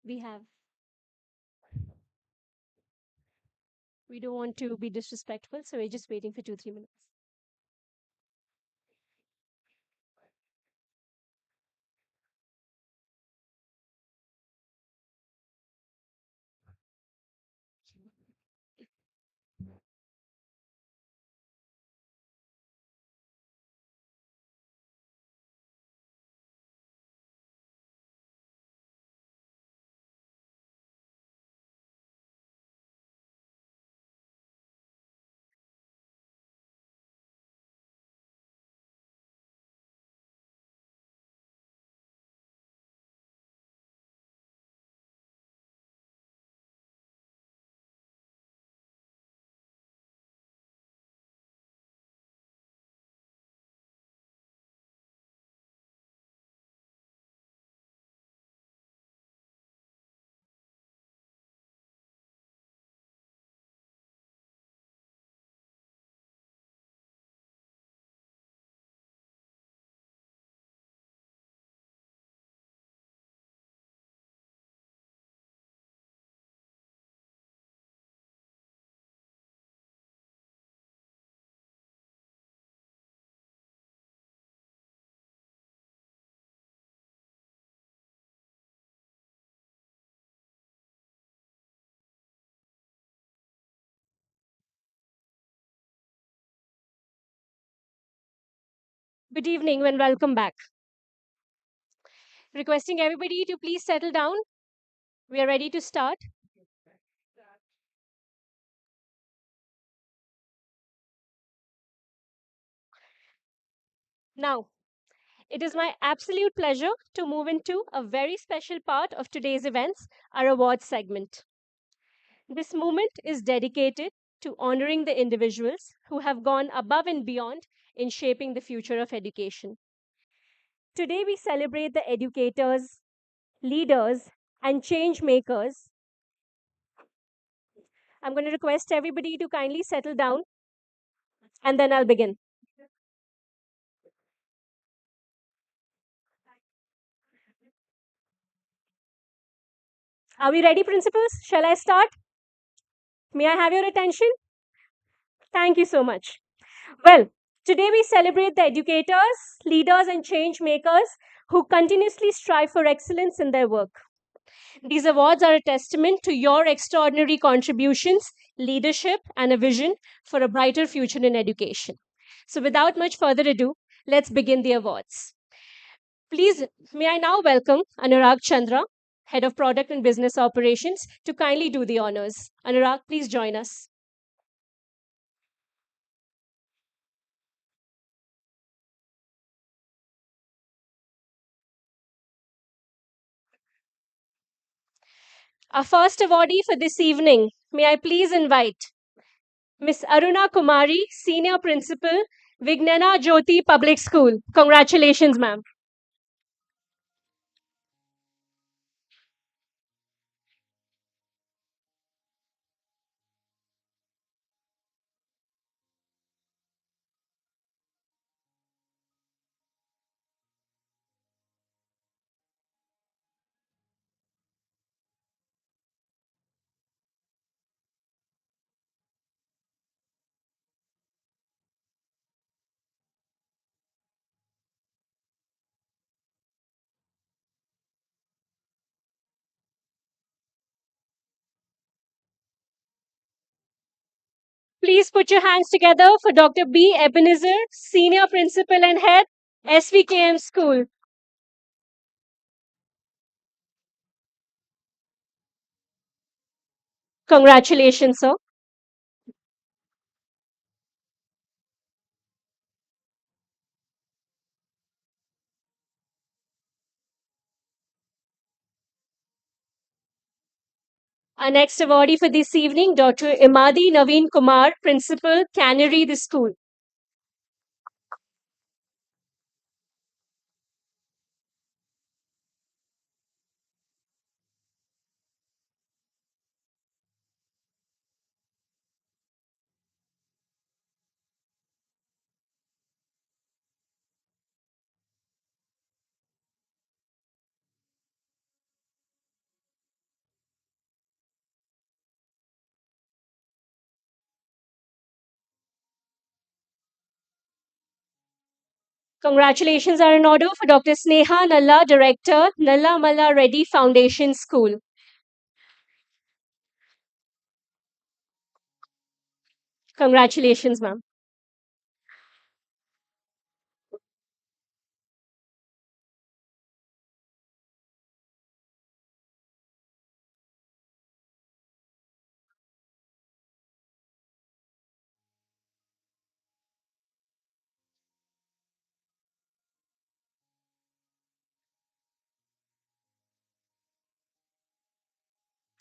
We have. We don't want to be disrespectful, so we're just waiting for 2-3 minutes. Good evening and welcome back. Requesting everybody to please settle down. We are ready to start. Now, it is my absolute pleasure to move into a very special part of today's events, our awards segment. This moment is dedicated to honoring the individuals who have gone above and beyond in shaping the future of education. Today, we celebrate the educators, leaders, and change makers. I'm going to request everybody to kindly settle down and then I'll begin. Are we ready, principals? Shall I start? May I have your attention? Thank you so much. Well, today we celebrate the educators, leaders, and change makers who continuously strive for excellence in their work. These awards are a testament to your extraordinary contributions, leadership, and a vision for a brighter future in education. So, without much further ado, let's begin the awards. Please, may I now welcome Anurag Chandra, Head of Product and Business Operations, to kindly do the honors. Anurag, please join us. Our first awardee for this evening, may I please invite Miss Aruna Kumari, Senior Principal, Vignana Jyoti Public School. Congratulations, ma'am. Please put your hands together for Dr. B. Ebenezer, Senior Principal and Head, SVKM School. Congratulations, sir. Our next awardee for this evening, Dr. Imadi Naveen Kumar, Principal, Cannery, the school. Congratulations are in order for Dr. Sneha Nalla, Director, Nalla Malla Reddy Foundation School. Congratulations, ma'am.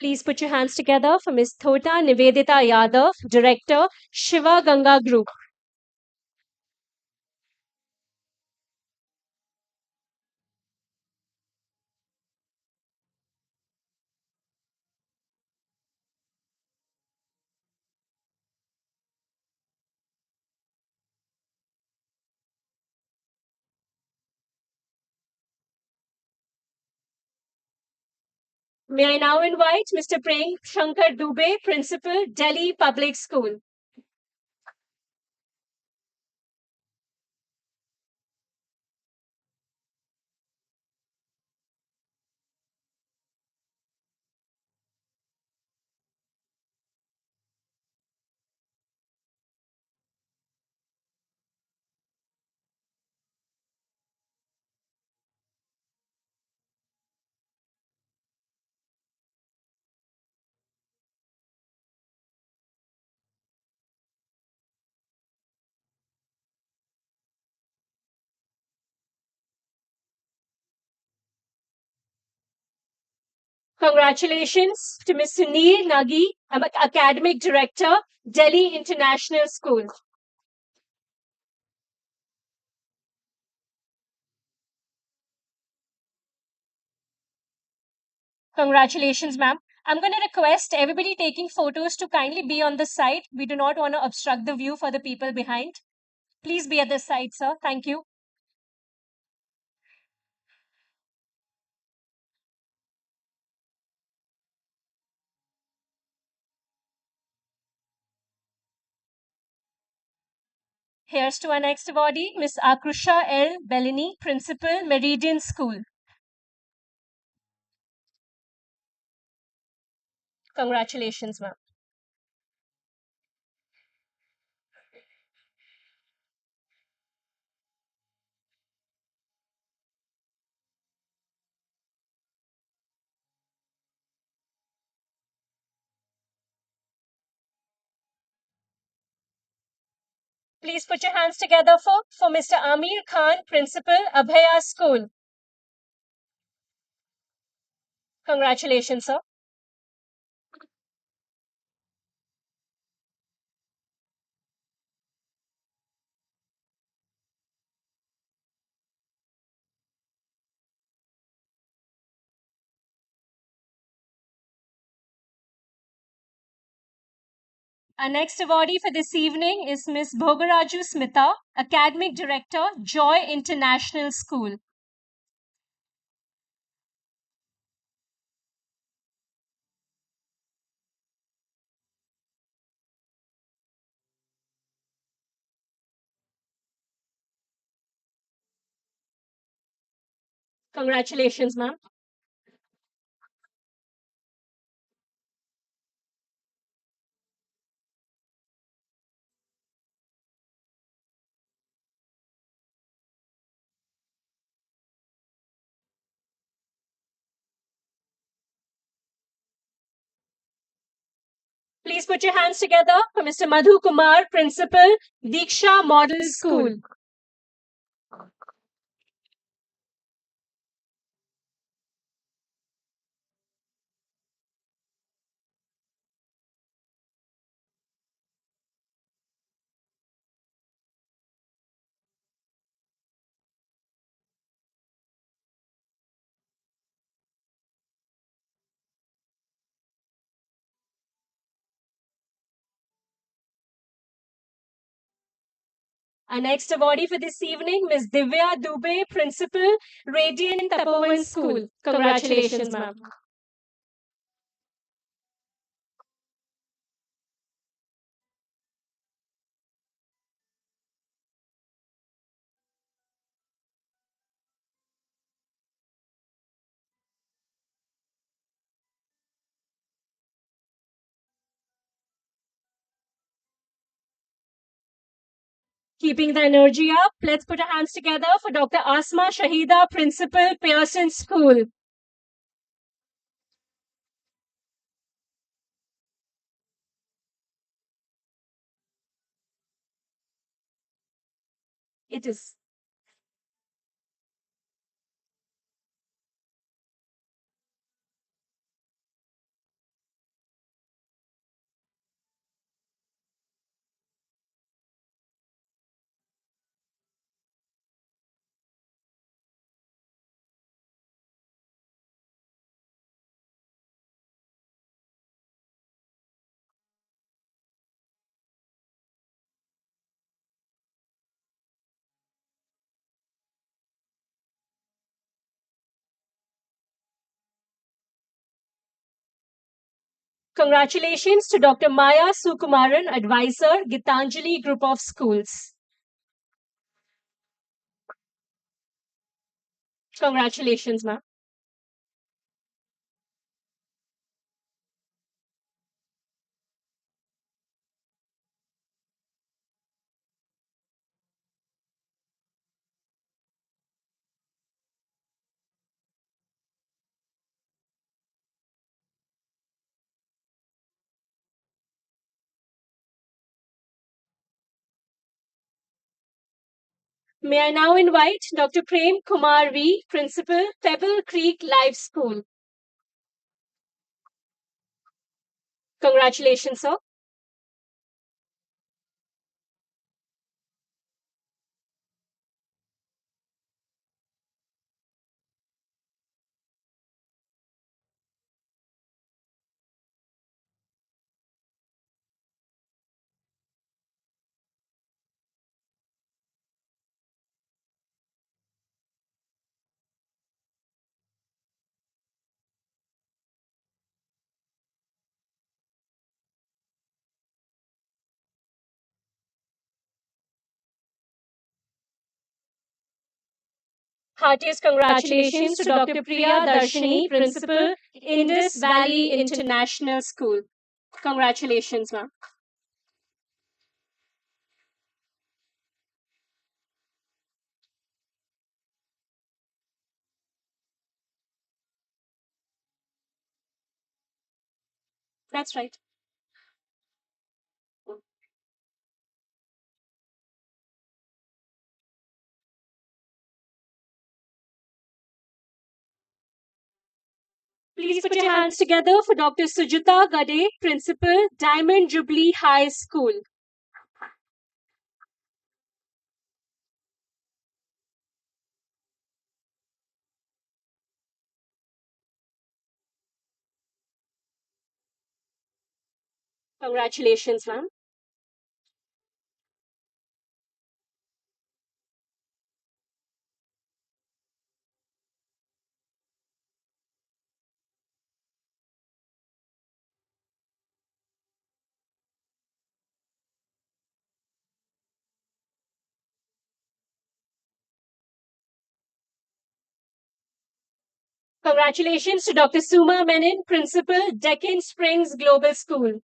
Please put your hands together for Ms. Thota Nivedita Yadav, Director, Shiva Ganga Group. May I now invite Mr. Prem Shankar Dubey, Principal, Delhi Public School. Congratulations to Ms. Sunil Nagi, Academic Director, Delhi International School. Congratulations, ma'am. I'm going to request everybody taking photos to kindly be on the side. We do not want to obstruct the view for the people behind. Please be at the side, sir. Thank you. Here's to our next awardee, Ms. Akrusha L. Bellini, Principal, Meridian School. Congratulations, ma'am. Please put your hands together for Mr. Amir Khan, Principal, Abhaya School. Congratulations, sir. Our next awardee for this evening is Ms. Bhogaraju Smita, Academic Director, Joy International School. Congratulations, ma'am. Please put your hands together for Mr. Madhu Kumar, Principal, Diksha Model School. Our next awardee for this evening, Ms. Divya Dubey, Principal, Radiant Tapovan School. Congratulations, ma'am. Keeping the energy up, let's put our hands together for Dr. Asma Shahida, Principal, Pearson School. It is. Congratulations to Dr. Maya Sukumaran, Advisor, Gitanjali Group of Schools. Congratulations, ma'am. May I now invite Dr. Prem Kumar V, Principal, Pebble Creek Life School. Congratulations, sir. Heartiest congratulations to Dr. Priya Darshini, Principal, Indus Valley International School. Congratulations, ma'am. That's right. Please put your hands together for Dr. Sujita Gade, Principal, Diamond Jubilee High School. Congratulations, ma'am. Congratulations to Dr. Suma Menon, Principal, Deccan Springs Global School.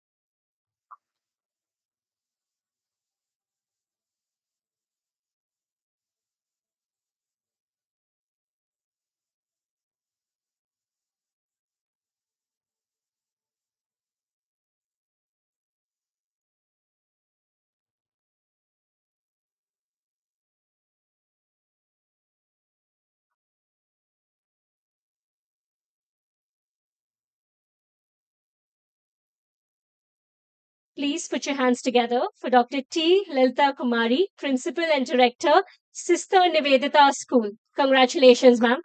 Please put your hands together for Dr. T. Lilta Kumari, Principal and Director, Sister Nivedita School. Congratulations, ma'am.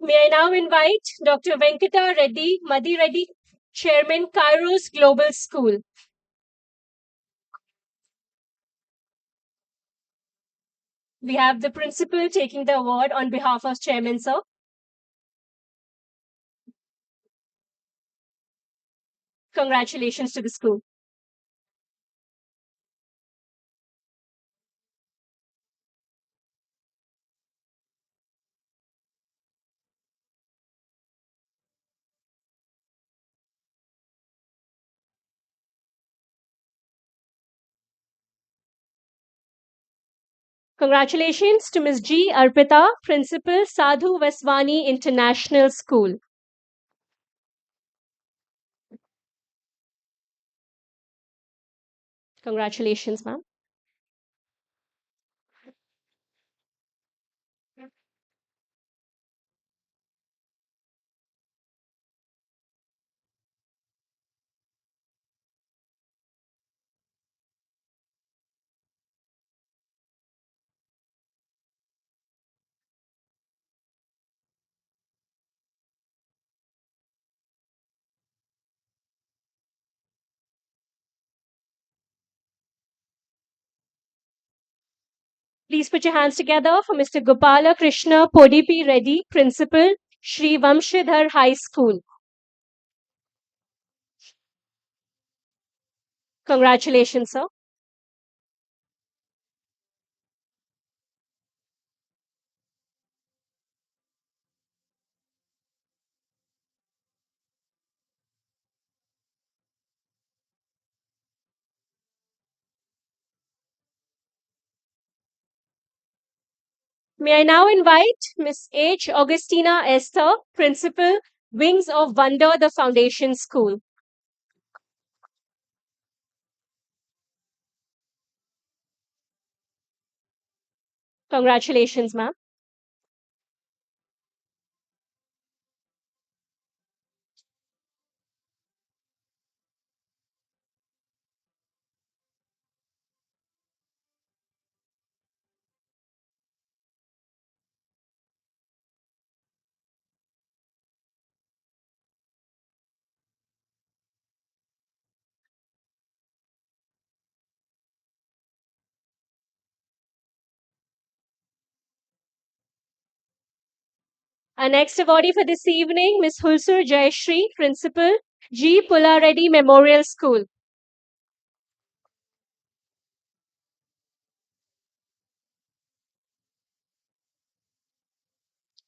May I now invite Dr. Venkata Reddy, Madhi Reddy, Chairman, Kairos Global School. We have the principal taking the award on behalf of Chairman, sir. Congratulations to the school. Congratulations to Ms. G. Arpita, Principal, Sadhu Vaswani International School. Congratulations, ma'am. Please put your hands together for Mr. Gopala Krishna Podipi Reddy, Principal, Shri Vamshidhar High School. Congratulations, sir. May I now invite Ms. H. Augustina Esther, Principal, Wings of Wonder, the Foundation School. Congratulations, ma'am. Our next awardee for this evening, Ms. Hulsur Jayashree, Principal, G. Pullareddy Memorial School.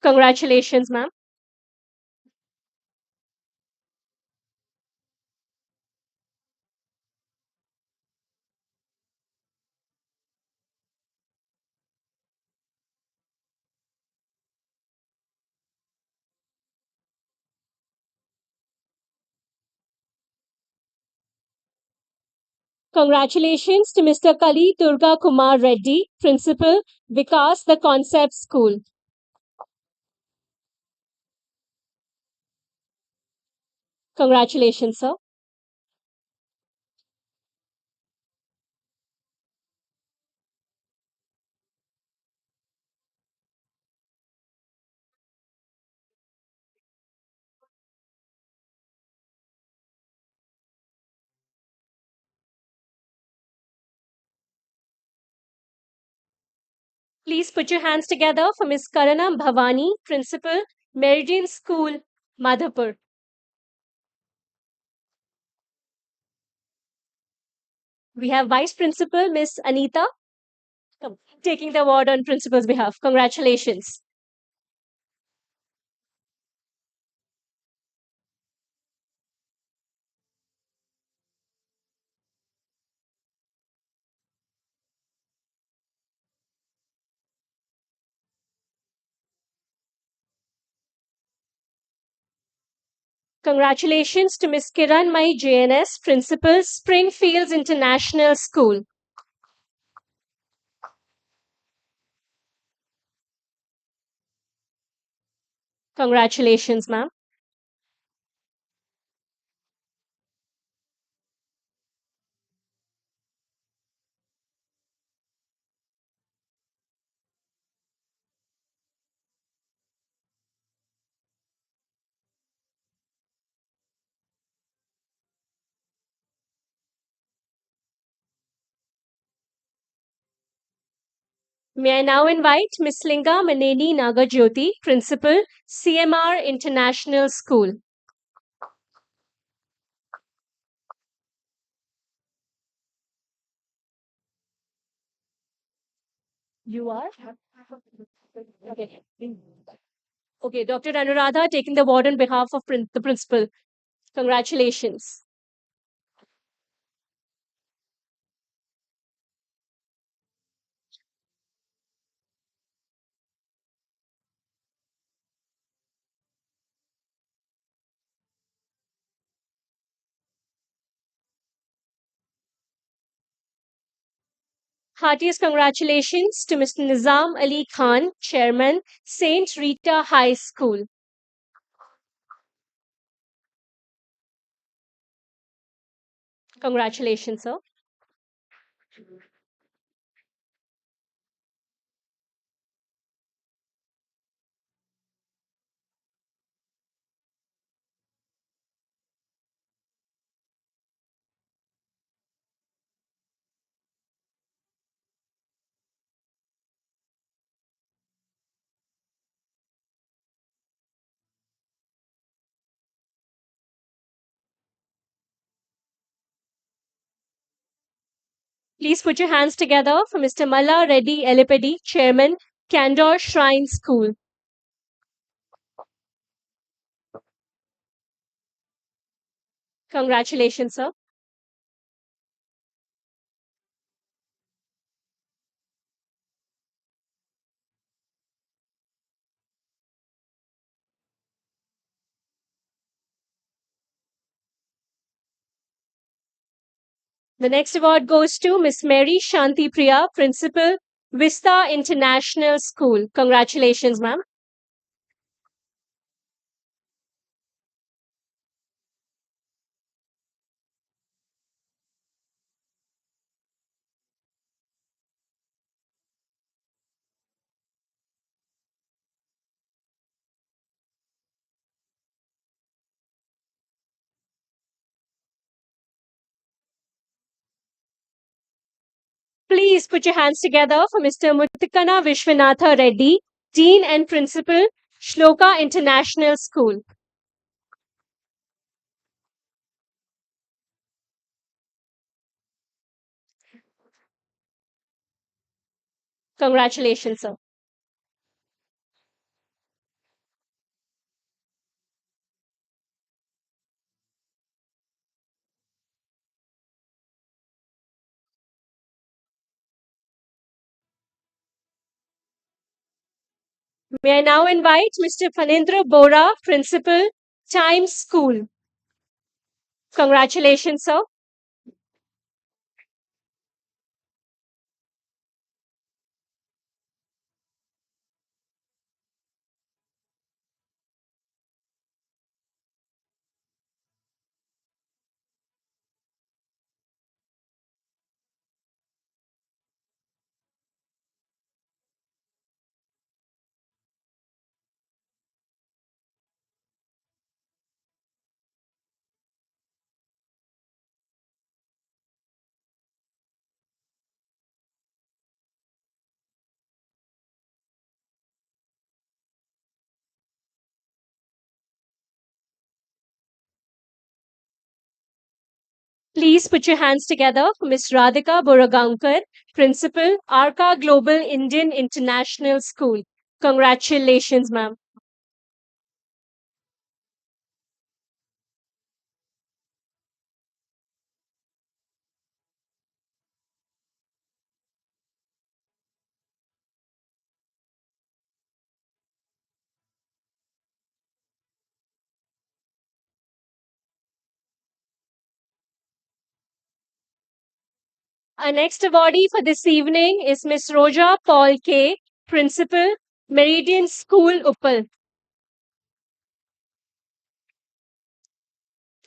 Congratulations, ma'am. Congratulations to Mr. Kali Durga Kumar Reddy, Principal, Vikas the Concept School. Congratulations, sir. Please put your hands together for Ms. Karana Bhavani, Principal, Meridian School, Madhapur. We have Vice Principal, Ms. Anita, taking the award on Principal's behalf. Congratulations. Congratulations to Ms. Kiran Mai JNS, Principal, Springfields International School. Congratulations, ma'am. May I now invite Ms. Linga Maneni Nagajyoti, Principal, CMR International School. You are? Okay. Okay, Dr. Anuradha taking the award on behalf of the principal. Congratulations. Heartiest congratulations to Mr. Nizam Ali Khan, Chairman, Saint Rita High School. Congratulations, sir. Please put your hands together for Mr. Malla Reddy Elipedi, Chairman, Candor Shrine School. Congratulations, sir. The next award goes to Miss Mary Shanti Priya, Principal, Vista International School. Congratulations, ma'am. Please put your hands together for Mr. Muttikana Vishwanatha Reddy, Dean and Principal, Shloka International School. Congratulations, sir. May I now invite Mr. Phanindra Bora, Principal, Times School. Congratulations, sir. Please put your hands together for Ms. Radhika Boragaonkar, Principal, Arca Global Indian International School. Congratulations, ma'am. Our next awardee for this evening is Miss Roja Paul K, Principal, Meridian School, Uppal.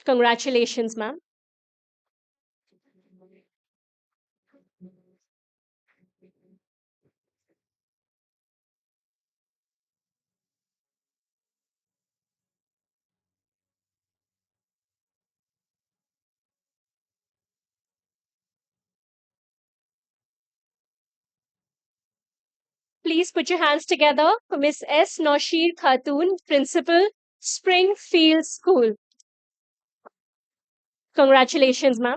Congratulations, ma'am. Please put your hands together for Miss S. Noshir Khatun, Principal, Springfield School. Congratulations, ma'am.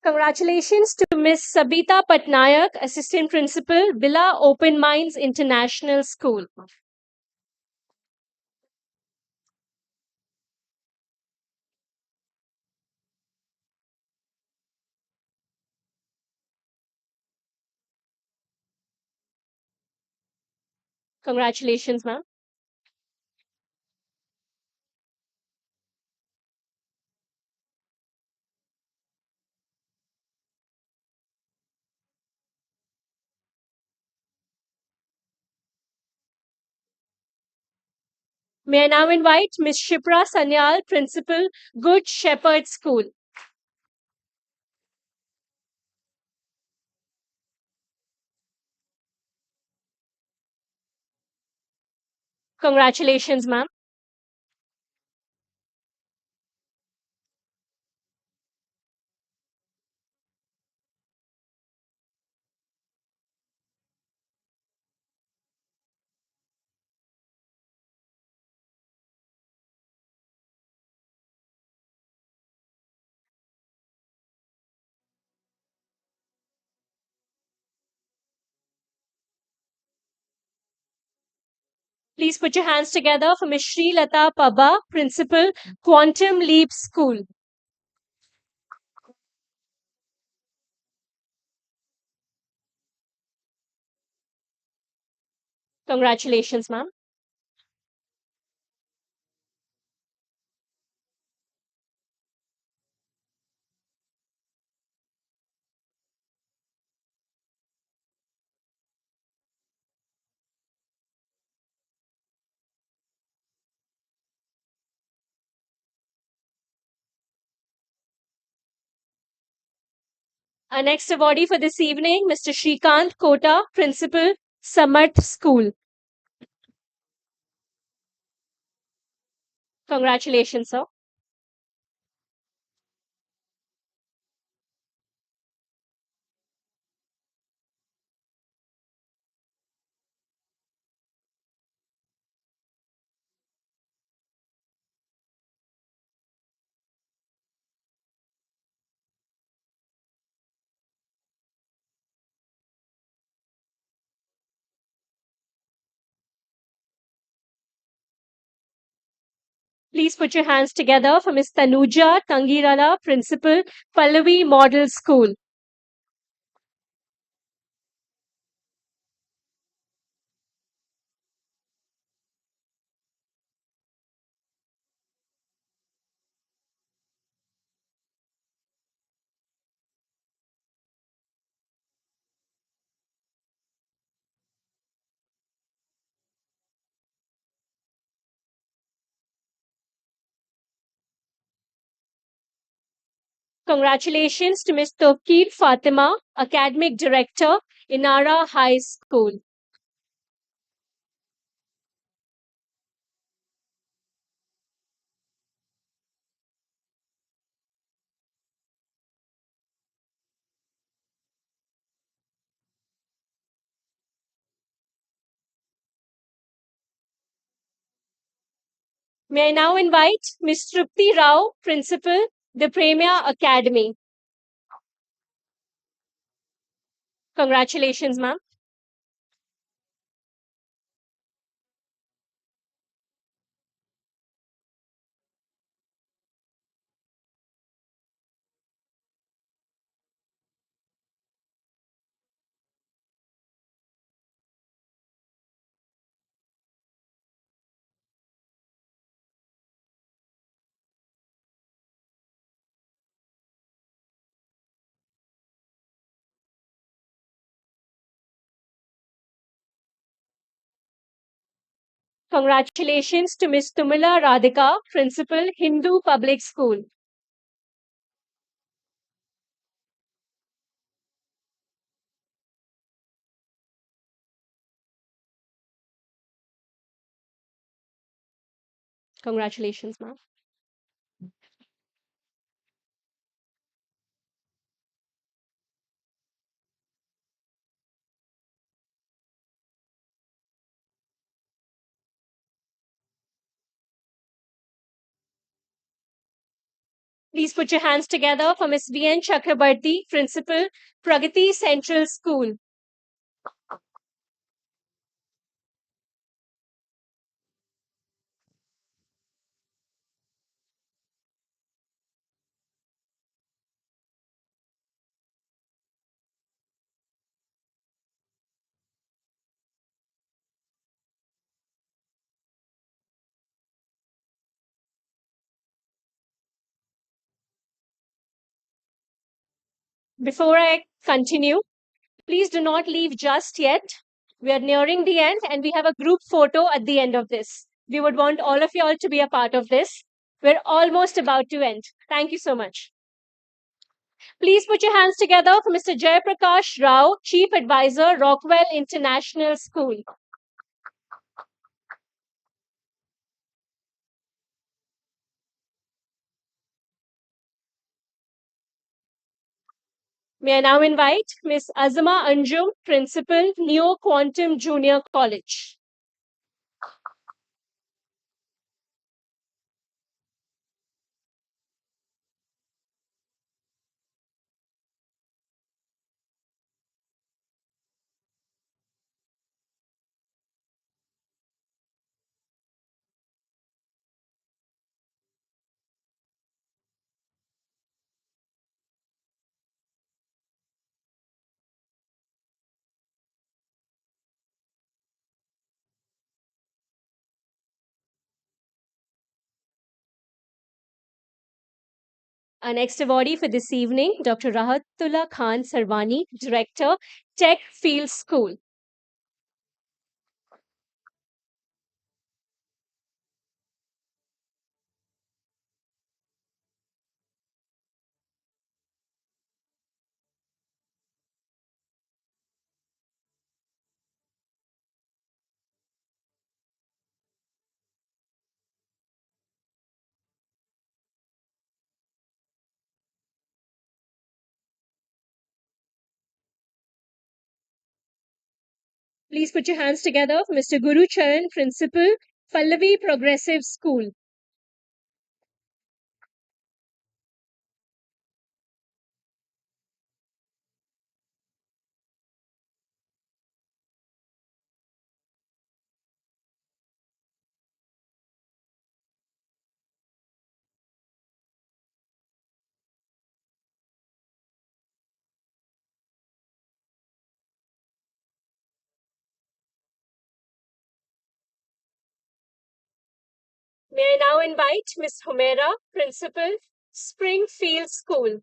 Congratulations to Ms. Sabita Patnayak, Assistant Principal, Bila Open Minds International School. Congratulations, ma'am. May I now invite Ms. Shipra Sanyal, Principal, Good Shepherd School. Congratulations, ma'am. Please put your hands together for Ms. Sri Lata Pabba, Principal, Quantum Leap School. Congratulations, ma'am. Our next awardee for this evening, Mr. Shrikant Kota, Principal, Samat School. Congratulations, sir. Please put your hands together for Ms. Tanuja Tangirala, Principal, Pallavi Model School. Congratulations to Ms. Tawqir Fatima, Academic Director, Inara High School. May I now invite Ms. Trupti Rao, Principal, the Premier Academy. Congratulations, ma'am. Congratulations to Ms. Tumila Radhika, Principal, Hindu Public School. Congratulations, ma'am. Please put your hands together for Ms. V.N. Chakrabarti, Principal, Pragati Central School. Before I continue, please do not leave just yet. We are nearing the end and we have a group photo at the end of this. We would want all of you all to be a part of this. We're almost about to end. Thank you so much. Please put your hands together for Mr. Jayaprakash Rao, Chief Advisor, Rockwell International School. May I now invite Ms. Azama Anjum, Principal, Neo Quantum Junior College. Our next awardee for this evening, Dr. Rahatullah Khan Sarwani, Director, Tech Field School. Please put your hands together for Mr. Guru Charan, Principal, Pallavi Progressive School. May I now invite Ms. Humera, Principal, Springfield School.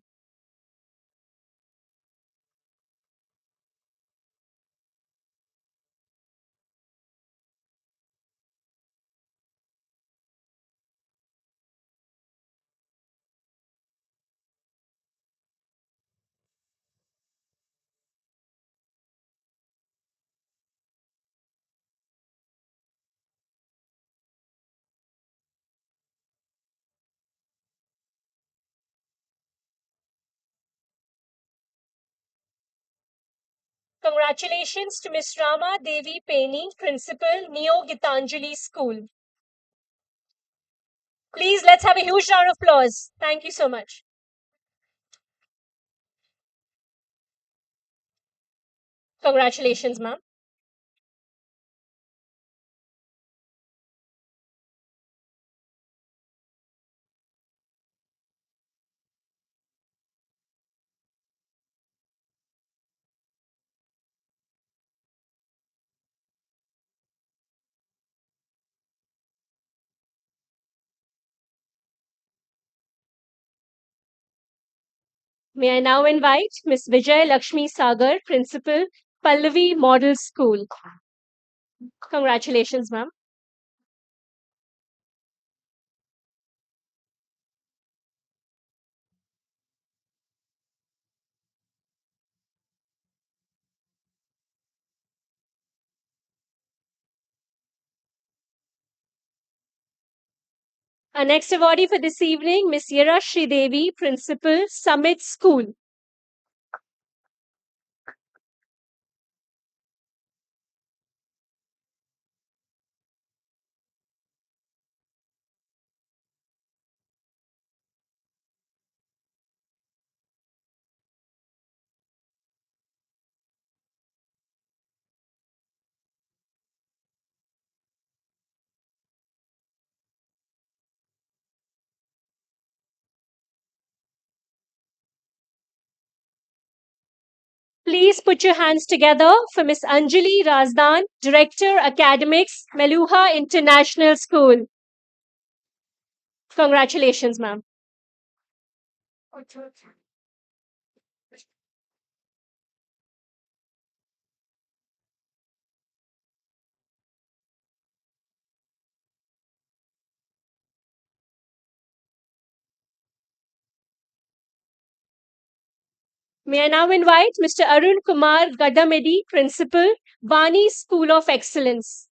Congratulations to Ms. Rama Devi Peni, Principal, Neo Gitanjali School. Please, let's have a huge round of applause. Thank you so much. Congratulations, ma'am. May I now invite Ms. Vijay Lakshmi Sagar, Principal, Pallavi Model School. Congratulations, ma'am. Our next awardee for this evening, Ms. Yara Sridevi, Principal, Summit School. Please put your hands together for Miss Anjali Razdan, Director Academics, Meluha International School. Congratulations, ma'am. May I now invite Mr. Arun Kumar Gadamedi, Principal, Bani School of Excellence.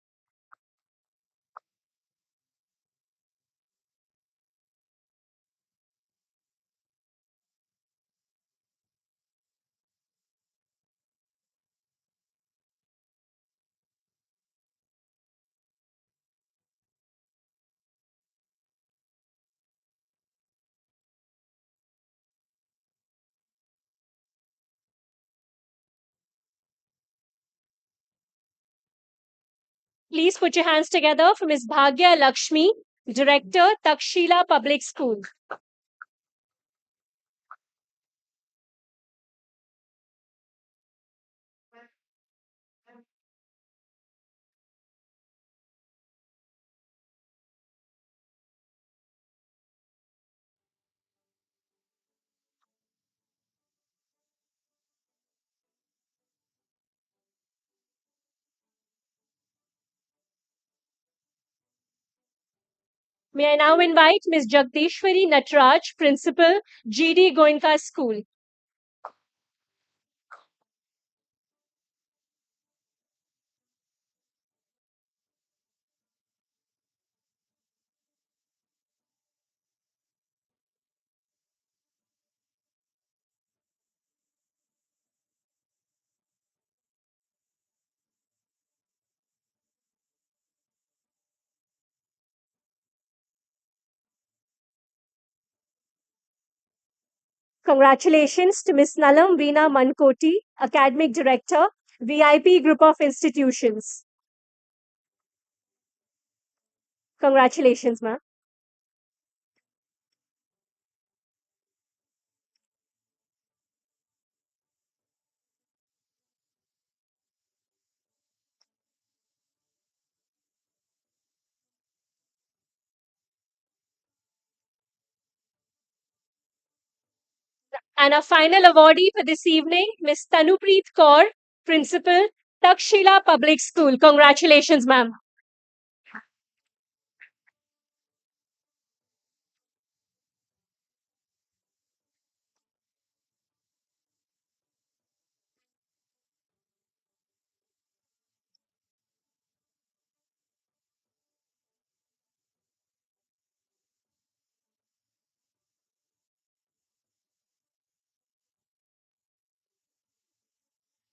Please put your hands together for Ms. Bhagya Lakshmi, Director, Takshila Public School. May I now invite Ms. Jagdishwari Natraj, Principal, GD Goenka School. Congratulations to Ms. Nalam Veena Mankoti, Academic Director, VIP Group of Institutions. Congratulations, ma'am. And our final awardee for this evening, Ms. Tanupreet Kaur, Principal, Takshila Public School. Congratulations, ma'am.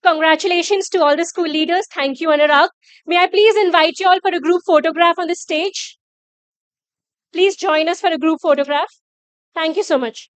Congratulations to all the school leaders. Thank you, Anurag. May I please invite you all for a group photograph on the stage? Please join us for a group photograph. Thank you so much.